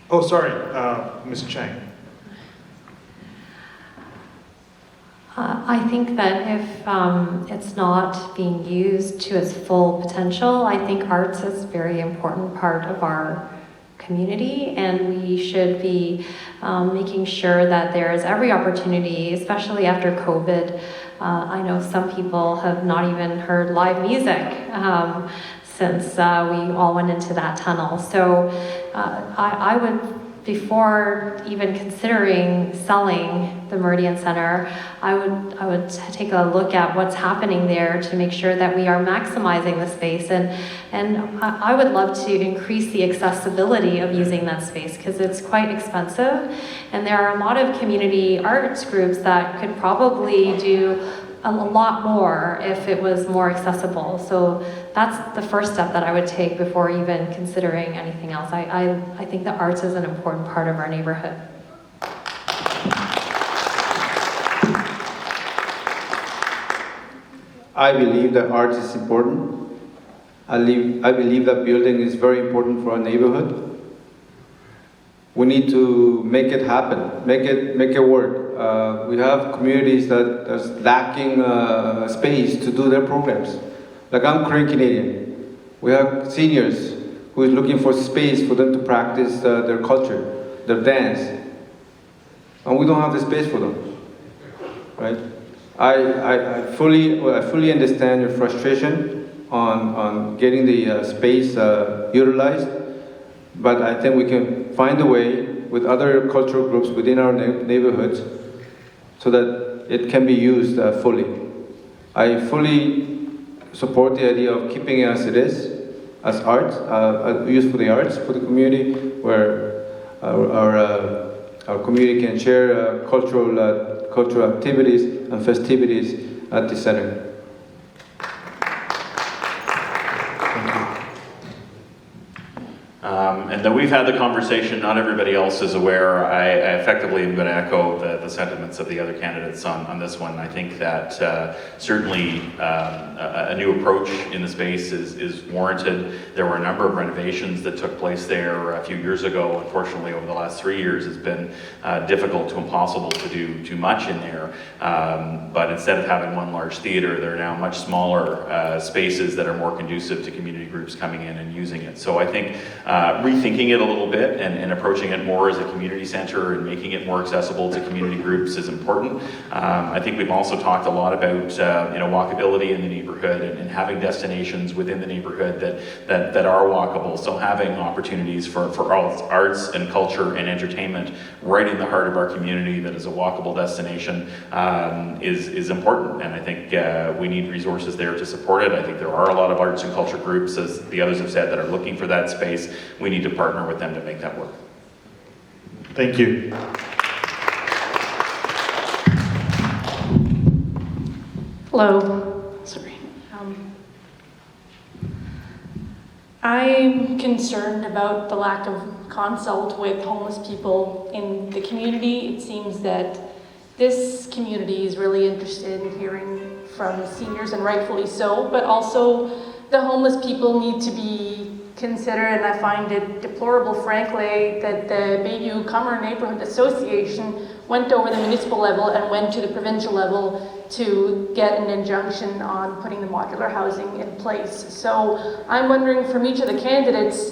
Oh, sorry, Ms. Cheng. I think that if it's not being used to its full potential, I think arts is a very important part of our community, and we should be making sure that there is every opportunity, especially after COVID. I know some people have not even heard live music since we all went into that tunnel. So I would, before even considering selling the Meridian Center, I would take a look at what's happening there to make sure that we are maximizing the space, and I would love to increase the accessibility of using that space, because it's quite expensive, and there are a lot of community arts groups that could probably do a lot more if it was more accessible. So that's the first step that I would take before even considering anything else. I think the arts is an important part of our neighborhood. I believe that art is important. I believe that building is very important for our neighborhood. We need to make it happen, make it work. We have communities that's lacking space to do their programs. Like I'm Korean Canadian. We have seniors who is looking for space for them to practice their culture, their dance, and we don't have the space for them, right? I fully understand your frustration on getting the space utilized, but I think we can find a way with other cultural groups within our neighborhoods so that it can be used fully. I fully support the idea of keeping it as it is, as art, used for the arts, for the community, where our community can share cultural activities and festivities at the center. And though we've had the conversation, not everybody else is aware. I effectively am going to echo the sentiments of the other candidates on this one. I think that certainly a new approach in the space is warranted. There were a number of renovations that took place there a few years ago. Unfortunately, over the last 3 years, it's been difficult to impossible to do too much in there. But instead of having one large theater, there are now much smaller spaces that are more conducive to community groups coming in and using it. So I think rethinking it a little bit and approaching it more as a community center and making it more accessible to community groups is important. I think we've also talked a lot about walkability in the neighborhood and having destinations within the neighborhood that are walkable. So having opportunities for arts and culture and entertainment right in the heart of our community that is a walkable destination is important. And I think we need resources there to support it. I think there are a lot of arts and culture groups, as the others have said, that are looking for that space. We need to partner with them to make that work. Thank you. Hello. Sorry. I'm concerned about the lack of consult with homeless people in the community. It seems that this community is really interested in hearing from seniors, and rightfully so, but also the homeless people need to be considered, and I find it deplorable, frankly, that the Bayview-Cummer Neighborhood Association went over the municipal level and went to the provincial level to get an injunction on putting the modular housing in place. So I'm wondering from each of the candidates,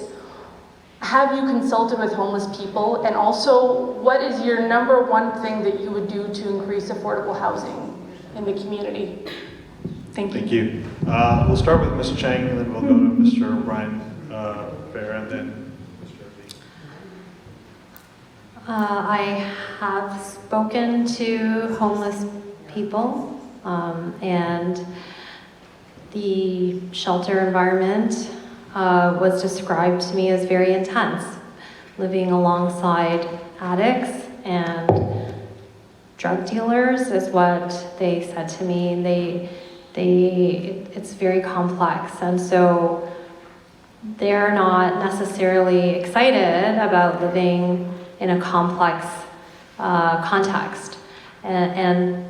have you consulted with homeless people? And also, what is your number one thing that you would do to increase affordable housing in the community? Thank you. Thank you. We'll start with Ms. Cheng, and then we'll go to Mr. Obrien-Fehr, and then Mr. Lee. I have spoken to homeless people, and the shelter environment was described to me as very intense. Living alongside addicts and drug dealers is what they said to me. It's very complex, and so they're not necessarily excited about living in a complex context. And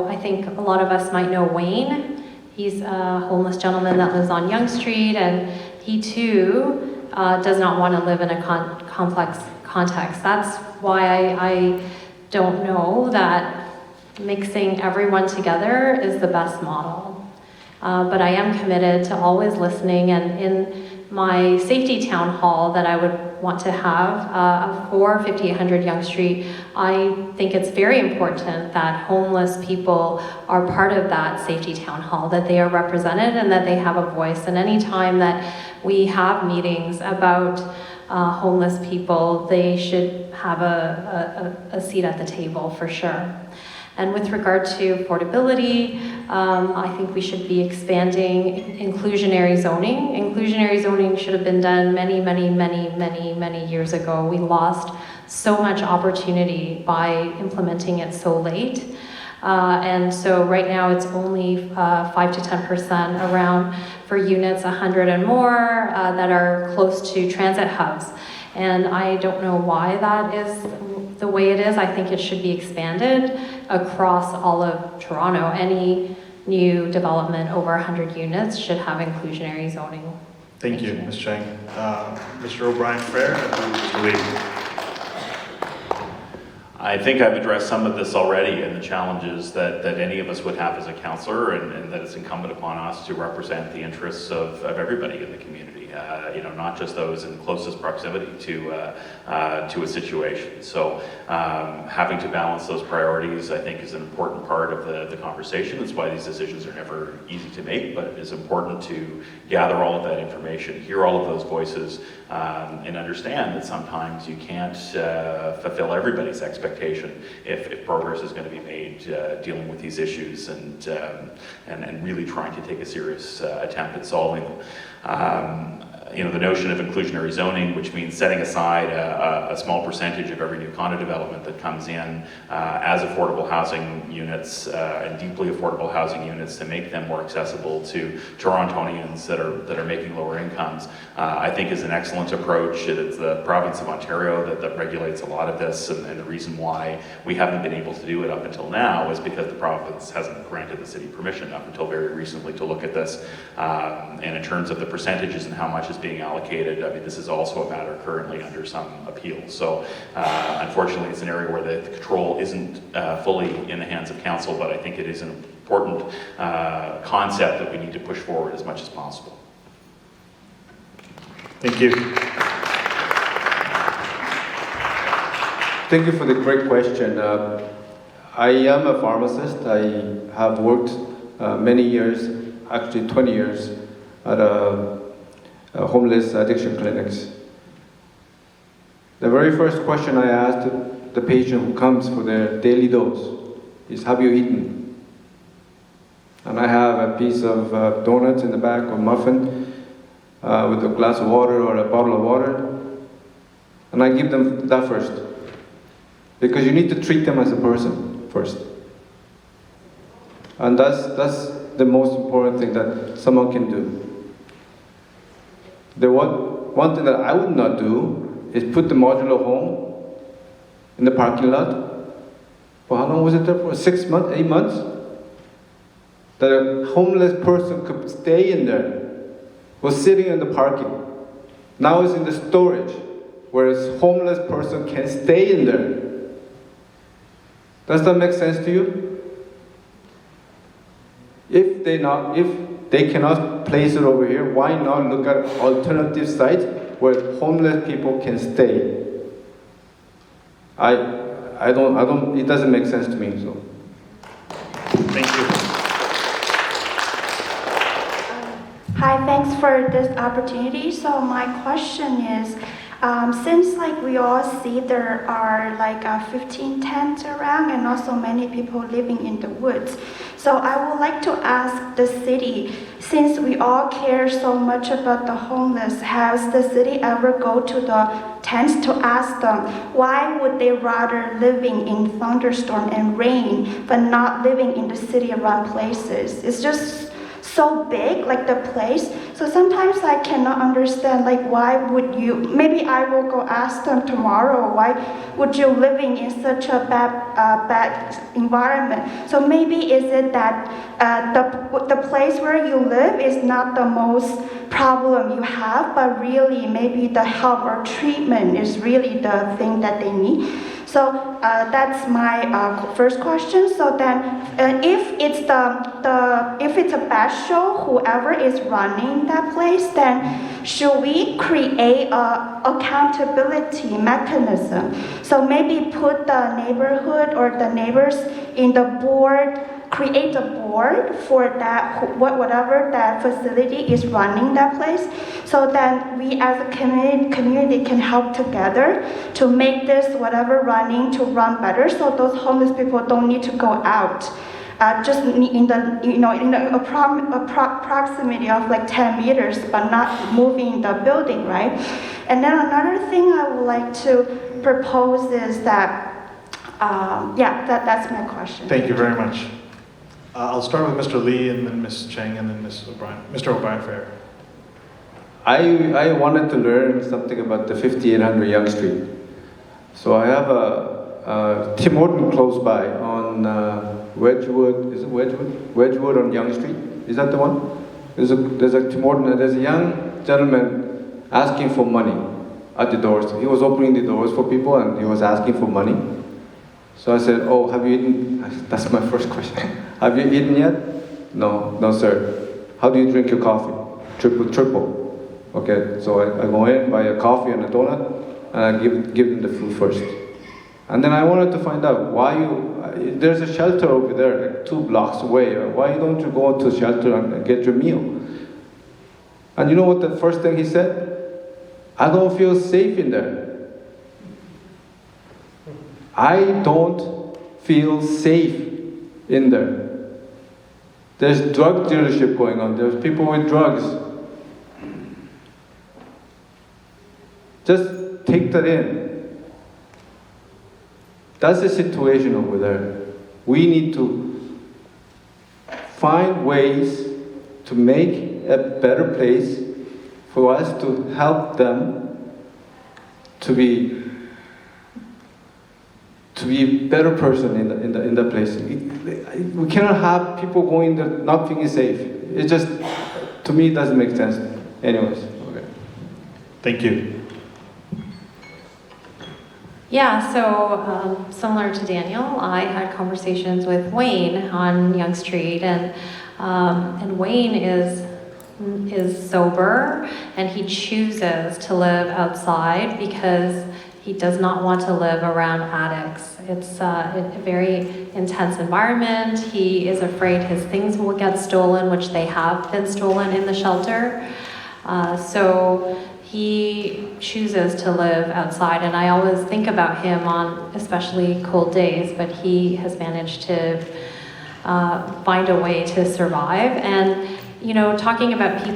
I think a lot of us might know Wayne. He's a homeless gentleman that lives on Yonge Street, and he too does not want to live in a complex context. That's why I don't know that mixing everyone together is the best model. But I am committed to always listening, and in my safety town hall that I would want to have for 5800 Yonge Street, I think it's very important that homeless people are part of that safety town hall, that they are represented and that they have a voice. And any time that we have meetings about homeless people, they should have a seat at the table for sure. And with regard to affordability, I think we should be expanding inclusionary zoning. Inclusionary zoning should have been done many years ago. We lost so much opportunity by implementing it so late. And so right now it's only 5 to 10% around for units 100 and more that are close to transit hubs. And I don't know why that is the way it is. I think it should be expanded across all of Toronto. Any new development over 100 units should have inclusionary zoning. Thank you, Ms. Cheng. Mr. Obrien-Fehr, and then Mr. Lee. I think I've addressed some of this already, and the challenges that any of us would have as a councillor, and that it's incumbent upon us to represent the interests of everybody in the community. Not just those in closest proximity to a situation. So having to balance those priorities, I think, is an important part of the conversation. That's why these decisions are never easy to make, but it is important to gather all of that information, hear all of those voices, and understand that sometimes you can't fulfill everybody's expectation if progress is going to be made dealing with these issues and really trying to take a serious attempt at solving them. the notion of inclusionary zoning, which means setting aside a small percentage of every new condo development that comes in as affordable housing units and deeply affordable housing units to make them more accessible to Torontonians that are making lower incomes, I think is an excellent approach. It's the province of Ontario that regulates a lot of this, and the reason why we haven't been able to do it up until now is because the province hasn't granted the city permission up until very recently to look at this. And in terms of the percentages and how much is being allocated, I mean, this is also a matter currently under some appeal. So unfortunately, it's an area where the control isn't fully in the hands of council, but I think it is an important concept that we need to push forward as much as possible. Thank you. Thank you for the great question. I am a pharmacist. I have worked many years, actually 20 years, at homeless addiction clinics. The very first question I asked the patient who comes for their daily dose is, have you eaten? And I have a piece of donuts in the back or muffin with a glass of water or a bottle of water, and I give them that first. Because you need to treat them as a person first. And that's the most important thing that someone can do. The one thing that I would not do is put the modular home in the parking lot. For how long was it there for? 6 months, 8 months? That a homeless person could stay in there, was sitting in the parking. Now it's in the storage, where a homeless person can stay in there. Does that make sense to you? If they cannot place it over here, why not look at alternative sites where homeless people can stay? I don't, it doesn't make sense to me, so. Thank you. Hi, thanks for this opportunity. So my question is, since we all see there are 15 tents around and also many people living in the woods, so I would like to ask the city, since we all care so much about the homeless, has the city ever go to the tents to ask them why would they rather living in thunderstorm and rain but not living in the city around places? It's just so big, the place. So sometimes I cannot understand, why would you, maybe I will go ask them tomorrow, why would you living in such a bad environment? So maybe is it that the place where you live is not the most problem you have, but really maybe the help or treatment is really the thing that they need. So that's my first question. So then, if it's if it's a bad show, whoever is running that place, then should we create a accountability mechanism? So maybe put the neighborhood or the neighbors in the board, create a board for that, whatever that facility is running that place, so that we as a community can help together to make this whatever running to run better, so those homeless people don't need to go out. Just in the proximity of 10 meters, but not moving the building, right? And then another thing I would like to propose is that, that's my question. Thank you very much. I'll start with Mr. Lee and then Ms. Cheng and then Mr. Obrien-Fehr. I wanted to learn something about the 5800 Yonge Street. So I have a Tim Horton close by on Wedgwood. Is it Wedgwood? Wedgwood on Yonge Street. Is that the one? There's a Tim Horton, and there's a young gentleman asking for money at the doors. He was opening the doors for people and he was asking for money. So I said, oh, have you eaten? That's my first question. Have you eaten yet? No, sir. How do you drink your coffee? Triple. Okay, so I go in, buy a coffee and a donut, and I give them the food first. And then I wanted to find out there's a shelter over there, 2 blocks away. Why don't you go to the shelter and get your meal? And you know what the first thing he said? I don't feel safe in there. I don't feel safe in there. There's drug dealership going on. There's people with drugs. Just take that in. That's the situation over there. We need to find ways to make a better place for us to help them to be a better person in the place. We cannot have people going there not feeling safe. It just, to me, it doesn't make sense. Anyways, okay. Thank you. Yeah, so similar to Daniel, I had conversations with Wayne on Yonge Street, and Wayne is sober, and he chooses to live outside because he does not want to live around addicts. It's a very intense environment. He is afraid his things will get stolen, which they have been stolen in the shelter. So he chooses to live outside, and I always think about him on especially cold days, but he has managed to find a way to survive. And you know, talking about the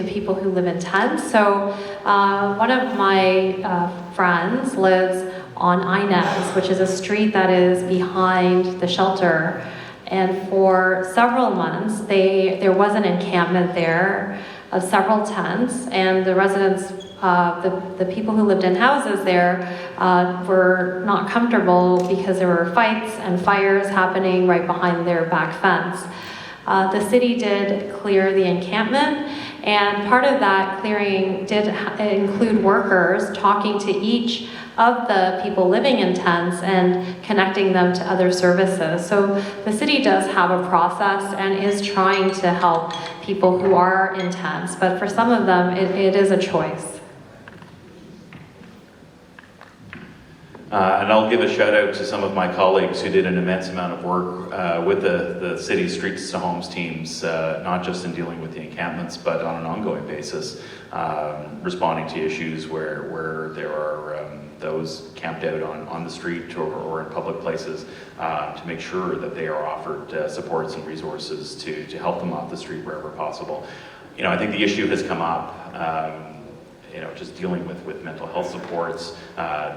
people who live in tents. So one of my friends lives on Inez, which is a street that is behind the shelter. And for several months, there was an encampment there of several tents, and the residents, the people who lived in houses there were not comfortable because there were fights and fires happening right behind their back fence. The city did clear the encampment, and part of that clearing did include workers talking to each of the people living in tents and connecting them to other services. So the city does have a process and is trying to help people who are in tents, but for some of them, it is a choice. And I'll give a shout out to some of my colleagues who did an immense amount of work with the city's Streets to Homes teams, not just in dealing with the encampments, but on an ongoing basis, responding to issues where there are those camped out on the street or in public places, to make sure that they are offered supports and resources to help them off the street wherever possible. You know, I think the issue has come up, you know, just dealing with mental health supports,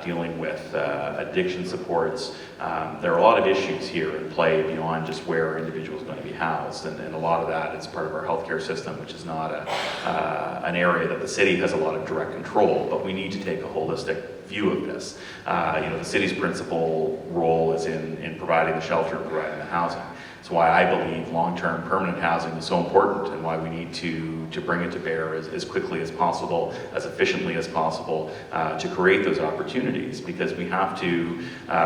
dealing with addiction supports. There are a lot of issues here in play beyond just where individuals are going to be housed, and a lot of that is part of our healthcare system, which is not an area that the city has a lot of direct control, but we need to take a holistic view of this. You know, the city's principal role is in providing the shelter and providing the housing. It's why I believe long-term permanent housing is so important, and why we need to bring it to bear as quickly as possible, as efficiently as possible, to create those opportunities, because we have to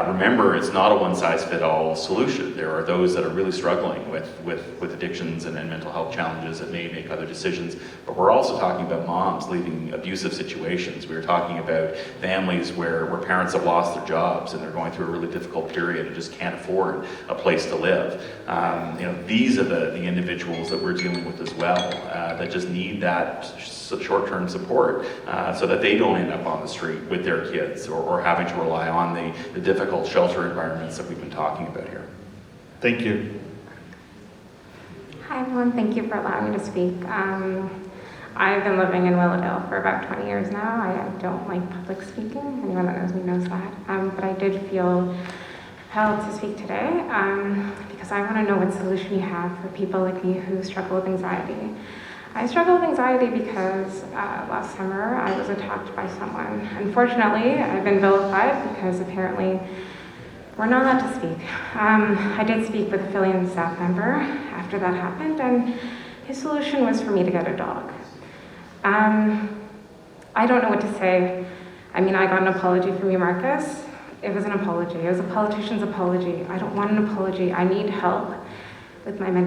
remember it's not a one-size-fits-all solution. There are those that are really struggling with addictions and mental health challenges that may make other decisions, but we're also talking about moms leaving abusive situations. We're talking about families where parents have lost their jobs and they're going through a really difficult period and just can't afford a place to live. You know, these are the individuals that we're dealing with as well, that just need that short-term support, so that they don't end up on the street with their kids or having to rely on the difficult shelter environments that we've been talking about here. Thank you. Hi everyone, thank you for allowing me to speak. I've been living in Willowdale for about 20 years now. I don't like public speaking. Anyone that knows me knows that. But I did feel compelled to speak today because I want to know what solution you have for people like me who struggle with anxiety. I struggle with anxiety because last summer I was attacked by someone. Unfortunately, I've been vilified because apparently we're not allowed to speak. I did speak with a Phillian staff member after that happened, and his solution was for me to get a dog. I don't know what to say. I mean, I got an apology from you, Markus. It was an apology. It was a politician's apology. I don't want an apology. I need help with my mental